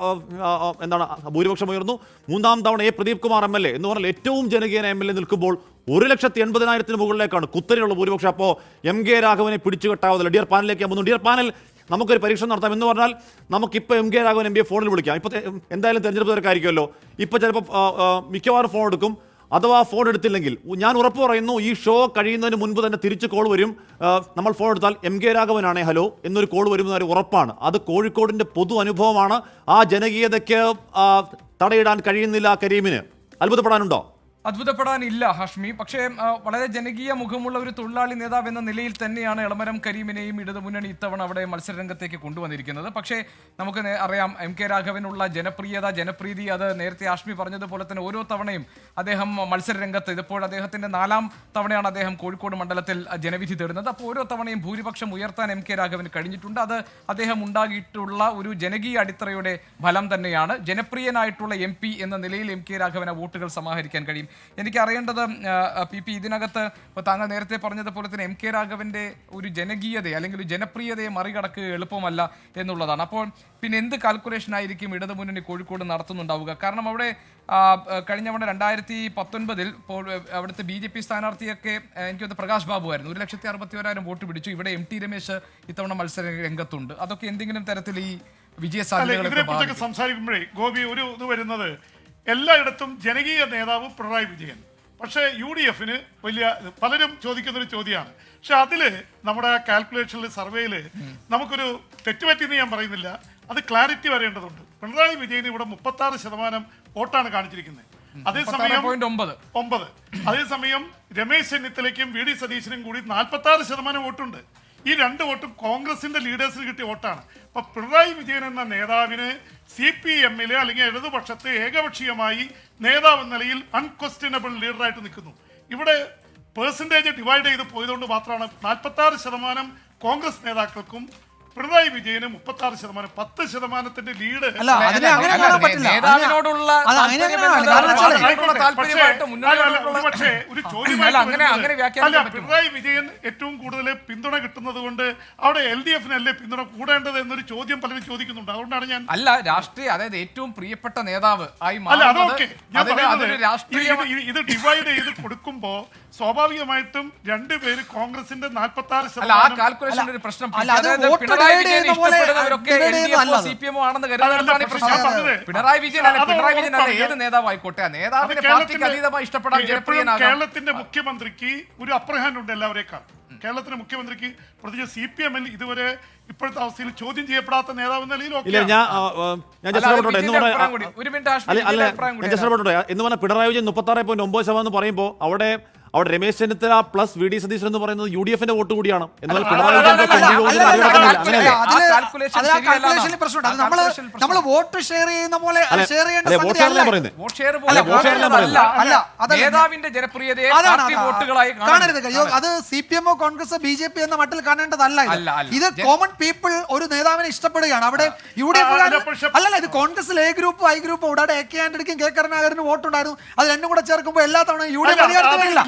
ഭൂരിപക്ഷം ഉയർന്നു. 3-ാം തവണ പ്രദീപ് കുമാർ MLA എന്ന് പറഞ്ഞാൽ ഏറ്റവും ജനകീയന MLA നിൽക്കുമ്പോൾ 1,80,000-ന് മുകളിലേക്കാണ് കുത്തനെയുള്ള ഭൂരിപക്ഷം. അപ്പോൾ MK രാഘവനെ പിടിച്ചു കെട്ടാവുന്നില്ല. ഡിയർ പാനലിലേക്ക് വന്നു. ഡിയർ പാനൽ, നമുക്കൊരു പരീക്ഷണം നടത്താം എന്ന് പറഞ്ഞാൽ നമുക്കിപ്പോൾ MK രാഘവൻ MP ഫോണിൽ വിളിക്കാം. ഇപ്പോൾ എന്തായാലും തെരഞ്ഞെടുപ്പ് തിരക്കായിരിക്കുമല്ലോ. ഇപ്പോൾ ചിലപ്പോൾ മിക്കവാറും ഫോൺ എടുക്കും. അഥവാ ഫോൺ എടുത്തില്ലെങ്കിൽ ഞാൻ ഉറപ്പ് പറയുന്നു, ഈ ഷോ കഴിയുന്നതിന് മുൻപ് തന്നെ തിരിച്ച് കോൾ വരും. നമ്മൾ ഫോൺ എടുത്താൽ MK രാഘവനാണേ ഹലോ എന്നൊരു കോൾ വരുന്നൊരു ഉറപ്പാണ്. അത് കോഴിക്കോടിൻ്റെ പൊതു അനുഭവമാണ്. ആ ജനകീയതയ്ക്ക് തടയിടാൻ കഴിയുന്നില്ല കരീമിന്. അത്ഭുതപ്പെടാനുണ്ടോ? അത്ഭുതപ്പെടാനില്ല ഹാഷ്മി. പക്ഷേ വളരെ ജനകീയ മുഖമുള്ള ഒരു തൊഴിലാളി നേതാവ് എന്ന നിലയിൽ തന്നെയാണ് എളമരം കരീമിനെയും ഇടതുമുന്നണി ഇത്തവണ അവിടെ മത്സരരംഗത്തേക്ക് കൊണ്ടുവന്നിരിക്കുന്നത്. പക്ഷേ നമുക്ക് അറിയാം MK രാഘവനുള്ള ജനപ്രീതി അത് നേരത്തെ ഹാഷ്മി പറഞ്ഞതുപോലെ തന്നെ ഓരോ തവണയും അദ്ദേഹം മത്സരരംഗത്ത്, ഇതിപ്പോൾ അദ്ദേഹത്തിന്റെ 4ാം തവണയാണ് അദ്ദേഹം കോഴിക്കോട് മണ്ഡലത്തിൽ ജനവിധി തേടുന്നത്. അപ്പോൾ ഓരോ തവണയും ഭൂരിപക്ഷം ഉയർത്താൻ MK രാഘവന് കഴിഞ്ഞിട്ടുണ്ട്. അത് അദ്ദേഹം ഉണ്ടാക്കിയിട്ടുള്ള ഒരു ജനകീയ അടിത്തറയുടെ ഫലം തന്നെയാണ്. ജനപ്രിയനായിട്ടുള്ള MP എന്ന നിലയിൽ MK രാഘവന് വോട്ടുകൾ സമാഹരിക്കാൻ കഴിയും. എനിക്ക് അറിയേണ്ടത് PP ഇതിനകത്ത് ഇപ്പോൾ താങ്കൾ നേരത്തെ പറഞ്ഞതുപോലെ തന്നെ MK രാഘവന്റെ ഒരു ജനകീയതയെ അല്ലെങ്കിൽ ഒരു ജനപ്രിയതയെ മറികടക്കുക എളുപ്പമല്ല എന്നുള്ളതാണ്. അപ്പോൾ പിന്നെ എന്ത് കാൽക്കുലേഷൻ ആയിരിക്കും ഇടതുമുന്നണി കോഴിക്കോട് നടത്തുന്നുണ്ടാവുക? കാരണം അവിടെ കഴിഞ്ഞ തവണ 2019 ഇപ്പോൾ അവിടുത്തെ BJP സ്ഥാനാർത്ഥിയൊക്കെ എനിക്കൊന്ന് പ്രകാശ് ബാബു ആയിരുന്നു. 1,61,000 വോട്ട് പിടിച്ചു. ഇവിടെ MT രമേശ് ഇത്തവണ മത്സര രംഗത്തുണ്ട്. അതൊക്കെ എന്തെങ്കിലും തരത്തിൽ ഈ വിജയ സാധ്യതകളെ സംസാരിക്കുമ്പോഴേ ഗോപി ഒരു ഇത് വരുന്നത്, എല്ലായിടത്തും ജനകീയ നേതാവ് പിണറായി വിജയൻ, പക്ഷേ UDF വലിയ പലരും ചോദിക്കുന്നൊരു ചോദ്യമാണ്. പക്ഷെ അതിൽ നമ്മുടെ കാൽക്കുലേഷനിൽ സർവേയിൽ നമുക്കൊരു തെറ്റുപറ്റിയെന്ന് ഞാൻ പറയുന്നില്ല, അത് ക്ലാരിറ്റി വരേണ്ടതുണ്ട്. പിണറായി വിജയൻ ഇവിടെ 36% വോട്ടാണ് കാണിച്ചിരിക്കുന്നത്. അതേസമയം 9. അതേസമയം രമേശ് ചെന്നിത്തലയ്ക്കും VD സതീശനും കൂടി 46% വോട്ടുണ്ട്. ഈ 2 വോട്ടും കോൺഗ്രസിന്റെ ലീഡേഴ്സിന് കിട്ടിയ വോട്ടാണ്. അപ്പൊ പിണറായി വിജയൻ എന്ന നേതാവിന് CPM അല്ലെങ്കിൽ ഇടതുപക്ഷത്തെ ഏകപക്ഷീയമായി നേതാവ് എന്ന നിലയിൽ അൺക്വസ്റ്റ്യനബിൾ ലീഡറായിട്ട് നിൽക്കുന്നു. ഇവിടെ പെർസെൻറ്റേജ് ഡിവൈഡ് ചെയ്ത് പോയതുകൊണ്ട് മാത്രമാണ് 46% കോൺഗ്രസ് നേതാക്കൾക്കും പിണറായി വിജയന് 36%, 10% ലീഡ്. പക്ഷേ ഒരു പിണറായി വിജയൻ ഏറ്റവും കൂടുതൽ പിന്തുണ കിട്ടുന്നത് കൊണ്ട് അവിടെ LDFനല്ലേ പിന്തുണ കൂടേണ്ടത് എന്നൊരു ചോദ്യം പലരും ചോദിക്കുന്നുണ്ട്. അതുകൊണ്ടാണ് ഞാൻ രാഷ്ട്രീയ, അതായത് ഏറ്റവും പ്രിയപ്പെട്ട നേതാവ് ആയി ഇത് ഡിവൈഡ് ചെയ്ത് കൊടുക്കുമ്പോ സ്വാഭാവികമായിട്ടും 2 പേര് കോൺഗ്രസിന്റെ 46%. ഏത് നേതാവായിക്കോട്ടെ നേതാവിനെ പാർട്ടിക്ക് അതീതമായി ഇഷ്ടപ്പെടാൻ ജനപ്രിയനാകാം. കേരളത്തിന്റെ മുഖ്യമന്ത്രിക്ക് ഒരു അപ്രഹാരം ഉണ്ട് എല്ലാവരേക്കാൾ. കേരളത്തിന്റെ മുഖ്യമന്ത്രിക്ക് പ്രത്യേകിച്ച് CPM-ൽ ഇതുവരെ ഇപ്പോഴത്തെ അവസ്ഥയിൽ ചോദ്യം ചെയ്യപ്പെടാത്ത നേതാവ് എന്ന നിലയിൽ എന്ന് പറഞ്ഞാൽ പിണറായി വിജയൻ 36.9% പറയുമ്പോൾ അവിടെ രമേശ് ചെന്നിത്തല പ്ലസ് VD സതീശൻ എന്ന് പറയുന്നത് UDFന്റെ വോട്ട് കൂടിയാണ്. എന്നാൽ പിണറായി നമ്മൾ വോട്ട് ഷെയർ ചെയ്യുന്ന പോലെ നേതാവിന്റെ ജനപ്രിയതയെ കാണരുത്. അത് CPM-ഓ കോൺഗ്രസ് BJP എന്ന മട്ടിൽ കാണേണ്ടതല്ല. ഇത് കോമൺ പീപ്പിൾ ഒരു നേതാവിനെ ഇഷ്ടപ്പെടുകയാണ്. അവിടെ UDF അല്ലല്ല, ഇത് കോൺഗ്രസിൽ A ഗ്രൂപ്പും I ഗ്രൂപ്പും കൂടാതെ AK ആന്റണിക്കും K കരുണാകരനും വോട്ടുണ്ടായിരുന്നു. അത് രണ്ടും കൂടെ ചേർക്കുമ്പോൾ എല്ലാ തവണ UDF അധികാരത്തിലില്ല.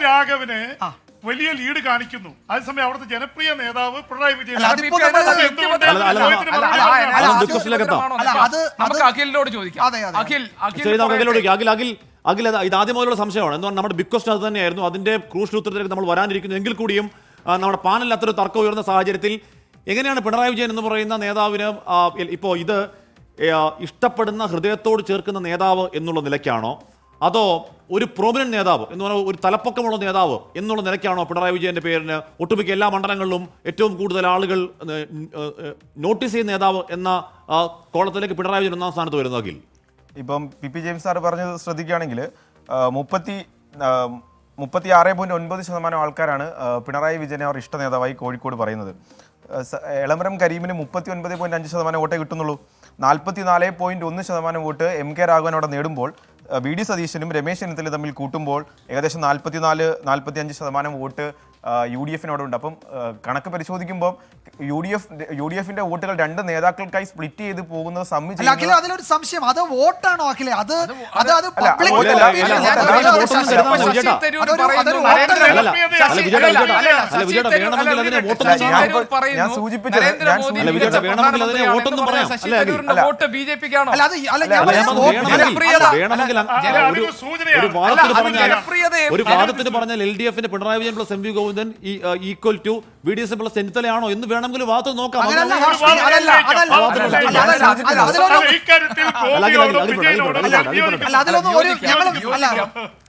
രാഘവന് വലിയ ലീഡ് കാണിക്കുന്നു. അതേസമയം അവിടുത്തെ ജനപ്രിയ നേതാവ് പിണറായി വിജയൻ. അഖിലിനോട് ചോദിക്കാം. അഖിൽ ഇത് ആദ്യം മുതലുള്ള സംശയമാണ്. എന്നാൽ നമ്മുടെ ബിഗ് ക്വസ്റ്റൻ അത് തന്നെയായിരുന്നു. അതിന്റെ ക്രൂഷ്യൽ ഉത്തരത്തിലേക്ക് നമ്മൾ വരാനിരിക്കുന്നു. എങ്കിൽ കൂടിയും നമ്മുടെ പാനലിൽ അത്ര തർക്കം ഉയർന്ന സാഹചര്യത്തിൽ എങ്ങനെയാണ് പിണറായി വിജയൻ എന്ന് പറയുന്ന നേതാവിന് ഇപ്പോൾ ഇത് ഇഷ്ടപ്പെടുന്ന, ഹൃദയത്തോട് ചേർക്കുന്ന നേതാവ് എന്നുള്ള നിലയ്ക്കാണോ, അതോ ഒരു പ്രോമിനന്റ് നേതാവ് എന്ന് പറഞ്ഞാൽ ഒരു തലപ്പൊക്കമുള്ള നേതാവ് എന്നുള്ള നിലയ്ക്കാണോ പിണറായി വിജയന്റെ പേരിന് ഒട്ടുമിക്ക എല്ലാ മണ്ഡലങ്ങളിലും ഏറ്റവും കൂടുതൽ ആളുകൾ നോട്ടീസ് ചെയ്യുന്ന നേതാവ് എന്ന കോളത്തിലേക്ക് പിണറായി വിജയൻ 1ാം സ്ഥാനത്ത് വരുന്നെങ്കിൽ? ഇപ്പം PP ജെയിംസ് സാർ പറഞ്ഞത് ശ്രദ്ധിക്കുകയാണെങ്കിൽ 36.9% ആൾക്കാരാണ് പിണറായി വിജയനെ അവർ ഇഷ്ട നേതാവായി കോഴിക്കോട് പറയുന്നത്. എളമരം കരീമിന് 39.5% വോട്ടേ കിട്ടുന്നുള്ളൂ. 44.1% വോട്ട് MK രാഘവൻ അവിടെ നേടുമ്പോൾ VD സതീശനും രമേശ് ചെന്നിത്തലയും തമ്മിൽ കൂട്ടുമ്പോൾ ഏകദേശം 44-45% വോട്ട് UDFനോടുണ്ട്. അപ്പം കണക്ക് പരിശോധിക്കുമ്പോൾ UDFന്റെ വോട്ടുകൾ 2 നേതാക്കൾക്കായി സ്പ്ലിറ്റ് ചെയ്ത് പോകുന്നത് അതിലൊരു സംശയം, അത് വോട്ടാണോ അഖിലെ? ഞാൻ സൂചിപ്പിച്ചത് ഒരു വാദത്തിന് പറഞ്ഞാൽ LDFന്റെ Pinarayi Vijayan plus MV Govindan equal to VDS plus ചെന്നിത്തലയാണോ എന്ന് വേണമെങ്കിൽ വാദം നോക്കാം.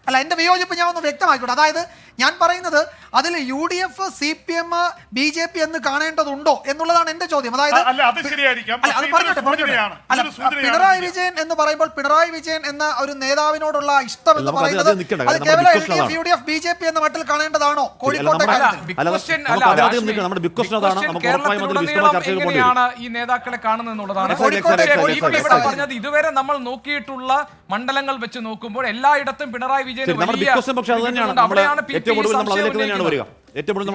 അല്ല, എന്റെ വിയോജിപ്പ് ഞാൻ ഒന്ന് വ്യക്തമാക്കിക്കോട്ടെ. അതായത് ഞാൻ പറയുന്നത് അതിൽ UDF, CPM, BJP എന്ന് കാണേണ്ടതുണ്ടോ എന്നുള്ളതാണ് എന്റെ ചോദ്യം. അതായത് അല്ല, അത് ശരിയായിരിക്കാം. അല്ല, അത് പറഞ്ഞോട്ടെ. അല്ല, പിണറായി വിജയൻ എന്ന് പറയുമ്പോൾ പിണറായി വിജയൻ എന്ന ഒരു നേതാവിനോടുള്ള ഇഷ്ടം എന്ന് പറയുന്നത് അത് കേവലം LDF, UDF, BJP എന്ന മട്ടിൽ കാണേണ്ടതാണോ കോഴിക്കോട്ടെ കാര്യത്തിൽ? എങ്ങനെയാണ് ഈ നേതാക്കളെ കാണുന്നത് എന്നുള്ളതാണ് പറഞ്ഞത്. ഇതുവരെ നമ്മൾ നോക്കിയിട്ടുള്ള മണ്ഡലങ്ങൾ വെച്ച് നോക്കുമ്പോൾ എല്ലായിടത്തും പിണറായി വിജയൻ ഏറ്റവും കൂടുതൽ നമ്മൾ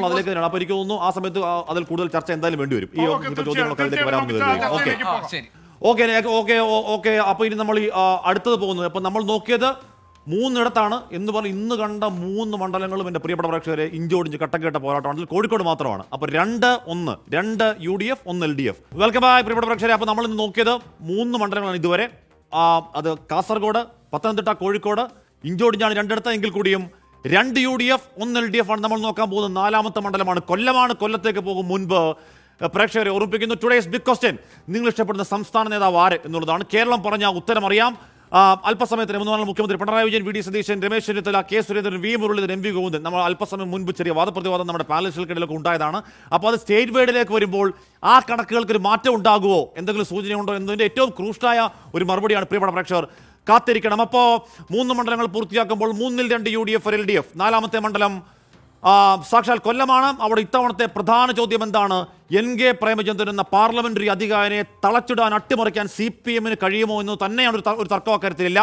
അതിലേക്ക് തന്നെയാണ്. അപ്പൊ എനിക്ക് തോന്നുന്നു ആ സമയത്ത് അതിൽ കൂടുതൽ ചർച്ച എന്തായാലും വേണ്ടി വരും. ഈ ചോദ്യങ്ങളൊക്കെ അതിലേക്ക് വരാമെന്ന് ഓക്കെ. അപ്പൊ ഇനി നമ്മൾ അടുത്തത് പോകുന്നത്, അപ്പൊ നമ്മൾ നോക്കിയത് 3 ഇടത്താണ് എന്ന് പറഞ്ഞ് ഇന്ന് കണ്ട 3 മണ്ഡലങ്ങളും എൻ്റെ പ്രിയപ്പെട്ട പ്രേക്ഷകരെ ഇഞ്ചോടിഞ്ച് കട്ടക്കേട്ട പോരാട്ടമാണ്. അതിൽ കോഴിക്കോട് മാത്രമാണ്. അപ്പോൾ 2 UDF, 1 LDF. വെൽക്കം ബായ് പ്രിയപ്പെട്ട പ്രേക്ഷകരെ. അപ്പോൾ നമ്മൾ ഇന്ന് നോക്കിയത് 3 മണ്ഡലങ്ങളാണ് ഇതുവരെ. അത് കാസർഗോഡ്, പത്തനംതിട്ട, കോഴിക്കോട്. ഇഞ്ചോടിഞ്ചാണ് 2 ഇടത്ത് എങ്കിൽ കൂടിയും 2 UDF, 1 LDF ആണ് നമ്മൾ നോക്കാൻ പോകുന്നത്. 4ാമത്തെ മണ്ഡലമാണ് കൊല്ലമാണ്. കൊല്ലത്തേക്ക് പോകും മുൻപ് പ്രേക്ഷകരെ ഓർമ്മിപ്പിക്കുന്നു, ടുഡേസ് ബിഗ് ക്വസ്റ്റ്യൻ, നിങ്ങൾ ഇഷ്ടപ്പെടുന്ന സംസ്ഥാന നേതാവ് ആര് എന്നുള്ളതാണ്. കേരളം പറഞ്ഞ ഉത്തരം അറിയാം. അല്പസമയത്തിന് മുൻപ് മുഖ്യമന്ത്രി Pinarayi Vijayan, V D Satheesan, Ramesh Chennithala, K Surendran, V Muraleedharan, M V Govindan. നമ്മൾ അല്പസമയം മുൻപ് ചെറിയ വാദപ്രതിവാദം നമ്മുടെ പാനലിസ്റ്റുകൾക്കിടയിലൊക്കെ ഉണ്ടായതാണ്. അപ്പോൾ അത് സ്റ്റേറ്റ് വേർഡിലേക്ക് വരുമ്പോൾ ആ കണക്കുകൾക്ക് ഒരു മാറ്റം ഉണ്ടാകുമോ, എന്തെങ്കിലും സൂചനയുണ്ടോ എന്നതിൻ്റെ ഏറ്റവും ക്രൂഷ്ടായ ഒരു മറുപടിയാണ് പ്രിയപ്പെട്ട പ്രേക്ഷകർ കാത്തിരിക്കണം. അപ്പോൾ 3 മണ്ഡലങ്ങൾ പൂർത്തിയാക്കുമ്പോൾ 3-ൽ 2 UDF, LDF. 4ാമത്തെ മണ്ഡലം സാക്ഷാൽ കൊല്ലമാണ്. അവിടെ ഇത്തവണത്തെ പ്രധാന ചോദ്യം എന്താണ്? NK പ്രേമചന്ദ്രൻ എന്ന പാർലമെന്ററി അധികാരിയെ തളച്ചിടാൻ, അട്ടിമറിക്കാൻ CPM-ന് കഴിയുമോ എന്ന് തന്നെയാണ് ഒരു തർക്കം അക്കാര്യത്തിലില്ല.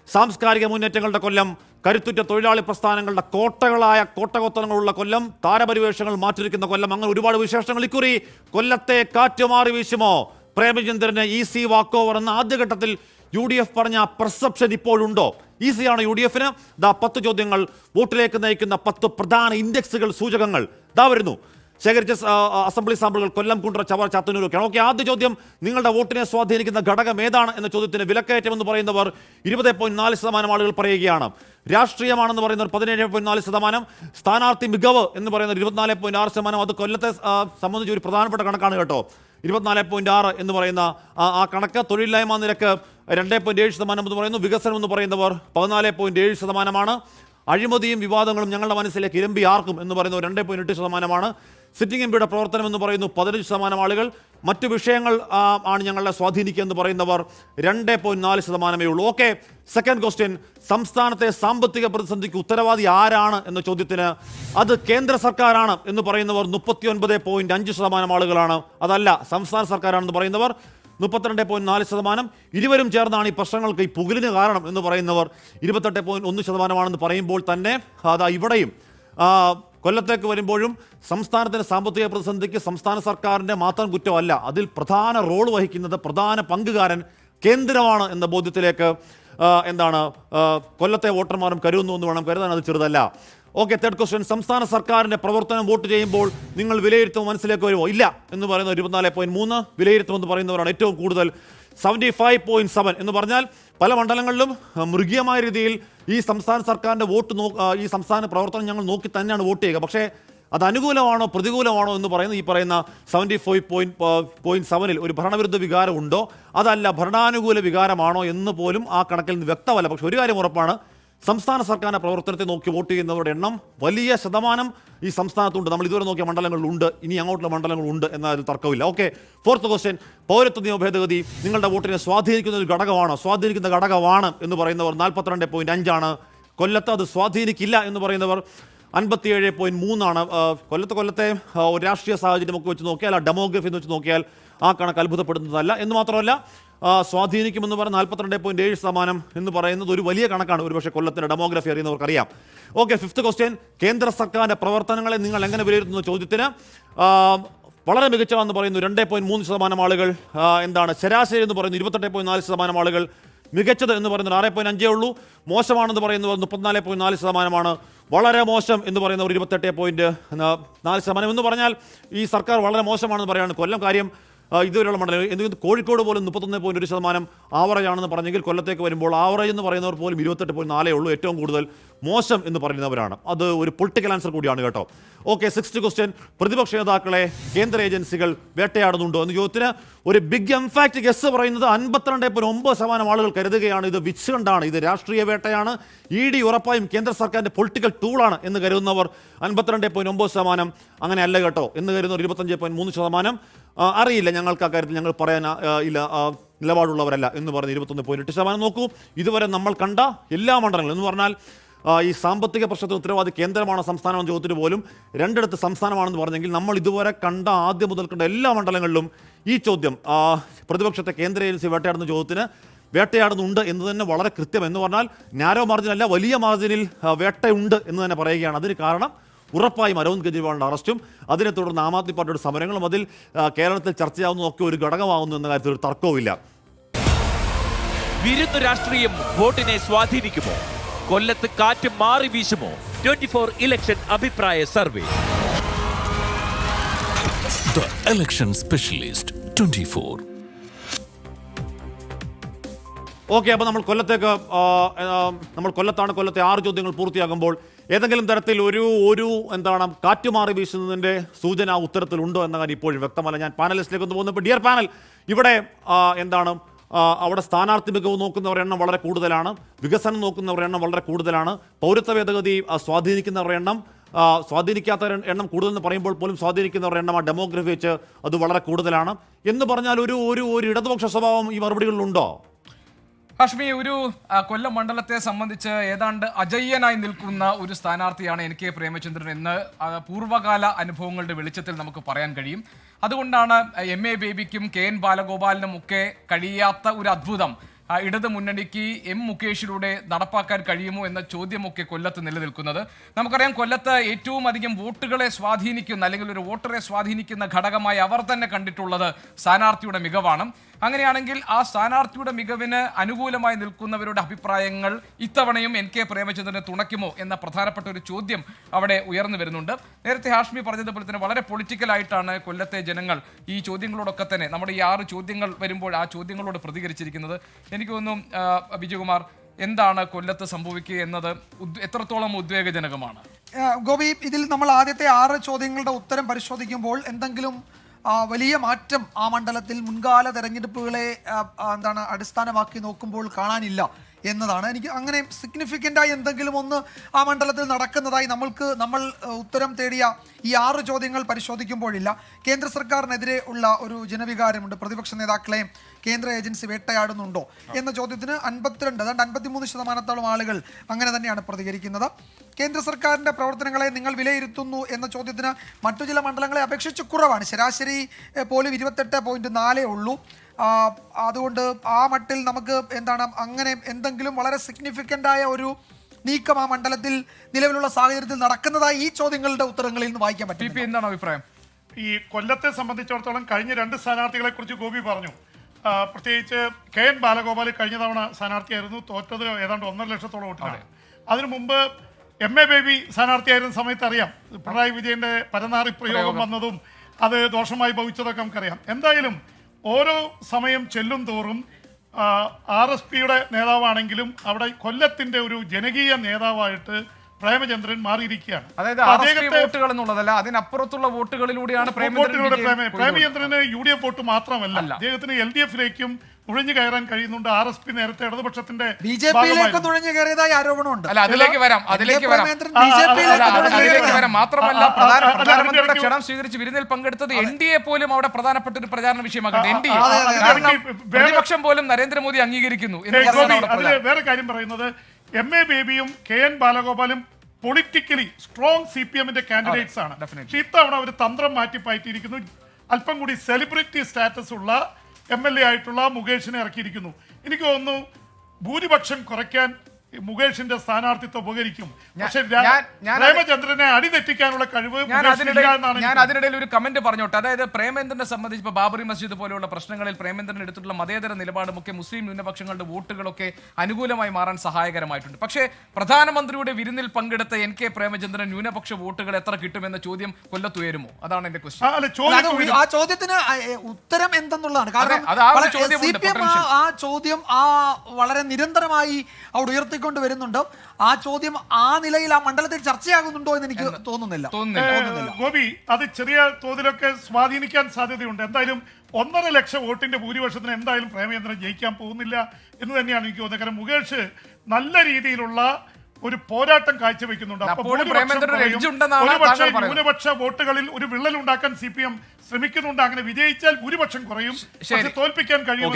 സാംസ്കാരിക മുന്നേറ്റങ്ങളുടെ കൊല്ലം, കരുത്തുറ്റ തൊഴിലാളി പ്രസ്ഥാനങ്ങളുടെ കോട്ടകളായ കോട്ടകൊത്തനങ്ങളുള്ള കൊല്ലം, താരപരിവേഷങ്ങൾ മാറ്റിരിക്കുന്ന കൊല്ലം, അങ്ങനെ ഒരുപാട് വിശേഷങ്ങൾ. ഇക്കുറി കൊല്ലത്തെ കാറ്റുമാറി വീശുമോ? പ്രേമചന്ദ്രന് ഈസി വാക്ക് ഓവർ എന്ന ആദ്യഘട്ടത്തിൽ UDF പറഞ്ഞ പെർസെപ്ഷൻ ഇപ്പോഴുണ്ടോ? ഈസിയാണ് UDF-ന്. 10 ചോദ്യങ്ങൾ, വോട്ടിലേക്ക് നയിക്കുന്ന 10 പ്രധാന ഇൻഡെക്സുകൾ, സൂചകങ്ങൾ വരുന്നു. ശേഖരിച്ച അസംബ്ലി സാമ്പിളുകൾ കൊല്ലം, കുണ്ട്ര, ചവറ, ചാത്തന്നൂരൊക്കെയാണ്. ഓക്കെ, ആദ്യ ചോദ്യം, നിങ്ങളുടെ വോട്ടിനെ സ്വാധീനിക്കുന്ന ഘടകം ഏതാണ് എന്ന ചോദ്യത്തിന് വിലക്കയറ്റം എന്ന് പറയുന്നവർ 20.4% ആളുകൾ പറയുകയാണ്. രാഷ്ട്രീയമാണെന്ന് പറയുന്നവർ 17.4%. സ്ഥാനാർത്ഥി മികവ് എന്ന് പറയുന്നത് 24.6%. അത് കൊല്ലത്തെ സംബന്ധിച്ച് ഒരു പ്രധാനപ്പെട്ട കണക്കാണ് കേട്ടോ. 24.6 എന്ന് പറയുന്ന ആ കണക്ക്. തൊഴിലില്ലായ്മ നിരക്ക് 2.7% എന്ന് പറയുന്നു. വികസനം എന്ന് പറയുന്നവർ 14.7%. അഴിമതിയും വിവാദങ്ങളും ഞങ്ങളുടെ മനസ്സിലേക്ക് ഇരമ്പി ആർക്കും എന്ന് പറയുന്നത് 2.8%. സിറ്റിംഗ് എംപിയുടെ പ്രവർത്തനം എന്ന് പറയുന്നു 15% ആളുകൾ. മറ്റു വിഷയങ്ങൾ ആണ് ഞങ്ങളെ സ്വാധീനിക്കുക എന്ന് പറയുന്നവർ 2.4%. ഉള്ളൂ. ഓക്കെ, സെക്കൻഡ് ക്വസ്റ്റ്യൻ, സംസ്ഥാനത്തെ സാമ്പത്തിക പ്രതിസന്ധിക്ക് ഉത്തരവാദി ആരാണ് എന്ന ചോദ്യത്തിന് അത് കേന്ദ്ര സർക്കാരാണ് എന്ന് പറയുന്നവർ 39.5% ആളുകളാണ്. അതല്ല, സംസ്ഥാന സർക്കാരാണെന്ന് പറയുന്നവർ 32.4%. ഇരുവരും ചേർന്നാണ് ഈ പ്രശ്നങ്ങൾക്ക്, ഈ പുകലിന് കാരണം എന്ന് പറയുന്നവർ 28.1% പറയുമ്പോൾ തന്നെ അതാ ഇവിടെയും കൊല്ലത്തേക്ക് വരുമ്പോഴും സംസ്ഥാനത്തിൻ്റെ സാമ്പത്തിക പ്രതിസന്ധിക്ക് സംസ്ഥാന സർക്കാരിൻ്റെ മാത്രം കുറ്റമല്ല, അതിൽ പ്രധാന റോൾ വഹിക്കുന്നത്, പ്രധാന പങ്കുകാരൻ കേന്ദ്രമാണ് എന്ന ബോധ്യത്തിലേക്ക് കൊല്ലത്തെ വോട്ടർമാരും കരുതുന്നു എന്ന് വേണം കരുതാൻ. അത് ചെറുതല്ല. ഓക്കെ, തേർഡ് ക്വസ്റ്റ്യൻ, സംസ്ഥാന സർക്കാരിൻ്റെ പ്രവർത്തനം വോട്ട് ചെയ്യുമ്പോൾ നിങ്ങൾ വിലയിരുത്തും മനസ്സിലേക്ക് വരുമോ? ഇല്ല എന്ന് പറയുന്നത് 24.3%. വിലയിരുത്തുമെന്ന് പറയുന്നവരാണ് ഏറ്റവും കൂടുതൽ 75.7% എന്ന് പറഞ്ഞാൽ പല മണ്ഡലങ്ങളിലും മൃഗീയമായ രീതിയിൽ ഈ സംസ്ഥാന സർക്കാരിൻ്റെ ഈ സംസ്ഥാന പ്രവർത്തനം ഞങ്ങൾ നോക്കി തന്നെയാണ് വോട്ട് ചെയ്യുക. പക്ഷേ അത് അനുകൂലമാണോ പ്രതികൂലമാണോ എന്ന് പറയുന്നത് ഈ പറയുന്ന 75.7%-ൽ ഒരു ഭരണവിരുദ്ധ വികാരം ഉണ്ടോ, അതല്ല ഭരണാനുകൂല വികാരമാണോ എന്ന് പോലും ആ കണക്കിൽ നിന്ന് വ്യക്തമല്ല. പക്ഷെ ഒരു കാര്യം ഉറപ്പാണ്, സംസ്ഥാന സർക്കാരിൻ്റെ പ്രവർത്തനത്തെ നോക്കി വോട്ട് ചെയ്യുന്നവരുടെ എണ്ണം വലിയ ശതമാനം ഈ സംസ്ഥാനത്തുണ്ട്. നമ്മൾ ഇതുവരെ നോക്കിയ മണ്ഡലങ്ങളിലുണ്ട്, ഇനി അങ്ങോട്ടുള്ള മണ്ഡലങ്ങളുണ്ട് എന്നതിൽ തർക്കമില്ല. ഓക്കെ, ഫോർത്ത് ക്വസ്റ്റ്യൻ, പൗരത്വ നിയമ ഭേദഗതി നിങ്ങളുടെ വോട്ടിനെ സ്വാധീനിക്കുന്ന ഒരു ഘടകമാണോ? സ്വാധീനിക്കുന്ന ഘടകമാണ് എന്ന് പറയുന്നവർ 42.5%. കൊല്ലത്ത് അത് സ്വാധീനിക്കില്ല എന്ന് പറയുന്നവർ 57.3%. കൊല്ലത്തെ ഒരു രാഷ്ട്രീയ സാഹചര്യമൊക്കെ വെച്ച് നോക്കിയാൽ, ഡെമോഗ്രഫി എന്ന് വെച്ച് നോക്കിയാൽ ആ കണക്ക് അത്ഭുതപ്പെടുന്നതല്ല. എന്ന് മാത്രമല്ല സ്വാധീനിക്കുമെന്ന് പറഞ്ഞാൽ 42.7% എന്ന് പറയുന്നത് ഒരു വലിയ കണക്കാണ്. ഒരുപക്ഷെ കൊല്ലത്തിൻ്റെ ഡെമോഗ്രഫി അറിയുന്നവർക്കറിയാം. ഓക്കെ, ഫിഫ്ത്ത് ക്വസ്റ്റ്യൻ, കേന്ദ്ര സർക്കാരിൻ്റെ പ്രവർത്തനങ്ങളെ നിങ്ങൾ എങ്ങനെ വിലയിരുത്തുന്ന ചോദ്യത്തിന് വളരെ മികച്ചതാണെന്ന് പറയുന്നു 2.3% ആളുകൾ. ശരാശരി എന്ന് പറയുന്നു 28.4% ആളുകൾ. മികച്ചത് എന്ന് പറയുന്നത് 6.5% ഉള്ളൂ. മോശമാണെന്ന് പറയുന്നവർ 34.4%. വളരെ മോശം എന്ന് പറയുന്നവർ 28.4%. എന്ന് പറഞ്ഞാൽ ഈ സർക്കാർ വളരെ മോശമാണെന്ന് പറയുകയാണ്. കൊല്ലം കാര്യം ഇതുവരെയുള്ള മണ്ഡലം എന്തെങ്കിലും കോഴിക്കോട് പോലും 31.1% ആവറേജ് ആണെന്ന് പറഞ്ഞെങ്കിൽ കൊല്ലത്തേക്ക് വരുമ്പോൾ ആവറേജ് എന്ന് പറയുന്നവർ പോലും 28.4% ഉള്ളൂ. ഏറ്റവും കൂടുതൽ മോശം എന്ന് പറയുന്നവരാണ്. അത് ഒരു പൊളിറ്റിക്കൽ ആൻസർ കൂടിയാണ് കേട്ടോ. Okay, 60 question. പ്രതിപക്ഷ നേതാക്കളെ കേന്ദ്ര ഏജൻസികൾ വേട്ടയാടുന്നുണ്ടോ എന്ന ചോദ്യത്തിന് ഒരു ബിഗ് എംഫാക്ട് ഗസ് പറയുന്നത് 52.9% ആളുകൾ കരുതുകയാണ് ഇത് വിച്ച് കണ്ടാണ്, ഇത് രാഷ്ട്രീയ വേട്ടയാണ്, ED ഉറപ്പായും കേന്ദ്ര സർക്കാരിൻ്റെ പൊളിറ്റിക്കൽ ടൂളാണ് എന്ന് കരുതുന്നവർ 52.9%. അങ്ങനെ അല്ല കേട്ടോ എന്ന് കരുതുന്നവർ 25.3%. അറിയില്ല, ഞങ്ങൾക്ക് ആ കാര്യത്തിൽ ഞങ്ങൾ പറയാൻ ഇല്ല, നിലപാടുള്ളവരല്ല എന്ന് പറഞ്ഞ് 21.8%. നോക്കൂ, ഇതുവരെ നമ്മൾ കണ്ട എല്ലാ മണ്ഡലങ്ങളും എന്ന് പറഞ്ഞാൽ ഈ സാമ്പത്തിക പ്രശ്നത്തിന് ഉത്തരവാദി കേന്ദ്രമാണ് സംസ്ഥാനമെന്ന ചോദ്യത്തിന് പോലും 2 സംസ്ഥാനമാണെന്ന് പറഞ്ഞെങ്കിൽ നമ്മൾ ഇതുവരെ കണ്ട ആദ്യം മുതൽ കണ്ട എല്ലാ മണ്ഡലങ്ങളിലും ഈ ചോദ്യം പ്രതിപക്ഷത്തെ കേന്ദ്ര ഏജൻസി വേട്ടയാടുന്ന ചോദ്യത്തിന് വേട്ടയാടുന്നുണ്ട് എന്ന് തന്നെ വളരെ കൃത്യം എന്ന് പറഞ്ഞാൽ നാരോ മാർജിൻ അല്ല, വലിയ മാർജിനിൽ വേട്ടയുണ്ട് എന്ന് തന്നെ പറയുകയാണ്. അതിന് കാരണം ഉറപ്പായും അരവിന്ദ് കെജ്രിവാളിൻ്റെ അറസ്റ്റും അതിനെ തുടർന്ന് ആം ആദ്മി പാർട്ടിയുടെ സമരങ്ങളും അതിൽ കേരളത്തിൽ ചർച്ചയാവുന്നതൊക്കെ ഒരു ഘടകമാകുന്നു എന്ന കാര്യത്തിൽ ഒരു തർക്കവുമില്ല. വിരുദ്ധ രാഷ്ട്രീയം വോട്ടിനെ സ്വാധീനിക്കുമോ? കൊല്ലത്ത് കാറ്റ് മാറി വീശുമോ? 24 ഇലക്ഷൻ അഭിപ്രായ survey. The Election Specialist 24. Okay, അപ്പോൾ നമ്മൾ കൊല്ലത്താണ്. കൊല്ലത്തെ 6 ചോദ്യങ്ങൾ പൂർത്തിയാകുമ്പോൾ ഏതെങ്കിലും തരത്തിൽ ഒരു എന്താണ് കാറ്റുമാറി വീശുന്നതിൻ്റെ സൂചന ഉത്തരത്തിലുണ്ടോ എന്ന കാര്യം ഇപ്പോഴും വ്യക്തമല്ല. ഞാൻ പാനലിസ്റ്റിലേക്ക് ഒന്ന് പോകുന്നപ്പോൾ ഡിയർ പാനൽ, ഇവിടെ അവിടെ സ്ഥാനാർത്ഥി മികവ് നോക്കുന്നവരുടെ എണ്ണം വളരെ കൂടുതലാണ്, വികസനം നോക്കുന്നവരുടെ എണ്ണം വളരെ കൂടുതലാണ്, പൗരത്വ ഭേദഗതി സ്വാധീനിക്കുന്നവരുടെ എണ്ണം സ്വാധീനിക്കാത്ത എണ്ണം കൂടുതലെന്ന് പറയുമ്പോൾ പോലും സ്വാധീനിക്കുന്നവരുടെ എണ്ണം ആ ഡെമോഗ്രഫി വെച്ച് അത് വളരെ കൂടുതലാണ് എന്ന് പറഞ്ഞാൽ ഒരു ഇടതുപക്ഷ സ്വഭാവം ഈ മറുപടികളിലുണ്ടോ? ഹാഷ്മി, ഒരു കൊല്ലം മണ്ഡലത്തെ സംബന്ധിച്ച് ഏതാണ്ട് അജയ്യനായി നിൽക്കുന്ന ഒരു സ്ഥാനാർത്ഥിയാണ് NK പ്രേമചന്ദ്രൻ എന്ന് പൂർവ്വകാല അനുഭവങ്ങളുടെ വെളിച്ചത്തിൽ നമുക്ക് പറയാൻ കഴിയും. അതുകൊണ്ടാണ് MA ബേബിക്കും KN ബാലഗോപാലിനും ഒക്കെ കഴിയാത്ത ഒരു അത്ഭുതം ഇടത് മുന്നണിക്ക് മുകേഷിലൂടെ നടപ്പാക്കാൻ കഴിയുമോ എന്ന ചോദ്യമൊക്കെ കൊല്ലത്ത് നിലനിൽക്കുന്നത്. നമുക്കറിയാം, കൊല്ലത്ത് ഏറ്റവും അധികം വോട്ടുകളെ സ്വാധീനിക്കുന്ന അല്ലെങ്കിൽ ഒരു വോട്ടറെ സ്വാധീനിക്കുന്ന ഘടകമായി അവർ തന്നെ കണ്ടിട്ടുള്ളത് സ്ഥാനാർത്ഥിയുടെ മികവാണ്. അങ്ങനെയാണെങ്കിൽ ആ സ്ഥാനാർത്ഥിയുടെ മികവിന് അനുകൂലമായി നിൽക്കുന്നവരുടെ അഭിപ്രായങ്ങൾ ഇത്തവണയും NK പ്രേമചന്ദ്രനെ തുണയ്ക്കുമോ എന്ന പ്രധാനപ്പെട്ട ഒരു ചോദ്യം അവിടെ ഉയർന്നു വരുന്നുണ്ട്. നേരത്തെ ഹാഷ്മി പറഞ്ഞതുപോലെ തന്നെ വളരെ പൊളിറ്റിക്കലായിട്ടാണ് കൊല്ലത്തെ ജനങ്ങൾ ഈ ചോദ്യങ്ങളോടൊക്കെ തന്നെ നമ്മുടെ ഈ 6 ചോദ്യങ്ങൾ വരുമ്പോൾ ആ ചോദ്യങ്ങളോട് പ്രതികരിച്ചിരിക്കുന്നത്. എനിക്ക് തോന്നുന്നു ബിജുകുമാർ, എന്താണ് കൊല്ലത്ത് സംഭവിക്കുക എന്നത് എത്രത്തോളം ഉദ്വേഗജനകമാണ്? ഗോപി, ഇതിൽ നമ്മൾ ആദ്യത്തെ 6 ചോദ്യങ്ങളുടെ ഉത്തരം പരിശോധിക്കുമ്പോൾ എന്തെങ്കിലും വലിയ മാറ്റം ആ മണ്ഡലത്തിൽ മുൻകാല തെരഞ്ഞെടുപ്പുകളെ അടിസ്ഥാനമാക്കി നോക്കുമ്പോൾ കാണാനില്ല എന്നതാണ്. എനിക്ക് അങ്ങനെ സിഗ്നിഫിക്കൻ്റായി എന്തെങ്കിലും ഒന്ന് ആ മണ്ഡലത്തിൽ നടക്കുന്നതായി നമ്മൾ ഉത്തരം തേടിയ ഈ 6 ചോദ്യങ്ങൾ പരിശോധിക്കുമ്പോഴില്ല. കേന്ദ്ര സർക്കാരിനെതിരെ ഉള്ള ഒരു ജനവികാരമുണ്ട്. പ്രതിപക്ഷ നേതാക്കളെ കേന്ദ്ര ഏജൻസി വേട്ടയാടുന്നുണ്ടോ എന്ന ചോദ്യത്തിന് 53% ആളുകൾ അങ്ങനെ തന്നെയാണ് പ്രതികരിക്കുന്നത്. കേന്ദ്ര സർക്കാരിൻ്റെ പ്രവർത്തനങ്ങളെ നിങ്ങൾ വിലയിരുത്തുന്നു എന്ന ചോദ്യത്തിന് മറ്റു ചില മണ്ഡലങ്ങളെ അപേക്ഷിച്ച് കുറവാണ്. ശരാശരി പോലും 28.4 ഉള്ളൂ. അതുകൊണ്ട് ആ മട്ടിൽ നമുക്ക് അങ്ങനെ എന്തെങ്കിലും വളരെ സിഗ്നിഫിക്കൻ്റായ ഒരു നീക്കം ആ മണ്ഡലത്തിൽ നിലവിലുള്ള സാഹചര്യത്തിൽ നടക്കുന്നതായി ഈ ചോദ്യങ്ങളുടെ ഉത്തരങ്ങളിൽ നിന്ന് വായിക്കാൻ പറ്റും. എന്താണ് അഭിപ്രായം? ഈ കൊല്ലത്തെ സംബന്ധിച്ചിടത്തോളം കഴിഞ്ഞ 2 സ്ഥാനാർത്ഥികളെ കുറിച്ച് ഗോപി പറഞ്ഞു. പ്രത്യേകിച്ച് KN ബാലഗോപാൽ കഴിഞ്ഞ തവണ സ്ഥാനാർത്ഥിയായിരുന്നു, തോറ്റത് ഏതാണ്ട് 1.5 ലക്ഷത്തോളം വോട്ടിനാണ്. അതിനു മുമ്പ് MA ബേബി സ്ഥാനാർത്ഥിയായിരുന്ന സമയത്ത് അറിയാം പിണറായി വിജയന്റെ പരനാറി പ്രയോഗം വന്നതും അത് ദോഷമായി ഭവിച്ചതൊക്കെ നമുക്കറിയാം. എന്തായാലും ഓരോ സമയം ചെല്ലും തോറും RSPയുടെ നേതാവാണെങ്കിലും അവിടെ കൊല്ലത്തിന്റെ ഒരു ജനകീയ നേതാവായിട്ട് പ്രേമചന്ദ്രൻ മാറിയിരിക്കുകയാണ്. അതായത് വോട്ടുകൾ എന്നുള്ളതല്ല, അതിനപ്പുറത്തുള്ള വോട്ടുകളിലൂടെയാണ് പ്രേമചന്ദ്രന് UDF വോട്ട് മാത്രമല്ല, അദ്ദേഹത്തിന് LDFിലേക്കും നുഴഞ്ഞു കയറാൻ കഴിയുന്നുണ്ട്. RSP നേരത്തെ ഇടതുപക്ഷത്തിന്റെ BJPയിലേക്ക് നുഴഞ്ഞു കയറിയതായി ആരോപണമുണ്ട്. അതിലേക്ക് വരാം. മാത്രമല്ല, പ്രധാനമന്ത്രിയുടെ ക്ഷണം സ്വീകരിച്ച് വിരുന്നിൽ പങ്കെടുത്തത് NDA പോലും അവിടെ പ്രധാനപ്പെട്ട ഒരു പ്രചാരണ വിഷയമാക്കട്ടെ. NDA പ്രതിപക്ഷം പോലും നരേന്ദ്രമോദി അംഗീകരിക്കുന്നു. വേറെ കാര്യം പറയുന്നത്, MA ബേബിയും KN ബാലഗോപാലും പൊളിറ്റിക്കലി സ്ട്രോങ് CPMന്റെ കാൻഡിഡേറ്റ്സ് ആണ്. പക്ഷേ ഇത്തവണ ഒരു തന്ത്രം മാറ്റി പയറ്റിയിരിക്കുന്നു. അല്പം കൂടി സെലിബ്രിറ്റി സ്റ്റാറ്റസ് ഉള്ള MLA ആയിട്ടുള്ള മുകേഷിനെ ഇറക്കിയിരിക്കുന്നു. എനിക്ക് തോന്നുന്നു ഭൂരിപക്ഷം കുറയ്ക്കാൻ മുകേഷിന്റെ സ്ഥാനാർത്ഥിത്വം ഉപകരിക്കും. പക്ഷേ പ്രേമചന്ദ്രനെ അടിതെറ്റിക്കാനുള്ള കഴിവ് ഞാൻ അതിനിടയിൽ ഒരു കമന്റ് പറഞ്ഞോട്ടെ. അതായത് പ്രേമേന്ദ്രനെ സംബന്ധിച്ച് ഇപ്പോൾ ബാബറി മസ്ജിദ് പോലെയുള്ള പ്രശ്നങ്ങളിൽ പ്രേമേന്ദ്രൻ എടുത്തിട്ടുള്ള മതേതര നിലപാടുമൊക്കെ മുസ്ലിം ന്യൂനപക്ഷങ്ങളുടെ വോട്ടുകളൊക്കെ അനുകൂലമായി മാറാൻ സഹായകരമായിട്ടുണ്ട്. പക്ഷേ പ്രധാനമന്ത്രിയുടെ വിരുന്നിൽ പങ്കെടുത്ത NK പ്രേമചന്ദ്രൻ ന്യൂനപക്ഷ വോട്ടുകൾ എത്ര കിട്ടുമെന്ന ചോദ്യം കൊല്ലത്ത് ഉയരുമോ? അതാണ് എന്റെ ക്വസ്റ്റ്യൻ. ആ ചോദ്യത്തിന് ഉത്തരം എന്തെന്നുള്ളതാണ്. കാരണം ആ ചോദ്യം വളരെ നിരന്തരമായി അവിടെ ഉയർത്തി ഉയർത്തിക്കൊണ്ട് വരുന്നുണ്ട്. ആ ചോദ്യം ആ നിലയിൽ ആ മണ്ഡലത്തിൽ ചർച്ചയാകുന്നുണ്ടോ എന്ന് എനിക്ക് തോന്നുന്നില്ല. ഗോപി, അത് ചെറിയ തോതിലൊക്കെ സ്വാധീനിക്കാൻ സാധ്യതയുണ്ട്. എന്തായാലും 1.5 ലക്ഷം വോട്ടിന്റെ ഭൂരിപക്ഷത്തിന് എന്തായാലും പ്രേമചന്ദ്രൻ ജയിക്കാൻ പോകുന്നില്ല എന്ന് തന്നെയാണ് എനിക്ക് തോന്നുന്നത്. കാരണം മുകേഷ് നല്ല രീതിയിലുള്ള ഒരു പോരാട്ടം കാഴ്ചവെക്കുന്നുണ്ട്. ന്യൂനപക്ഷ വോട്ടുകളിൽ ഒരു വിള്ളൽ ഉണ്ടാക്കാൻ CPM ശ്രമിക്കുന്നുണ്ട്. അങ്ങനെ വിജയിച്ചാൽ ഭൂരിപക്ഷം കുറയും, തോൽപ്പിക്കാൻ കഴിയും.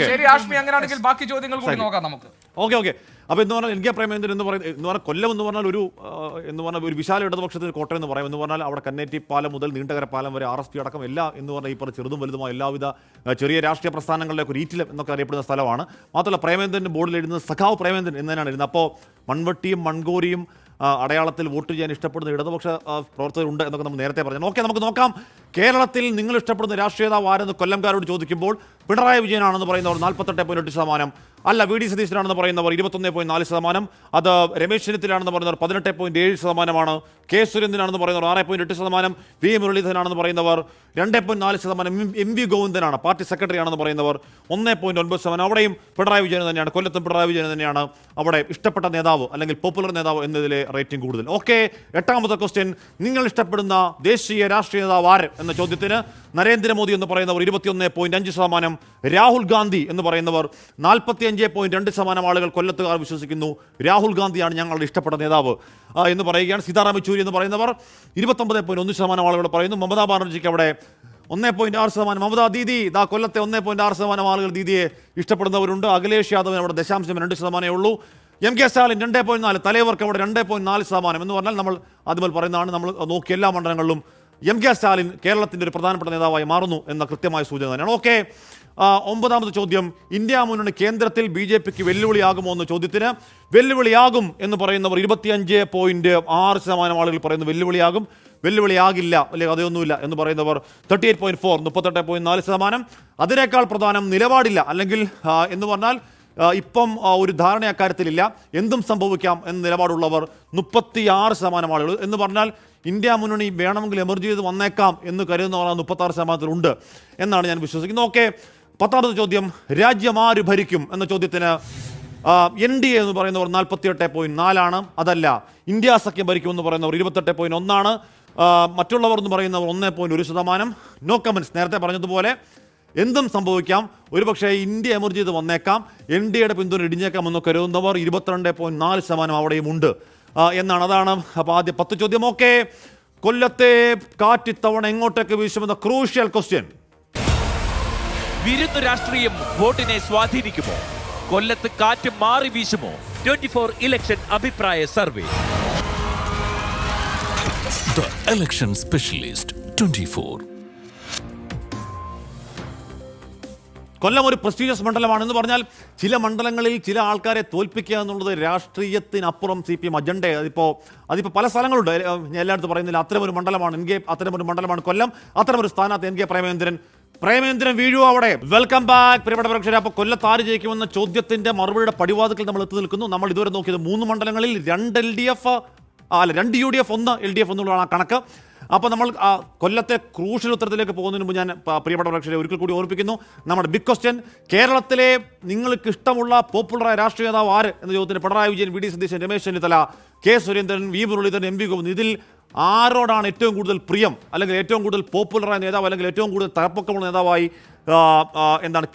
അങ്ങനെയാണെങ്കിൽ ബാക്കി ചോദ്യങ്ങൾ കൂടി നോക്കാം നമുക്ക്. ഓക്കെ. അപ്പോൾ എന്ന് പറഞ്ഞാൽ NK പ്രേമചന്ദ്രൻ എന്ന് പറഞ്ഞാൽ കൊല്ലം എന്ന് പറഞ്ഞാൽ ഒരു വിശാല ഇടതുപക്ഷത്തിന് കോട്ടയം എന്ന് പറയും. എന്ന് പറഞ്ഞാൽ അവിടെ കന്നേറ്റി പാലം മുതൽ നീണ്ടകര പാലം വരെ RSP അടക്കം എല്ലാ എന്ന് പറഞ്ഞാൽ ഈ പറഞ്ഞ ചെറുതും വലുതുമായ എല്ലാവിധ ചെറിയ രാഷ്ട്രീയ പ്രസ്ഥാനങ്ങളിലേക്ക് ഒരു ഈറ്റിലം എന്നൊക്കെ അറിയപ്പെടുന്ന സ്ഥലമാണ്. മാത്രമല്ല പ്രേമചന്ദ്രൻ്റെ ബോർഡിൽ എഴുതുന്നത് സഖാവ് പ്രേമചന്ദ്രൻ എന്ന് തന്നെയാണ് എഴുതുന്നത്. അപ്പോൾ മൺവട്ടിയും മൺകോരിയും അടയാളത്തിൽ വോട്ട് ചെയ്യാൻ ഇഷ്ടപ്പെടുന്ന ഇടതുപക്ഷ പ്രവർത്തകരുണ്ട് എന്നൊക്കെ നമ്മൾ നേരത്തെ പറഞ്ഞു. ഓക്കെ, നമുക്ക് നോക്കാം. കേരളത്തിൽ നിങ്ങൾ ഇഷ്ടപ്പെടുന്ന രാഷ്ട്രീയ നേതാവ് ആരെന്ന് കൊല്ലംകാരോട് ചോദിക്കുമ്പോൾ പിണറായി വിജയനാണെന്ന് പറയുന്നവർ 48.8%, അല്ല വി ഡി സതീശനാണെന്ന് പറയുന്നവർ 21.4%, അത് രമേശ് ചെന്നിത്തലാണെന്ന് പറയുന്നവർ 18.7%, കെ സുരേന്ദ്രനാണെന്ന് പറയുന്നവർ 6.8%, വി മുരളീധരനാണെന്ന് പറയുന്നവർ 2.4%, MV ഗോവിന്ദനാണ് പാർട്ടി സെക്രട്ടറി ആണെന്ന് പറയുന്നവർ 1.9%. അവിടെയും പിണറായി വിജയൻ തന്നെയാണ്, കൊല്ലത്തും പിണറായി വിജയൻ തന്നെയാണ് അവിടെ ഇഷ്ടപ്പെട്ട നേതാവ് അല്ലെങ്കിൽ പോപ്പുലർ നേതാവ് എന്നതിലെ റേറ്റിംഗ് കൂടുതൽ. ഓക്കെ, 8ാമത്തെ ക്വസ്റ്റ്യൻ, നിങ്ങൾ ഇഷ്ടപ്പെടുന്ന ദേശീയ രാഷ്ട്രീയ നേതാവ് ആര് എന്ന ചോദ്യത്തിന് നരേന്ദ്രമോദി എന്ന് പറയുന്നവർ 21.5%, രാഹുൽ ഗാന്ധി എന്ന് പറയുന്നവർ 45.2% ആളുകൾ കൊല്ലത്തുകാർ വിശ്വസിക്കുന്നു രാഹുൽ ഗാന്ധിയാണ് ഞങ്ങളുടെ ഇഷ്ടപ്പെട്ട നേതാവ് എന്ന് പറയുകയാണ്. സീതാറാം യെച്ചൂരി എന്ന് പറയുന്നവർ 29.1% ആളുകൾ പറയുന്നു. മമതാ ബാനർജിക്ക് അവിടെ 1.6%, മമതാ ദീദി കൊല്ലത്തെ 1.6% ആളുകൾ ദീദിയെ ഇഷ്ടപ്പെടുന്നവരുണ്ട്. അഖിലേഷ് യാദവിന് അവിടെ 0.2% ഉള്ളൂ. MK സ്റ്റാലിൻ 2.4%, തലൈവർക്ക് അവിടെ 2.4% എന്ന് പറഞ്ഞാൽ നമ്മൾ അതുപോലെ പറയുന്നതാണ്. നമ്മൾ നോക്കിയ എല്ലാ മണ്ഡലങ്ങളിലും MK സ്റ്റാലിൻ കേരളത്തിൻ്റെ ഒരു പ്രധാനപ്പെട്ട നേതാവായി മാറുന്നു എന്ന കൃത്യമായ സൂചന തന്നെയാണ്. ഓക്കെ, 9ാമത്തെ ചോദ്യം, ഇന്ത്യ മുന്നണി കേന്ദ്രത്തിൽ BJPക്ക് വെല്ലുവിളിയാകുമോ എന്ന ചോദ്യത്തിന് വെല്ലുവിളിയാകും എന്ന് പറയുന്നവർ 25.6% ആളുകൾ പറയുന്നു വെല്ലുവിളിയാകില്ല, അല്ലെങ്കിൽ അതൊന്നുമില്ല എന്ന് പറയുന്നവർ 38.4%, 38.4%. അതിനേക്കാൾ പ്രധാനം നിലപാടില്ല, അല്ലെങ്കിൽ എന്ന് പറഞ്ഞാൽ ഇപ്പം ഒരു ധാരണ അക്കാര്യത്തിലില്ല, എന്തും സംഭവിക്കാം എന്ന നിലപാടുള്ളവർ 36% ആളുകൾ. എന്ന് പറഞ്ഞാൽ ഇന്ത്യ മുന്നണി വേണമെങ്കിൽ എമർജ് ചെയ്ത് വന്നേക്കാം എന്ന് കരുതുന്നവർ 36% ഉണ്ട് എന്നാണ് ഞാൻ വിശ്വസിക്കുന്നത്. ഓക്കെ, 10ാമത്തെ ചോദ്യം, രാജ്യം ആര് ഭരിക്കും എന്ന ചോദ്യത്തിന് NDA എന്ന് പറയുന്നവർ 48.4%, അതല്ല ഇന്ത്യ സഖ്യം ഭരിക്കുമെന്ന് പറയുന്നവർ 28.1%, മറ്റുള്ളവർ എന്ന് പറയുന്നവർ 1.1%. No comments. നേരത്തെ പറഞ്ഞതുപോലെ എന്തും സംഭവിക്കാം, ഒരുപക്ഷെ ഇന്ത്യ എമർജ് ചെയ്ത് വന്നേക്കാം, NDAയുടെ പിന്തുണ ഇടിഞ്ഞേക്കാം എന്ന് കരുതുന്നവർ 22.4% അവിടെയും ഉണ്ട് എന്നാണ്. അതാണ് അപ്പോൾ ആദ്യ 10 ചോദ്യം. ഓക്കെ, കൊല്ലത്തെ കാറ്റിത്തവണ എങ്ങോട്ടേക്ക് വീശുമെന്ന ക്രൂഷ്യൽ ക്വസ്റ്റ്യൻ. വിരുദ്ധ രാഷ്ട്രീയം വോട്ടിനെ സ്വാധീനിക്കുമോ? കൊല്ലത്ത് കാറ്റ് മാറി വീശുമോ? 24 ഇലക്ഷൻ അഭിപ്രായ സർവേ. The Election Specialist 24. കൊല്ലം ഒരു പ്രസ്റ്റീജിയസ് മണ്ഡലമാണെന്ന് പറഞ്ഞാൽ ചില മണ്ഡലങ്ങളിൽ ചില ആൾക്കാരെ തോൽപ്പിക്കുക എന്നുള്ളത് രാഷ്ട്രീയത്തിനപ്പുറം CPM അജണ്ട. അതിപ്പോൾ പല സ്ഥലങ്ങളുണ്ട്, ഞാൻ എല്ലായിടത്തും പറയുന്നില്ല. അത്തരമൊരു മണ്ഡലമാണ് കൊല്ലം. അത്തരമൊരു സ്ഥാനത്ത് NK പ്രേമചന്ദ്രൻ വീഴുവോ അവിടെ? വെൽക്കം ബാക്ക് പ്രിയപ്പെട്ട പ്രേക്ഷകരെ. അപ്പോൾ കൊല്ലത്ത് ആര് ജയിക്കുമെന്ന ചോദ്യത്തിന്റെ മറുപടിയുടെ പടിവാതിക്കൽ നമ്മൾ എത്തി നിൽക്കുന്നു. നമ്മൾ ഇതുവരെ നോക്കിയത് 3 മണ്ഡലങ്ങളിൽ 2 LDF, 2 UDF, 1 LDF എന്നുള്ളതാണ് ആ കണക്ക്. അപ്പോൾ നമ്മൾ കൊല്ലത്തെ ക്രൂഷ്യൽ ഉത്തരത്തിലേക്ക് പോകുന്നതിന് മുമ്പ് ഞാൻ പ്രിയപ്പെട്ട പ്രേക്ഷകരെ ഒരിക്കൽ കൂടി ഓർപ്പിക്കുന്നു, നമ്മുടെ ബിഗ് ക്വസ്റ്റ്യൻ, കേരളത്തിലെ നിങ്ങൾക്ക് ഇഷ്ടമുള്ള പോപ്പുലറായ രാഷ്ട്രീയ നേതാവ് ആര് എന്ന ചോദ്യത്തിന് Pinarayi Vijayan, V D Satheesan, Ramesh Chennithala, K Surendran, V Muraleedharan, MV Govindan, ഇതിൽ ആരോടാണ് ഏറ്റവും കൂടുതൽ പ്രിയം, അല്ലെങ്കിൽ ഏറ്റവും കൂടുതൽ പോപ്പുലറായ നേതാവ്, അല്ലെങ്കിൽ ഏറ്റവും കൂടുതൽ തലപ്പൊക്കമുള്ള നേതാവായി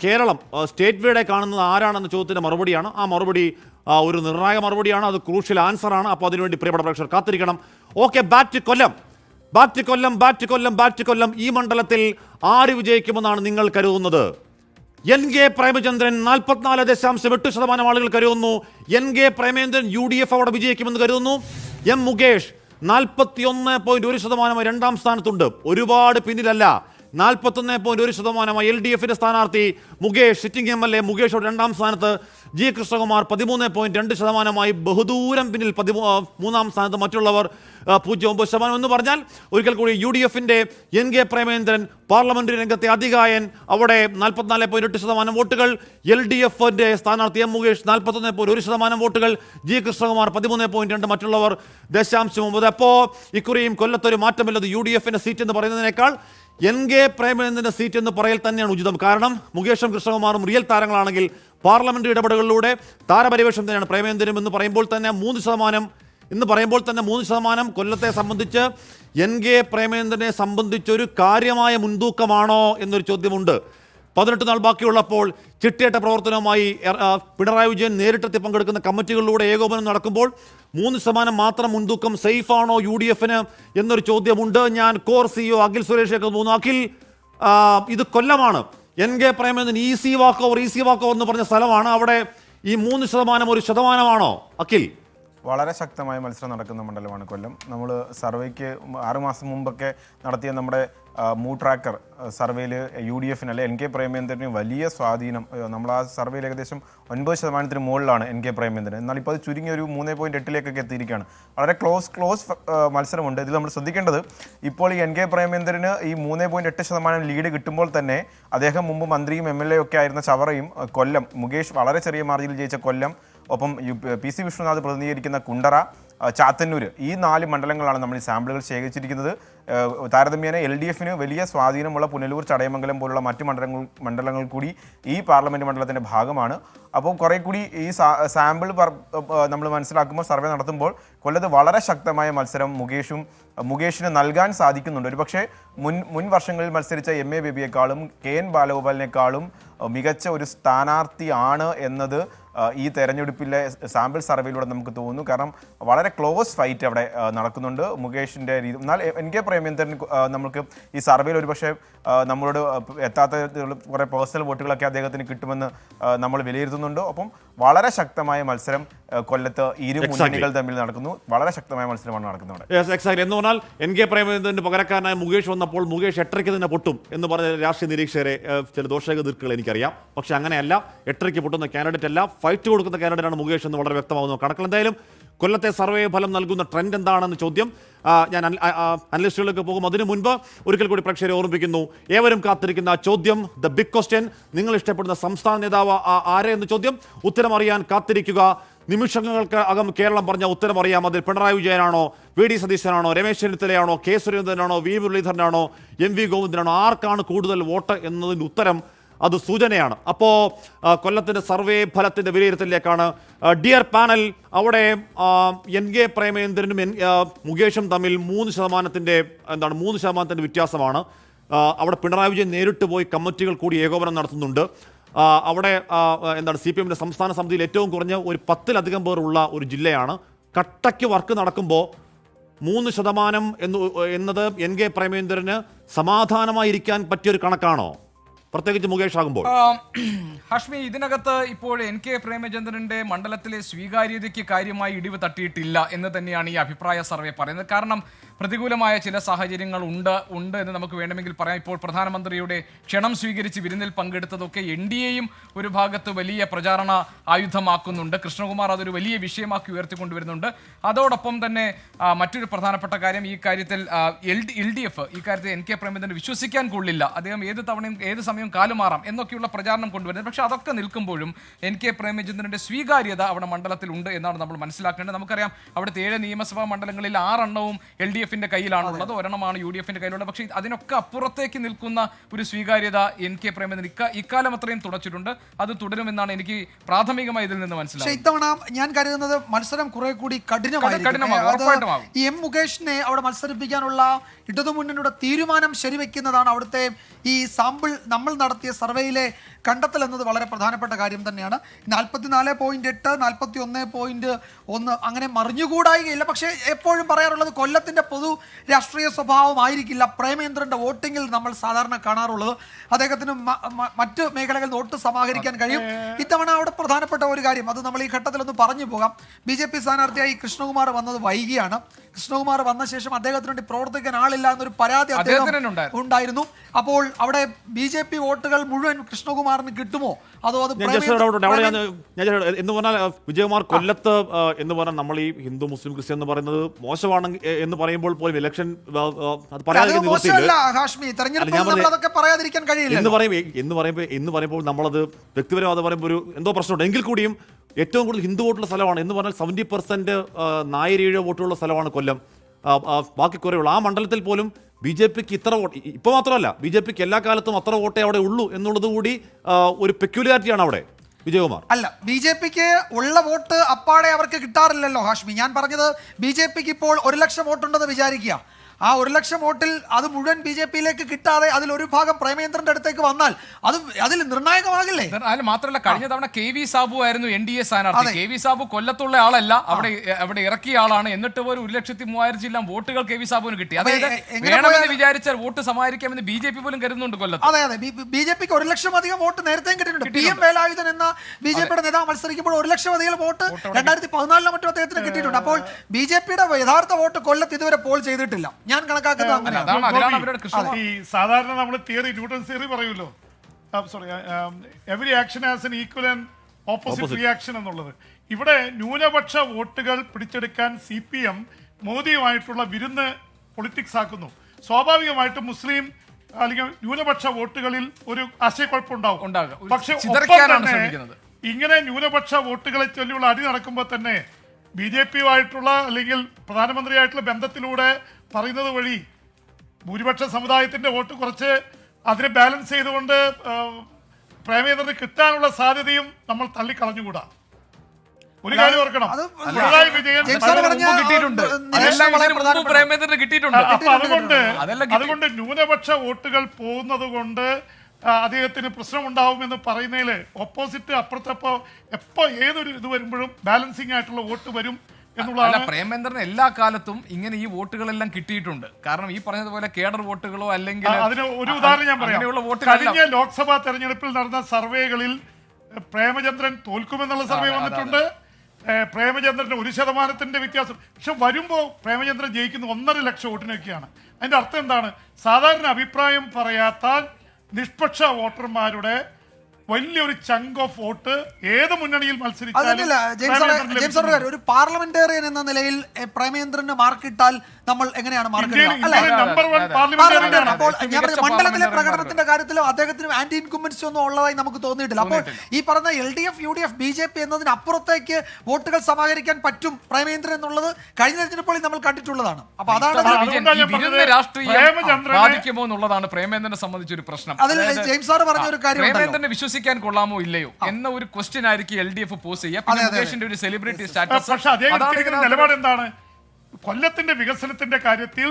കേരളം സ്റ്റേറ്റ് വൈഡെ കാണുന്നത് ആരാണെന്ന ചോദ്യത്തിൻ്റെ മറുപടിയാണ്. ആ മറുപടി ഒരു നിർണായക മറുപടിയാണ്, അത് ക്രൂഷ്യൽ ആൻസറാണ്. അപ്പോൾ അതിനുവേണ്ടി പ്രിയപ്പെട്ട പ്രേക്ഷകർ കാത്തിരിക്കണം. ഓക്കെ, ബാക്ക് ടു കൊല്ലം. ഈ മണ്ഡലത്തിൽ ആര് വിജയിക്കുമെന്നാണ് നിങ്ങൾ കരുതുന്നത്? NK പ്രേമചന്ദ്രൻ 44.8% ആളുകൾ കരുതുന്നു NK പ്രേമചന്ദ്രൻ UDF അവിടെ വിജയിക്കുമെന്ന് കരുതുന്നു. M മുകേഷ് 41.1% 2ാം സ്ഥാനത്തുണ്ട്, ഒരുപാട് പിന്നിലല്ല. 41.1% LDFിന്റെ സ്ഥാനാർത്ഥി മുകേഷ്, സിറ്റിംഗ് MLA മുകേഷ് 2ാം സ്ഥാനത്ത്. G കൃഷ്ണകുമാർ 13.2% ബഹുദൂരം പിന്നിൽ 3ാം സ്ഥാനത്ത്. മറ്റുള്ളവർ 0.9% എന്ന് പറഞ്ഞാൽ ഒരിക്കൽ കൂടി UDFിന്റെ NK പ്രേമചന്ദ്രൻ പാർലമെന്ററി രംഗത്തെ അതികായൻ, അവിടെ 44.8% വോട്ടുകൾ. LDFിന്റെ സ്ഥാനാർത്ഥി M മുകേഷ് 41.1% വോട്ടുകൾ. G കൃഷ്ണകുമാർ 13.2%, മറ്റുള്ളവർ 0.9%. അപ്പോൾ ഇക്കുറിയും കൊല്ലത്തൊരു മാറ്റമില്ലത്. UDFിന്റെ സീറ്റ് എന്ന് പറയുന്നതിനേക്കാൾ NK പ്രേമചന്ദ്രന്റെ സീറ്റ് എന്ന് പറയൽ തന്നെയാണ് ഉചിതം. കാരണം മുകേഷും കൃഷ്ണകുമാറും റിയൽ താരങ്ങളാണെങ്കിൽ പാർലമെന്റ് ഇടപെടലുകളിലൂടെ താരപരിവേഷം തന്നെയാണ് പ്രേമേന്ദ്രനും എന്ന് പറയുമ്പോൾ തന്നെ 3% കൊല്ലത്തെ സംബന്ധിച്ച് NK പ്രേമേന്ദ്രനെ സംബന്ധിച്ചൊരു കാര്യമായ മുൻതൂക്കമാണോ എന്നൊരു ചോദ്യമുണ്ട്. 18 നാൾ ബാക്കിയുള്ളപ്പോൾ ചിട്ടേട്ട പ്രവർത്തനവുമായി പിണറായി വിജയൻ നേരിട്ടെത്തി പങ്കെടുക്കുന്ന കമ്മിറ്റികളിലൂടെ ഏകോപനം നടക്കുമ്പോൾ 3% മാത്രം മുൻതൂക്കം സേഫാണോ UDF-ന് എന്നൊരു ചോദ്യമുണ്ട്. ഞാൻ കോർ CEO അഖിൽ സുരേഷേക്ക് തോന്നുന്നു. അഖിൽ, ഇത് കൊല്ലമാണ്. NK Premachandran easy walkover എന്ന് പറഞ്ഞ സ്ഥലമാണ്. അവിടെ ഈ 3% ഒരു ശതമാനമാണോ അഖിൽ? വളരെ ശക്തമായ മത്സരം നടക്കുന്ന മണ്ഡലമാണ് കൊല്ലം. നമ്മൾ സർവേക്ക് 6 മാസം മുമ്പൊക്കെ നടത്തിയ നമ്മുടെ ട്രാക്കർ സർവേയിൽ UDF-ന് അല്ലെ NK പ്രേമേന്ദ്രന് വലിയ സ്വാധീനം, നമ്മൾ ആ സർവേയിൽ ഏകദേശം 9% മുകളിലാണ് NK പ്രേമേന്ദ്രൻ. എന്നാൽ ഇപ്പോൾ അത് ചുരുങ്ങി ഒരു 3.8 എത്തിയിരിക്കുകയാണ്. വളരെ ക്ലോസ് മത്സരമുണ്ട്. ഇതിൽ നമ്മൾ ശ്രദ്ധിക്കേണ്ടത് ഇപ്പോൾ ഈ NK പ്രേമേന്ദ്രന് ഈ 3.8% ലീഡ് കിട്ടുമ്പോൾ തന്നെ അദ്ദേഹം മുമ്പ് മന്ത്രിയും MLA ഒക്കെ ആയിരുന്ന ചവറയും കൊല്ലം, മുകേഷ് വളരെ ചെറിയ മാർജിനിൽ ജയിച്ച കൊല്ലം, ഒപ്പം PC വിഷ്ണുനാഥ് പ്രതിനിധീകരിക്കുന്ന കുണ്ടറ, ചാത്തന്നൂർ, ഈ 4 മണ്ഡലങ്ങളാണ് നമ്മൾ ഈ സാമ്പിളുകൾ ശേഖരിച്ചിരിക്കുന്നത്. താരതമ്യേന LDF-ന് വലിയ സ്വാധീനമുള്ള പുനലൂർ, ചടയമംഗലം പോലുള്ള മറ്റ് മണ്ഡലങ്ങൾ കൂടി ഈ പാർലമെൻറ്റ് മണ്ഡലത്തിൻ്റെ ഭാഗമാണ്. അപ്പോൾ കുറേ കൂടി ഈ സാമ്പിൾ നമ്മൾ മനസ്സിലാക്കുമ്പോൾ, സർവേ നടത്തുമ്പോൾ കൊല്ലത്ത് വളരെ ശക്തമായ മത്സരം മുകേഷിന് നൽകാൻ സാധിക്കുന്നുണ്ട്. ഒരുപക്ഷെ മുൻ വർഷങ്ങളിൽ മത്സരിച്ച MA ബേബിയെക്കാളും KN ബാലഗോപാലിനേക്കാളും മികച്ച ഒരു സ്ഥാനാർത്ഥിയാണ് എന്നത് ഈ തെരഞ്ഞെടുപ്പിലെ സാമ്പിൾ സർവേയിലൂടെ നമുക്ക് തോന്നുന്നു. കാരണം വളരെ ക്ലോസ് ഫൈറ്റ് അവിടെ നടക്കുന്നുണ്ട് മുകേഷിൻ്റെ രീതി. എന്നാൽ NK പ്രേമേന്ദ്രൻ നമുക്ക് ഈ സർവേയിൽ ഒരുപക്ഷെ നമ്മളോട് എത്താത്ത കുറേ പേഴ്സണൽ വോട്ടുകളൊക്കെ അദ്ദേഹത്തിന് കിട്ടുമെന്ന് നമ്മൾ വിലയിരുത്തുന്നുണ്ട്. ഒപ്പം വളരെ ശക്തമായ മത്സരം കൊല്ലത്ത് ഇരു മുന്നണികൾ തമ്മിൽ നടക്കുന്നു. വളരെ ശക്തമായ മത്സരമാണ് നടക്കുന്നത്. എന്ന് പറഞ്ഞാൽ NK പ്രേമേന്ദ്രന്റെ പകരക്കാരനായ മുകേഷ് വന്നപ്പോൾ മുകേഷ് 8:30 തന്നെ പൊട്ടും എന്ന് പറഞ്ഞ രാഷ്ട്രീയ നിരീക്ഷകരെ ചില ദോഷകതീർക്കുകൾ എനിക്കറിയാം. പക്ഷെ അങ്ങനെയല്ല, 8:30 പൊട്ടുന്ന കാൻഡിഡേറ്റ് അല്ല, ഫൈറ്റ് കൊടുക്കുന്ന കാൻഡിഡേറ്റാണ് മുകേഷ് എന്ന് വളരെ വ്യക്തമാകുന്നു കണക്കിൽ. എന്തായാലും കൊല്ലത്തെ സർവേ ഫലം നൽകുന്ന ട്രെൻഡ് എന്താണെന്ന് ചോദ്യം ഞാൻ അനലിസ്റ്റുകളിലേക്ക് പോകും. അതിനു മുൻപ് ഒരിക്കൽ കൂടി പ്രേക്ഷകരെ ഓർമ്മിപ്പിക്കുന്നു, ഏവരും കാത്തിരിക്കുന്ന ചോദ്യം, ദ ബിഗ് ക്വസ്റ്റ്യൻ, നിങ്ങൾ ഇഷ്ടപ്പെടുന്ന സംസ്ഥാന നേതാവ് ആരെ എന്ന ചോദ്യം. ഉത്തരം അറിയാൻ കാത്തിരിക്കുക. നിമിഷങ്ങൾക്ക് അകം കേരളം പറഞ്ഞ ഉത്തരം അറിയാം. അതിൽ Pinarayi വിജയനാണോ, VD സതീശനാണോ, Ramesh ചെന്നിത്തലയാണോ, K സുരേന്ദ്രനാണോ, V മുരളീധരനാണോ, MV ഗോവിന്ദനാണോ, ആർക്കാണ് കൂടുതൽ വോട്ട് എന്നതിൻ്റെ ഉത്തരം അത് സൂചനയാണ്. അപ്പോൾ കൊല്ലത്തിൻ്റെ സർവേ ഫലത്തിൻ്റെ വിലയിരുത്തലിലേക്കാണ്. ഡിയർ പാനൽ, അവിടെ NK പ്രേമേന്ദ്രനും മുകേഷും തമ്മിൽ 3% വ്യത്യാസമാണ്. അവിടെ പിണറായി വിജയൻ നേരിട്ട് പോയി കമ്മിറ്റികൾ കൂടി ഏകോപനം നടത്തുന്നുണ്ട്. അവിടെ CPM-ന്റെ സംസ്ഥാന സമിതിയിൽ ഏറ്റവും കുറഞ്ഞ ഒരു 10-ലധികം പേർ ഉള്ള ഒരു ജില്ലയാണ്. കട്ടയ്ക്ക് വർക്ക് നടക്കുമ്പോൾ 3% എന്നത് NK പ്രേമേന്ദ്രന് സമാധാനമായിരിക്കാൻ പറ്റിയൊരു കണക്കാണോ, പ്രത്യേകിച്ച് മുകേഷ് ആകുമ്പോൾ? ഹാഷ്മി, ഇതിനകത്ത് ഇപ്പോൾ NK പ്രേമചന്ദ്രന്റെ മണ്ഡലത്തിലെ സ്വീകാര്യതയ്ക്ക് കാര്യമായി ഇടിവ് തട്ടിയിട്ടില്ല എന്ന് തന്നെയാണ് ഈ അഭിപ്രായ സർവേ പറയുന്നത്. കാരണം പ്രതികൂലമായ ചില സാഹചര്യങ്ങൾ ഉണ്ട് എന്ന് നമുക്ക് വേണമെങ്കിൽ പറയാം. ഇപ്പോൾ പ്രധാനമന്ത്രിയുടെ ക്ഷണം സ്വീകരിച്ച് വിരുന്നിൽ പങ്കെടുത്തതൊക്കെ NDAയും ഒരു ഭാഗത്ത് വലിയ പ്രചാരണ ആയുധമാക്കുന്നുണ്ട്. കൃഷ്ണകുമാർ അതൊരു വലിയ വിഷയമാക്കി ഉയർത്തിക്കൊണ്ടുവരുന്നുണ്ട്. അതോടൊപ്പം തന്നെ മറ്റൊരു പ്രധാനപ്പെട്ട കാര്യം, ഈ കാര്യത്തിൽ LDF ഈ കാര്യത്തിൽ NK പ്രേമചന്ദ്രൻ വിശ്വസിക്കാൻ കൊള്ളില്ല, അദ്ദേഹം ഏത് സമയവും കാലുമാറാം എന്നൊക്കെയുള്ള പ്രചാരണം കൊണ്ടുവരുന്നത്. പക്ഷേ അതൊക്കെ നിൽക്കുമ്പോഴും NK പ്രേമചന്ദ്രന്റെ സ്വീകാര്യത അവിടെ മണ്ഡലത്തിൽ ഉണ്ട് എന്നാണ് നമ്മൾ മനസ്സിലാക്കേണ്ടത്. നമുക്കറിയാം, അവിടുത്തെ 7 നിയമസഭാ മണ്ഡലങ്ങളിൽ 6 എണ്ണവും LDF-ന്റെ കയ്യിലാണുള്ളത്, 1 എണ്ണമാണ് UDF-ന്റെ കയ്യിലുള്ളത്. പക്ഷേ അതിനൊക്കെ അപ്പുറത്തേക്ക് നിൽക്കുന്ന ഒരു സ്വീകാര്യത NK പ്രേമചന്ദ്രൻ ഇക്കാലം അത്രയും തുടച്ചിട്ടുണ്ട്. അത് തുടരുമെന്നാണ് എനിക്ക് പ്രാഥമികമായി ഇതിൽ നിന്ന് മനസ്സിലായത്. ഇത്തവണ ഞാൻ കരുതുന്നത് മത്സരം കുറെ കൂടി കഠിനമാകും. M മുകേഷിനെ അവിടെ മത്സരിപ്പിക്കാനുള്ള ഇടതുമുന്നണിയുടെ തീരുമാനം ശരിവെക്കുന്നതാണ് അവിടുത്തെ ഈ സാമ്പിൾ നമ്മൾ നടത്തിയ സർവേയിലെ കണ്ടെത്തൽ എന്നത് വളരെ പ്രധാനപ്പെട്ട കാര്യം തന്നെയാണ്. 44.8, 41.1 അങ്ങനെ മറിഞ്ഞുകൂടായികയില്ല. പക്ഷേ എപ്പോഴും പറയാറുള്ളത് കൊല്ലത്തിൻ്റെ പൊതു രാഷ്ട്രീയ സ്വഭാവമായിരിക്കില്ല പ്രേമേന്ദ്രൻ്റെ വോട്ടിങ്ങിൽ നമ്മൾ സാധാരണ കാണാറുള്ളത്. അദ്ദേഹത്തിന് മറ്റ് മേഖലകളിൽ വോട്ട് സമാഹരിക്കാൻ കഴിയും. ഇത്തവണ അവിടെ പ്രധാനപ്പെട്ട ഒരു കാര്യം, അത് നമ്മൾ ഈ ഘട്ടത്തിലൊന്ന് പറഞ്ഞു പോകാം. BJP സ്ഥാനാർത്ഥിയായി കൃഷ്ണകുമാർ വന്നത് വൈകിയാണ്. കൃഷ്ണകുമാർ വന്ന ശേഷം അദ്ദേഹത്തിന് വേണ്ടി പ്രവർത്തിക്കാൻ ആളില്ല എന്നൊരു പരാതി അദ്ദേഹം ഉണ്ടായിരുന്നു. അപ്പോൾ അവിടെ BJP വോട്ടുകൾ മുഴുവൻ കൃഷ്ണകുമാറിന് കിട്ടുമോ, അതോ അത് എന്ന് പറഞ്ഞാൽ വിജയകുമാർ കൊല്ലത്ത് എന്ന് പറഞ്ഞാൽ നമ്മൾ ഈ ഹിന്ദു മുസ്ലിം ക്രിസ്ത്യൻ എന്ന് പറയുന്നത് മോശമാണ് എന്ന് പറയുമ്പോൾ പോലും ഇലക്ഷൻ എന്ന് പറയുമ്പോൾ നമ്മളത് വ്യക്തിപരമായി പറയുമ്പോൾ ഒരു എന്തോ പ്രശ്നമുണ്ട്. എങ്കിൽ കൂടിയും ഏറ്റവും കൂടുതൽ ഹിന്ദു വോട്ടുള്ള സ്ഥലമാണ് എന്ന് പറഞ്ഞാൽ 70% നായരീഴ വോട്ടുള്ള സ്ഥലമാണ് കൊല്ലം. ബാക്കി കുറേയുള്ളൂ. ആ മണ്ഡലത്തിൽ പോലും BJPക്ക് ഇത്ര വോട്ട്, ഇപ്പോൾ മാത്രമല്ല BJPക്ക് എല്ലാ കാലത്തും അത്ര വോട്ടേ അവിടെ ഉള്ളൂ എന്നുള്ളത് കൂടി ഒരു പെക്യുലാരിറ്റിയാണ് അവിടെ. വിജയകുമാർ. അല്ല, ബി ജെ പിക്ക് ഉള്ള വോട്ട് അപ്പാടെ അവർക്ക് കിട്ടാറില്ലല്ലോ ഹാഷ്മി. ഞാൻ പറഞ്ഞത് ബി ജെ പിക്ക് ഇപ്പോൾ 1 ലക്ഷം വോട്ടുണ്ടെന്ന് വിചാരിക്കുക. ആ 1 ലക്ഷം വോട്ടിൽ അത് മുഴുവൻ ബി ജെ പിയിലേക്ക് കിട്ടാതെ അതിലൊരു ഭാഗം പ്രേമേന്ദ്രന്റെ അടുത്തേക്ക് വന്നാൽ അതിൽ നിർണായകമാകില്ലേ? അതിൽ മാത്രമല്ല, കഴിഞ്ഞ തവണ കെ വി സാബു ആയിരുന്നു NDA സ്ഥാനാർത്ഥി. കെ വി സാബു കൊല്ലത്തുള്ള ആളല്ല, അവിടെ ഇറക്കിയ ആളാണ്. എന്നിട്ട് ഒരു 1,03,000 ചില്ലാം വോട്ടുകൾ കെ വി സാബുവിന് കിട്ടി. അതായത് വേണമെന്ന് വിചാരിച്ചാൽ വോട്ട് സമാഹരിക്കാമെന്ന് ബി ജെ പി പോലും കരുതുന്നുണ്ട് കൊല്ലത്ത്. അതെ, ബി ജെ പിക്ക് 1 ലക്ഷം അധികം വോട്ട് നേരത്തെയും കിട്ടിയിട്ടുണ്ട്. PM വേലായുധൻ എന്ന ബി ജെ പിയുടെ നേതാവ് മത്സരിക്കുമ്പോൾ 1 ലക്ഷം അധികം വോട്ട് 2014 മറ്റും അദ്ദേഹത്തിന് കിട്ടിയിട്ടുണ്ട്. അപ്പോൾ ബി ജെ പിയുടെ യഥാർത്ഥ വോട്ട് കൊല്ലത്ത് ഇതുവരെ പോൾ ചെയ്തിട്ടില്ല. ഞാൻ കണക്കാക്കുന്നത് ഈ സാധാരണ നമ്മൾ തിയറി, ന്യൂട്ടൺസ് തിയറി പറയുമല്ലോ, sorry, every action has N equal and opposite reaction എന്നുള്ളത്. ഇവിടെ ന്യൂനപക്ഷ വോട്ടുകൾ പിടിച്ചെടുക്കാൻ CPM മോദിയുമായിട്ടുള്ള വിരുന്ന് പൊളിറ്റിക്സ് ആക്കുന്നു. സ്വാഭാവികമായിട്ടും മുസ്ലിം അല്ലെങ്കിൽ ന്യൂനപക്ഷ വോട്ടുകളിൽ ഒരു ആശയക്കുഴപ്പമുണ്ടാവും. പക്ഷെ ഇങ്ങനെ ന്യൂനപക്ഷ വോട്ടുകളെ ചൊല്ലിയുള്ള അടി നടക്കുമ്പോൾ തന്നെ BJP-യുമായിട്ടുള്ള അല്ലെങ്കിൽ പ്രധാനമന്ത്രിയായിട്ടുള്ള ബന്ധത്തിലൂടെ പറയുന്നത് വഴി ഭൂരിപക്ഷ സമുദായത്തിന്റെ വോട്ട് കുറച്ച് അതിനെ ബാലൻസ് ചെയ്തുകൊണ്ട് പ്രേമേന്ദ്രന് കിട്ടാനുള്ള സാധ്യതയും നമ്മൾ തള്ളിക്കളഞ്ഞുകൂടാ. ഒരു കാര്യം ഓർക്കണം, പിണറായി വിജയൻ അതുകൊണ്ട് ന്യൂനപക്ഷ വോട്ടുകൾ പോകുന്നത് കൊണ്ട് അദ്ദേഹത്തിന് പ്രശ്നമുണ്ടാവുമെന്ന് പറയുന്നതിൽ ഓപ്പോസിറ്റ് അപ്പുറത്തപ്പോ എപ്പോ ഏതൊരു ഇത് വരുമ്പോഴും ബാലൻസിങ് ആയിട്ടുള്ള വോട്ട് വരും എന്നുള്ളതാണ്. പ്രേമേന്ദ്രന് എല്ലാ കാലത്തും ഇങ്ങനെ ഈ വോട്ടുകളെല്ലാം കിട്ടിയിട്ടുണ്ട്. കാരണം ഈ പറഞ്ഞതുപോലെ കേഡർ വോട്ടുകളോ അല്ലെങ്കിൽ അതിന് ഒരു ഉദാഹരണം ഞാൻ പറയാം. കഴിഞ്ഞ ലോക്സഭാ തെരഞ്ഞെടുപ്പിൽ നടന്ന സർവേകളിൽ പ്രേമചന്ദ്രൻ തോൽക്കുമെന്നുള്ള സർവേ വന്നിട്ടുണ്ട്. പ്രേമചന്ദ്രന് 1% വ്യത്യാസം. പക്ഷെ വരുമ്പോൾ പ്രേമചന്ദ്രൻ ജയിക്കുന്ന 1.5 ലക്ഷം വോട്ടിനൊക്കെയാണ്. അതിന്റെ അർത്ഥം എന്താണ്? സാധാരണ അഭിപ്രായം പറയാത്ത നിഷ്പക്ഷ വോട്ടർമാരുടെ വലിയൊരു ചങ്ക് ഓഫ് വോട്ട് ഏത് മുന്നണിയിൽ ഒരു പാർലമെന്റേറിയൻ എന്ന നിലയിൽ പ്രേമേന്ദ്രന് മാർക്കിട്ടാൽ നമ്മൾ എങ്ങനെയാണ് അപ്പോൾ മണ്ഡലത്തിലെ പ്രകടനത്തിന്റെ കാര്യത്തിലോ അദ്ദേഹത്തിന് ആന്റി ഇൻകുംബൻസി ഒന്നും ഉള്ളതായി നമുക്ക് തോന്നിയിട്ടില്ല. അപ്പോൾ ഈ പറഞ്ഞ LDF, UDF, BJP എന്നതിനപ്പുറത്തേക്ക് വോട്ടുകൾ സമാഹരിക്കാൻ പറ്റും പ്രേമേന്ദ്രൻ എന്നുള്ളത് കഴിഞ്ഞ തെരഞ്ഞെടുപ്പുകളിൽ നമ്മൾ കണ്ടിട്ടുള്ളതാണ്. അപ്പൊ അതാണ് ബാധിക്കുമോ എന്നുള്ളതാണ് പ്രേമേന്ദ്രനെ സംബന്ധിച്ചൊരു പ്രശ്നം. അതിൽ ജെയിംസ് സാർ പറഞ്ഞ ഒരു കാര്യം, പ്രേമേന്ദ്രനെ വിശ്വസിക്കാൻ കൊള്ളാമോ ഇല്ലയോ എന്ന ഒരു ക്വസ്റ്റ്യൻ ആയിരിക്കും LDF പോസ് ചെയ്യുക. ഒരു സെലിബ്രിറ്റി സ്റ്റാറ്റസ് നിലപാട് എന്താണ്? കൊല്ലത്തിന്റെ വികസനത്തിന്റെ കാര്യത്തിൽ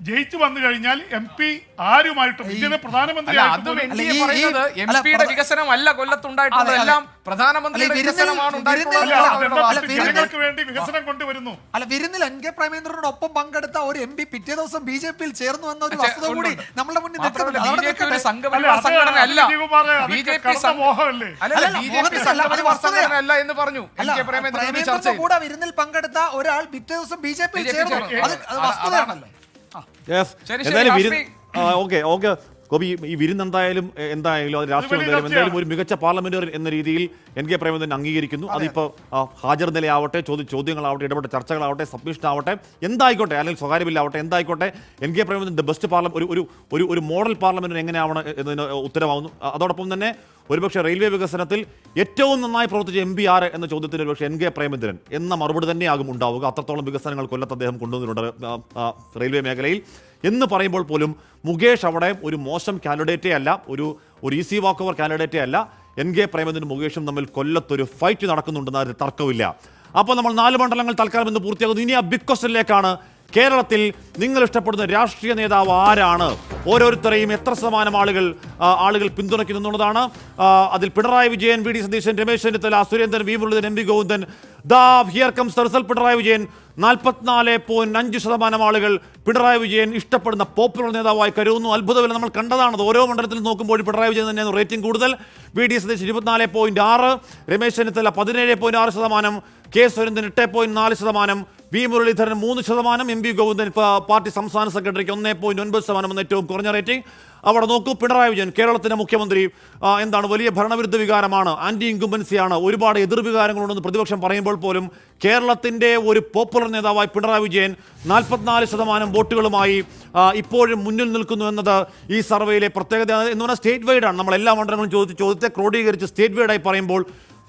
ജയിച്ചു വന്നു കഴിഞ്ഞാൽ MP ആരുമായിട്ടും ഇന്ത്യയുടെ പ്രധാനമന്ത്രി വികസനമല്ല കൊല്ലത്തുണ്ടായിട്ടുള്ളത്, എല്ലാം പ്രധാനമന്ത്രിയുടെ വികസനമാണ് ഉണ്ടായിട്ടുള്ളത്. ജനങ്ങൾക്ക് വേണ്ടി വികസനം കൊണ്ടുവരുന്നു. അല്ല, വിരുന്നിൽ NK പ്രേമേന്ദ്രനോടൊപ്പം പങ്കെടുത്ത ഒരു MP പിറ്റേ ദിവസം BJP-യിൽ ചേർന്നു എന്ന ഒരു വസ്തുത കൂടി നമ്മുടെ മുന്നിൽ ഒരു സംഘടന അല്ല, BJP സംഘടന എന്ന് പറഞ്ഞു. പ്രേമേന്ദ്രന്റെ കൂടെ വിരുന്നിൽ പങ്കെടുത്ത ഒരാൾ പിറ്റേ ദിവസം BJP-യിൽ ചേർന്നു. അത് വസ്തുതയാണല്ലോ. ഓക്കെ ഗോപി, ഈ വിരുന്ന് എന്തായാലും അത് രാഷ്ട്രീയം എന്തായാലും ഒരു മികച്ച പാർലമെന്ററി എന്ന രീതിയിൽ NK പ്രേമചന്ദ്രൻ അംഗീകരിക്കുന്നു. അതിപ്പോൾ ഹാജർ നിലയാവട്ടെ, ചോദ്യങ്ങളാവട്ടെ, ഇടപെട്ട ചർച്ചകളാവട്ടെ, സബ്മിഷൻ ആവട്ടെ, എന്തായിക്കോട്ടെ, അല്ലെങ്കിൽ സ്വകാര്യ ബില്ലാവട്ടെ, എന്തായിക്കോട്ടെ, NK പ്രേമചന്ദ്രൻ ബെസ്റ്റ് ഒരു മോഡൽ പാർലമെന്റിന് എങ്ങനെയാവണം എന്നതിന് ഉത്തരവാകുന്നു. അതോടൊപ്പം തന്നെ ഒരുപക്ഷെ റെയിൽവേ വികസനത്തിൽ ഏറ്റവും നന്നായി പ്രവർത്തിച്ച MP ആര് എന്ന ചോദ്യത്തിന് ഒരുപക്ഷെ NK പ്രേമചന്ദ്രൻ എന്ന മറുപടി തന്നെയാകും ഉണ്ടാവുക. അത്രത്തോളം വികസനങ്ങൾ കൊല്ലത്ത് അദ്ദേഹം കൊണ്ടുവന്നിട്ടുണ്ട് റെയിൽവേ മേഖലയിൽ എന്ന് പറയുമ്പോൾ പോലും മുകേഷ് അവിടെ ഒരു മോശം കാൻഡിഡേറ്റേ അല്ല, ഒരു ഈസി വാക്ക് ഓവർ കാൻഡിഡേറ്റേ അല്ല. NK പ്രേമചന്ദ്രനും മുകേഷും തമ്മിൽ കൊല്ലത്തൊരു ഫൈറ്റ് നടക്കുന്നുണ്ടെന്ന് അതിൽ തർക്കമില്ല. അപ്പോൾ നമ്മൾ 4 മണ്ഡലങ്ങൾ തൽക്കാലം ഇന്ന് പൂർത്തിയാകുന്നു. ഇനി ആ ബിഗ് ക്വസ്റ്റ്യനിലേക്കാണ്. കേരളത്തിൽ നിങ്ങൾ ഇഷ്ടപ്പെടുന്ന രാഷ്ട്രീയ നേതാവ് ആരാണ്? ഓരോരുത്തരെയും എത്ര ശതമാനം ആളുകൾ പിന്തുണയ്ക്കുന്നു എന്നുള്ളതാണ്. അതിൽ Pinarayi Vijayan, VD Satheesan, Ramesh Chennithala, Surendran, V Muraleedharan, MP Govindan. Here comes the result. Pinarayi Vijayan 44.5% ആളുകൾ പിണറായി വിജയൻ ഇഷ്ടപ്പെടുന്ന പോപ്പുലർ നേതാവായി കരുതുന്നു. അത്ഭുതമില്ല, നമ്മൾ കണ്ടതാണത്. ഓരോ മണ്ഡലത്തിലും നോക്കുമ്പോൾ പിണറായി വിജയൻ തന്നെയാണ് റേറ്റിംഗ് കൂടുതൽ. VD Satheesan 24.6%, Ramesh Chennithala 17.6%, K Surendran 8.4%, V Muraleedharan 3%, MP Govindan party സംസ്ഥാന സെക്രട്ടറിക്ക് 1.9% എന്ന ഏറ്റവും കുറഞ്ഞ റേറ്റിംഗ്. അവിടെ നോക്കൂ, പിണറായി വിജയൻ കേരളത്തിൻ്റെ മുഖ്യമന്ത്രി എന്താണ് വലിയ ഭരണവിരുദ്ധ വികാരമാണ്, ആന്റി ഇൻകുംബൻസിയാണ്, ഒരുപാട് എതിർവികാരങ്ങളുണ്ടെന്ന് പ്രതിപക്ഷം പറയുമ്പോൾ പോലും കേരളത്തിൻ്റെ ഒരു പോപ്പുലർ നേതാവായി പിണറായി വിജയൻ 44% വോട്ടുകളുമായി ഇപ്പോഴും മുന്നിൽ നിൽക്കുന്നു എന്നത് ഈ സർവേയിലെ പ്രത്യേകത എന്ന് പറഞ്ഞാൽ സ്റ്റേറ്റ് വൈഡാണ്. നമ്മൾ എല്ലാ മണ്ഡലങ്ങളും ചോദ്യത്തെ ക്രോഡീകരിച്ച് സ്റ്റേറ്റ് വൈഡായി പറയുമ്പോൾ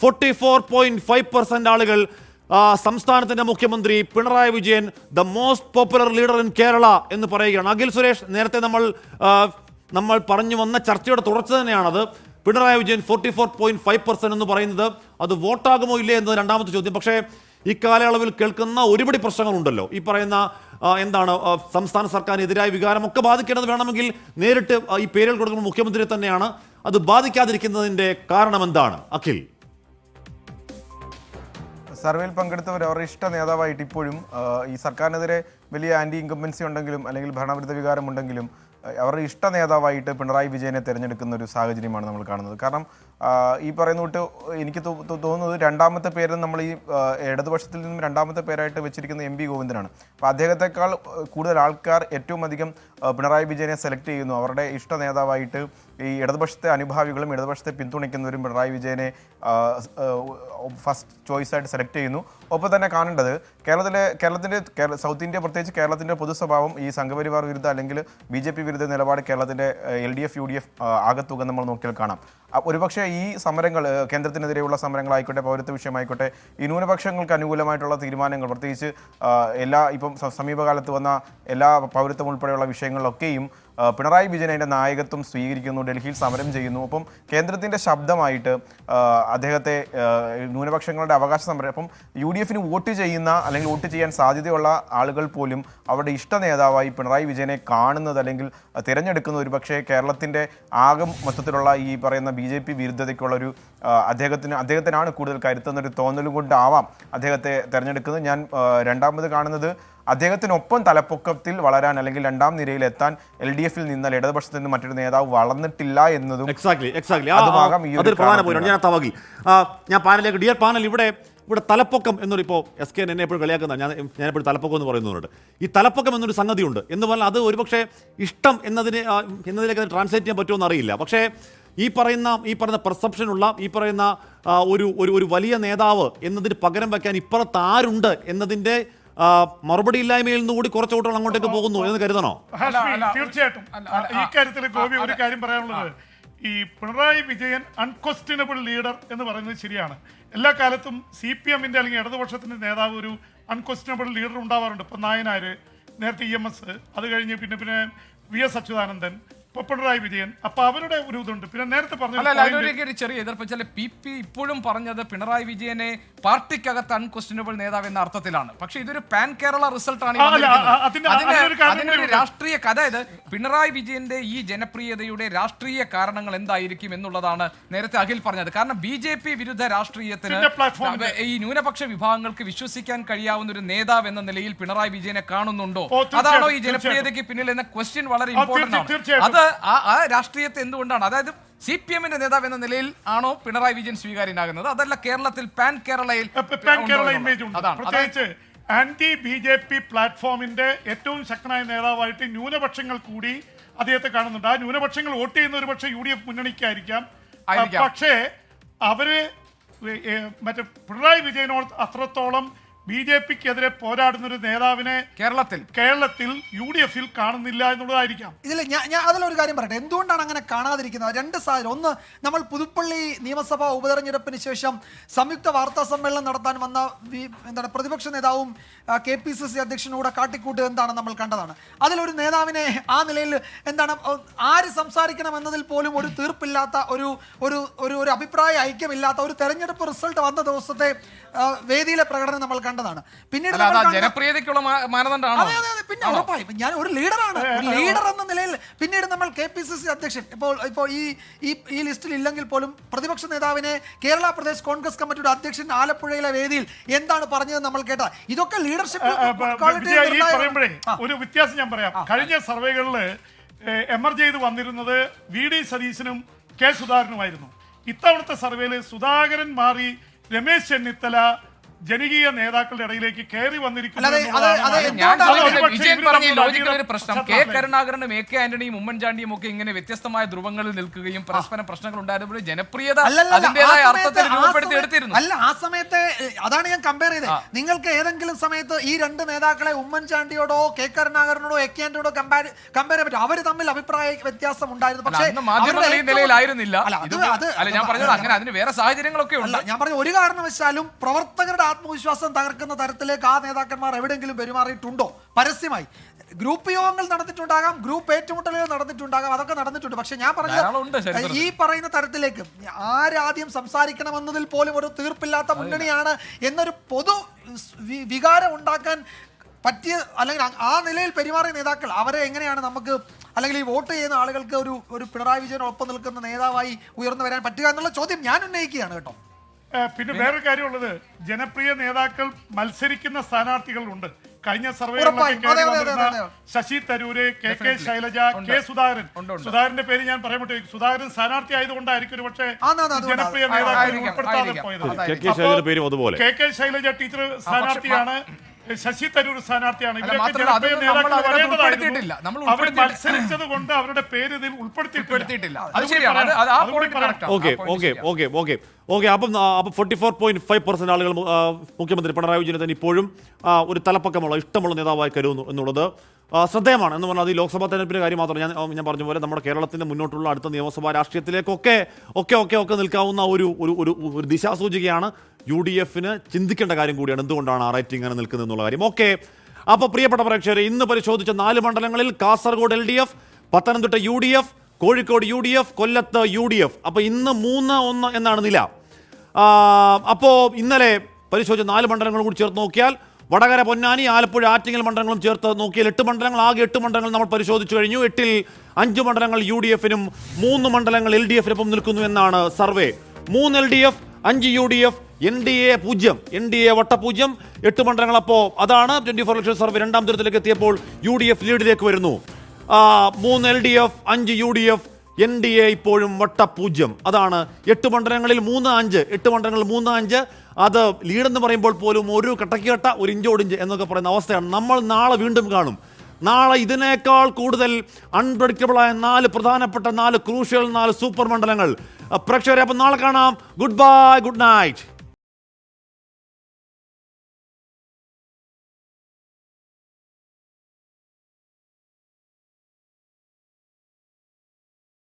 44.5% ആളുകൾ സംസ്ഥാനത്തിന്റെ മുഖ്യമന്ത്രി Pinarayi Vijayan the most popular leader in Kerala എന്ന് പറയുകയാണ്. അഖിൽ സുരേഷ്, നേരത്തെ നമ്മൾ പറഞ്ഞു വന്ന ചർച്ചയുടെ തുടർച്ച തന്നെയാണത്. പിണറായി വിജയൻ 44.5% എന്ന് പറയുന്നത് അത് വോട്ടാകുമോ ഇല്ലേ എന്നത് രണ്ടാമത്തെ ചോദ്യം. പക്ഷേ ഈ കാലയളവിൽ കേൾക്കുന്ന ഒരുപടി പ്രശ്നങ്ങളുണ്ടല്ലോ. ഈ പറയുന്ന സംസ്ഥാന സർക്കാരിനെതിരായ വികാരമൊക്കെ ബാധിക്കേണ്ടത് വേണമെങ്കിൽ നേരിട്ട് ഈ പേരുകൾ കൊടുക്കുന്ന മുഖ്യമന്ത്രി തന്നെയാണ്. അത് ബാധിക്കാതിരിക്കുന്നതിൻ്റെ കാരണം എന്താണ് അഖിൽ? സർവേയിൽ പങ്കെടുത്തവർ അവരുടെ ഇഷ്ട നേതാവായിട്ട് ഇപ്പോഴും ഈ സർക്കാരിനെതിരെ വലിയ ആൻറ്റി ഇൻകംബൻസി ഉണ്ടെങ്കിലും അല്ലെങ്കിൽ ഭരണവിരുദ്ധ വികാരമുണ്ടെങ്കിലും അവരുടെ ഇഷ്ട നേതാവായിട്ട് പിണറായി വിജയനെ തിരഞ്ഞെടുക്കുന്ന ഒരു സാഹചര്യമാണ് നമ്മൾ കാണുന്നത്. കാരണം ഈ പറയുന്ന തൊട്ട് എനിക്ക് തോന്നുന്നത് രണ്ടാമത്തെ പേര് നമ്മൾ ഈ ഇടതുപക്ഷത്തിൽ നിന്നും രണ്ടാമത്തെ പേരായിട്ട് വെച്ചിരിക്കുന്ന എം പി ഗോവിന്ദനാണ്. അപ്പോൾ അദ്ദേഹത്തെക്കാൾ കൂടുതൽ ആൾക്കാർ ഏറ്റവും അധികം പിണറായി വിജയനെ സെലക്ട് ചെയ്യുന്നു. അവരുടെ ഇഷ്ട നേതാവായിട്ട് ഈ ഇടതുപക്ഷത്തെ അനുഭാവികളും ഇടതുപക്ഷത്തെ പിന്തുണയ്ക്കുന്നവരും പിണറായി വിജയനെ ഫസ്റ്റ് ചോയ്സായിട്ട് സെലക്ട് ചെയ്യുന്നു. ഒപ്പം തന്നെ കാണേണ്ടത് കേരളത്തിൻ്റെ സൗത്ത് ഇന്ത്യ പ്രത്യേകിച്ച് കേരളത്തിൻ്റെ പൊതുസ്വഭാവം ഈ സംഘപരിവാർ വിരുദ്ധ അല്ലെങ്കിൽ BJP വിരുദ്ധ നിലപാട് കേരളത്തിൻ്റെ LDF UDF ആകത്തുക നമ്മൾ നോക്കിയാൽ കാണാം. ഒരുപക്ഷെ ഈ സമരങ്ങൾ കേന്ദ്രത്തിനെതിരെയുള്ള സമരങ്ങളായിക്കോട്ടെ, പൗരത്വ വിഷയമായിക്കോട്ടെ, ഈ ന്യൂനപക്ഷങ്ങൾക്ക് അനുകൂലമായിട്ടുള്ള തീരുമാനങ്ങൾ പ്രത്യേകിച്ച് ഇപ്പം സമീപകാലത്ത് വന്ന എല്ലാ പൗരത്വം ഉൾപ്പെടെയുള്ള വിഷയങ്ങളിലൊക്കെയും പിണറായി വിജയൻ അതിൻ്റെ നായകത്വം സ്വീകരിക്കുന്നു, ഡൽഹിയിൽ സമരം ചെയ്യുന്നു. അപ്പം കേന്ദ്രത്തിൻ്റെ ശബ്ദമായിട്ട് അദ്ദേഹത്തെ ന്യൂനപക്ഷങ്ങളുടെ അവകാശ സമരം അപ്പം UDF വോട്ട് ചെയ്യുന്ന അല്ലെങ്കിൽ വോട്ട് ചെയ്യാൻ സാധ്യതയുള്ള ആളുകൾ പോലും അവരുടെ ഇഷ്ട നേതാവായി പിണറായി വിജയനെ കാണുന്നത് അല്ലെങ്കിൽ തിരഞ്ഞെടുക്കുന്ന ഒരു പക്ഷേ കേരളത്തിൻ്റെ ആകെ മൊത്തത്തിലുള്ള ഈ പറയുന്ന BJP വിരുദ്ധതയ്ക്കുള്ളൊരു അദ്ദേഹത്തിനാണ് കൂടുതൽ കരുത്തുന്നൊരു തോന്നലും കൊണ്ടാവാം അദ്ദേഹത്തെ തിരഞ്ഞെടുക്കുന്നത്. ഞാൻ രണ്ടാമത് കാണുന്നത് അദ്ദേഹത്തിനൊപ്പം തലപ്പൊക്കത്തിൽ വളരാൻ അല്ലെങ്കിൽ രണ്ടാം നിരയിൽ എത്താൻ LDF നിന്ന് ഇടതുപക്ഷത്തിൽ നിന്ന് മറ്റൊരു നേതാവ് വളർന്നിട്ടില്ല എന്നതും ഞാൻ പാനലിലേക്ക് ഡിയർ പാനൽ ഇവിടെ തലപ്പൊക്കം എന്നൊരു ഇപ്പോൾ SK എന്നെ എപ്പോഴും കളിയാക്കുന്ന ഞാനെപ്പോഴും തലപ്പൊക്കം എന്ന് പറയുന്നുണ്ട്. ഈ തലപ്പൊക്കം എന്നൊരു സംഗതിയുണ്ട് എന്ന് പറഞ്ഞാൽ അത് ഒരുപക്ഷെ ഇഷ്ടം എന്നതിലേക്ക് ട്രാൻസ്ലേറ്റ് ചെയ്യാൻ പറ്റുമോ എന്നറിയില്ല. പക്ഷേ ഈ പറയുന്ന പെർസെപ്ഷനുള്ള ഈ പറയുന്ന ഒരു വലിയ നേതാവ് എന്നതിന് പകരം വയ്ക്കാൻ ഇപ്പുറത്ത് ആരുണ്ട് എന്നതിൻ്റെ മറുപടി ഇല്ലായ്മയിൽ നിന്ന് കൂടി കുറച്ച് കൂട്ടങ്ങൾ അങ്ങോട്ടേക്ക് പോകുന്നു എന്ന് കരുതണോ? തീർച്ചയായിട്ടും ഈ കാര്യത്തിൽ ഗോപി ഒരു കാര്യം പറയാനുള്ളത്, ഈ പിണറായി വിജയൻ അൺക്വസ്റ്റ്യനബിൾ ലീഡർ എന്ന് പറയുന്നത് ശരിയാണ്. എല്ലാ കാലത്തും CPM-ന്റെ അല്ലെങ്കിൽ ഇടതുപക്ഷത്തിന്റെ നേതാവ് ഒരു അൺക്വസ്റ്റ്യനബിൾ ലീഡർ ഉണ്ടാവാറുണ്ട്. ഇപ്പം നായനാർ, നേരത്തെ EMS, അത് കഴിഞ്ഞ് പിന്നെ VS അച്യുതാനന്ദൻ, പിണറായി വിജയൻ. അപ്പൊ അവരുടെ ഒരു ഇതുണ്ട്. പിന്നെ നേരത്തെ പറഞ്ഞ ചെറിയ എതിർപ്പ് PP ഇപ്പോഴും പറഞ്ഞത് പിണറായി വിജയനെ പാർട്ടിക്കകത്ത് അൺക്വസ്റ്റ്യനബിൾ നേതാവ് എന്ന അർത്ഥത്തിലാണ്. പക്ഷെ ഇതൊരു പാൻ കേരള റിസൾട്ടാണ്. അതിനൊരു രാഷ്ട്രീയ അതായത് പിണറായി വിജയന്റെ ഈ ജനപ്രിയതയുടെ രാഷ്ട്രീയ കാരണങ്ങൾ എന്തായിരിക്കും എന്നുള്ളതാണ് നേരത്തെ അഖിൽ പറഞ്ഞത്. കാരണം BJP വിരുദ്ധ രാഷ്ട്രീയത്തിന് ഈ ന്യൂനപക്ഷ വിഭാഗങ്ങൾക്ക് വിശ്വസിക്കാൻ കഴിയാവുന്ന ഒരു നേതാവ് എന്ന നിലയിൽ പിണറായി വിജയനെ കാണുന്നുണ്ടോ? അതാണോ ഈ ജനപ്രിയതയ്ക്ക് പിന്നിൽ എന്ന ക്വസ്റ്റ്യൻ വളരെ ഇമ്പോർട്ടന്റ് ആണ്. അത് ആ രാഷ്ട്രീയത്തെ എന്തുകൊണ്ടാണ്, അതായത് CPM-ന്റെ നേതാവ് എന്ന നിലയിൽ ആണോ പിണറായി വിജയൻ സ്വീകാര്യനാകുന്നത്? അതല്ല കേരളത്തിൽ പാൻ കേരള ഇമേജ് ഉണ്ട്. പ്രത്യേകിച്ച് ആന്റി BJP പ്ലാറ്റ്ഫോമിന്റെ ഏറ്റവും ശക്തനായ നേതാവായിട്ട് ന്യൂനപക്ഷങ്ങൾ കൂടി അദ്ദേഹത്തെ കാണുന്നുണ്ട്. ആ ന്യൂനപക്ഷങ്ങൾ വോട്ട് ചെയ്യുന്ന ഒരു പക്ഷേ UDF മുന്നണിക്കായിരിക്കാം. പക്ഷേ അവര് മറ്റേ പിണറായി വിജയനോട് അത്രത്തോളം BJP-ക്കെതിരെ പോരാടുന്ന ഒരു നേതാവിനെ കേരളത്തിൽ UDF-ൽ കാണുന്നില്ല എന്നുള്ളതായിരിക്കാം. ഇതിൽ ഞാൻ അതിലൊരു കാര്യം പറയട്ടെ, എന്തുകൊണ്ടാണ് അങ്ങനെ കാണാതിരിക്കുന്നത്? രണ്ട് സാഹചര്യം. ഒന്ന്, നമ്മൾ പുതുപ്പള്ളി നിയമസഭാ ഉപതെരഞ്ഞെടുപ്പിന് ശേഷം സംയുക്ത വാർത്താ സമ്മേളനം നടത്താൻ വന്ന പ്രതിപക്ഷ നേതാവും KPCC അധ്യക്ഷനൂടെ കാട്ടിക്കൂട്ട് എന്താണ് നമ്മൾ കണ്ടതാണ്. അതിലൊരു നേതാവിനെ ആ നിലയിൽ ആര് സംസാരിക്കണം എന്നതിൽ പോലും ഒരു തീർപ്പില്ലാത്ത ഒരു അഭിപ്രായ ഐക്യമില്ലാത്ത ഒരു തെരഞ്ഞെടുപ്പ് റിസൾട്ട് വന്ന ദിവസത്തെ വേദിയിലെ പ്രകടനം നമ്മൾ കണ്ടതാണ്. പിന്നീട് ജനപ്രിയതയ്ക്കുള്ള മാനദണ്ഡമാണ്. പിന്നെ ഉറപ്പായും ഞാൻ ഒരു ലീഡറാണ്, ഒരു ലീഡർ എന്ന നിലയിൽ പിന്നീട് നമ്മൾ KPCC അധ്യക്ഷൻ ഇപ്പോൾ ഈ ലിസ്റ്റിൽ ഇല്ലെങ്കിൽ പോലും പ്രതിപക്ഷ നേതാവിനെ കേരള പ്രദേശ് കോൺഗ്രസ് കമ്മിറ്റിയുടെ അധ്യക്ഷൻ ആലപ്പുഴയിലെ വേദിയിൽ എന്താണ് പറഞ്ഞത് നമ്മൾ കേട്ട. ഇതൊക്കെ ലീഡർഷിപ്പ് പറയുമ്പോഴേ ഒരു വ്യത്യാസം ഞാൻ പറയാം. കഴിഞ്ഞ സർവേകളിൽ എമർജ് ചെയ്ത് വന്നിരുന്നത് VD സതീശനും K സുധാകരനുമായിരുന്നു. ഇത്തവണത്തെ സർവേയിൽ സുധാകരൻ മാറി രമേശ് ചെന്നിത്തല ജനകീയ നേതാക്കളുടെ ഇടയിലേക്ക് കയറി വന്നിരിക്കുന്നു. വിജയൻ പറഞ്ഞ ലോജിക്കലൊരു പ്രശ്നം, K കരുണാകരനും AK ആന്റണിയും ഉമ്മൻചാണ്ടിയും ഒക്കെ ഇങ്ങനെ വ്യത്യസ്തമായ ധ്രുവങ്ങളിൽ നിൽക്കുകയും പരസ്പരം പ്രശ്നങ്ങൾ ഉണ്ടായിരുന്നപ്പോൾ ജനപ്രിയത അതിന്റേതായ അർത്ഥത്തിൽ രൂപപ്പെടുത്തി എടുത്തിരുന്നു. അല്ല, ആ സമയത്ത് അതാണ് ഞാൻ കമ്പയർ ചെയ്തത്. നിങ്ങൾക്ക് ഏതെങ്കിലും സമയത്ത് ഈ രണ്ട് നേതാക്കളെ ഉമ്മൻചാണ്ടിയോടോ K കരുണാകരനോടോ AK ആന്റണിയോടോ കമ്പയർ ചെയ്യാൻ പറ്റും? അവര് തമ്മിൽ അഭിപ്രായ വ്യത്യാസം ഉണ്ടായിരുന്നു. പക്ഷേ മാധ്യമങ്ങൾ ഈ നിലയിലായിരുന്നില്ല. ഞാൻ പറഞ്ഞത് അങ്ങനെ അതിന് വേറെ സാഹചര്യങ്ങളൊക്കെ ഉണ്ട്. ഞാൻ പറഞ്ഞ ഒരു കാരണവശാലും പ്രവർത്തകരുടെ ആത്മവിശ്വാസം തകർക്കുന്ന തരത്തിലേക്ക് ആ നേതാക്കന്മാർ എവിടെയെങ്കിലും പെരുമാറിയിട്ടുണ്ടോ പരസ്യമായി? ഗ്രൂപ്പ് യോഗങ്ങൾ നടന്നിട്ടുണ്ടാകാം, ഗ്രൂപ്പ് ഏറ്റുമുട്ടലുകൾ നടന്നിട്ടുണ്ടാകാം, അതൊക്കെ നടന്നിട്ടുണ്ട്. പക്ഷെ ഞാൻ ധാരാളം ഉണ്ട് പറഞ്ഞത് ചരിത്രത്തിൽ. ഈ പറയുന്ന തരത്തിലേക്ക് ആരാദ്യം സംസാരിക്കണമെന്നതിൽ പോലും ഒരു തീർപ്പില്ലാത്ത മുന്നണിയാണ് എന്നൊരു പൊതു വികാരം ഉണ്ടാക്കാൻ പറ്റിയ, അല്ലെങ്കിൽ ആ നിലയിൽ പെരുമാറിയ നേതാക്കൾ അവരെ എങ്ങനെയാണ് നമുക്ക്, അല്ലെങ്കിൽ ഈ വോട്ട് ചെയ്യുന്ന ആളുകൾക്ക് ഒരു പിണറായി വിജയനൊപ്പം നിൽക്കുന്ന നേതാവായി ഉയർന്നു വരാൻ പറ്റുക എന്നുള്ള ചോദ്യം ഞാൻ ഉന്നയിക്കുകയാണ് കേട്ടോ. പിന്നെ വേറൊരു കാര്യമുള്ളത്, ജനപ്രിയ നേതാക്കൾ മത്സരിക്കുന്ന സ്ഥാനാർത്ഥികളുണ്ട്. കഴിഞ്ഞ survey Shashi Tharoor, K Shailaja, K Sudhakaran. സുധാകരന്റെ പേര് ഞാൻ പറയാൻ സുധാകരൻ സ്ഥാനാർത്ഥി ആയതുകൊണ്ടായിരിക്കും ഒരു പക്ഷേ ജനപ്രിയ നേതാക്കൾ ഉൾപ്പെടുത്താതെ പോയത്. കെ ശൈലജ ടീച്ചർ സ്ഥാനാർത്ഥിയാണ്, ശശി തരൂർ സ്ഥാനാർത്ഥിയാണ്. അവർ മത്സരിച്ചത് കൊണ്ട് അവരുടെ പേര് ഇതിൽ ഉൾപ്പെടുത്തിയിട്ടില്ല. അപ്പം 44.5% ആളുകൾ മുഖ്യമന്ത്രി പിണറായി വിജയനെ തന്നെ ഇപ്പോഴും ഒരു തലപ്പക്കമുള്ള ഇഷ്ടമുള്ള നേതാവായി കരുതുന്നു എന്നുള്ളത് ശ്രദ്ധേയമാണ്. എന്ന് പറഞ്ഞാൽ ഈ ലോക്സഭാ തെരഞ്ഞെടുപ്പിന്റെ കാര്യം മാത്രം ഞാൻ പറഞ്ഞ പോലെ നമ്മുടെ കേരളത്തിന്റെ മുന്നോട്ടുള്ള അടുത്ത നിയമസഭാ രാഷ്ട്രീയത്തിലേക്കൊക്കെ നിൽക്കാവുന്ന ഒരു ദിശാസൂചികയാണ്. UDFന് ചിന്തിക്കേണ്ട കാര്യം കൂടിയാണ് എന്തുകൊണ്ടാണ് ആ റേറ്റിംഗ് അങ്ങനെ നിൽക്കുന്നത് എന്നുള്ള കാര്യം. അപ്പോൾ പ്രിയപ്പെട്ട പ്രേക്ഷകരെ, ഇന്ന് പരിശോധിച്ച 4 മണ്ഡലങ്ങളിൽ Kasaragod LDF, Pathanamthitta UDF, Kozhikode UDF, കൊല്ലത്ത് UDF. അപ്പോൾ ഇന്ന് 3-1 എന്നാണ് നില. അപ്പോൾ ഇന്നലെ പരിശോധിച്ച 4 മണ്ഡലങ്ങൾ കൂടി ചേർത്ത് നോക്കിയാൽ വടകര, പൊന്നാനി, ആലപ്പുഴ, ആറ്റിങ്ങൽ മണ്ഡലങ്ങളും ചേർത്ത് നോക്കിയാൽ 8 മണ്ഡലങ്ങൾ. ആകെ 8 മണ്ഡലങ്ങൾ നമ്മൾ പരിശോധിച്ചു കഴിഞ്ഞു. 8-ൽ 5 മണ്ഡലങ്ങൾ UDFനും 3 മണ്ഡലങ്ങൾ LDFനൊപ്പം നിൽക്കുന്നു എന്നാണ് survey. 3 LDF, 5 UDF, NDA 0, NDA വട്ട 0, 8 മണ്ഡലങ്ങൾ. അപ്പോൾ അതാണ് 24 ലക്ഷം സർവേ രണ്ടാം ദൂരത്തിലേക്ക് എത്തിയപ്പോൾ UDF ലീഡിലേക്ക് വരുന്നു. 3 LDF, 5 UDF, NDA ഇപ്പോഴും വട്ട 0. അതാണ് 8 മണ്ഡലങ്ങളിൽ 3-5, 8 മണ്ഡലങ്ങളിൽ 3-5. അത് ലീഡെന്ന് പറയുമ്പോൾ പോലും ഒരു കട്ടക്കിക്കട്ട, ഒരു ഇഞ്ചോടിഞ്ച് എന്നൊക്കെ പറയുന്ന അവസ്ഥയാണ്. നമ്മൾ നാളെ വീണ്ടും കാണും. നാളെ ഇതിനേക്കാൾ കൂടുതൽ അൺപ്രഡിക്റ്റബിളായ 4 പ്രധാനപ്പെട്ട 4 ക്രൂഷ്യൽ 4 സൂപ്പർ മണ്ഡലങ്ങൾ. പ്രേക്ഷകരെ, അപ്പം നാളെ കാണാം. Good bye, good night.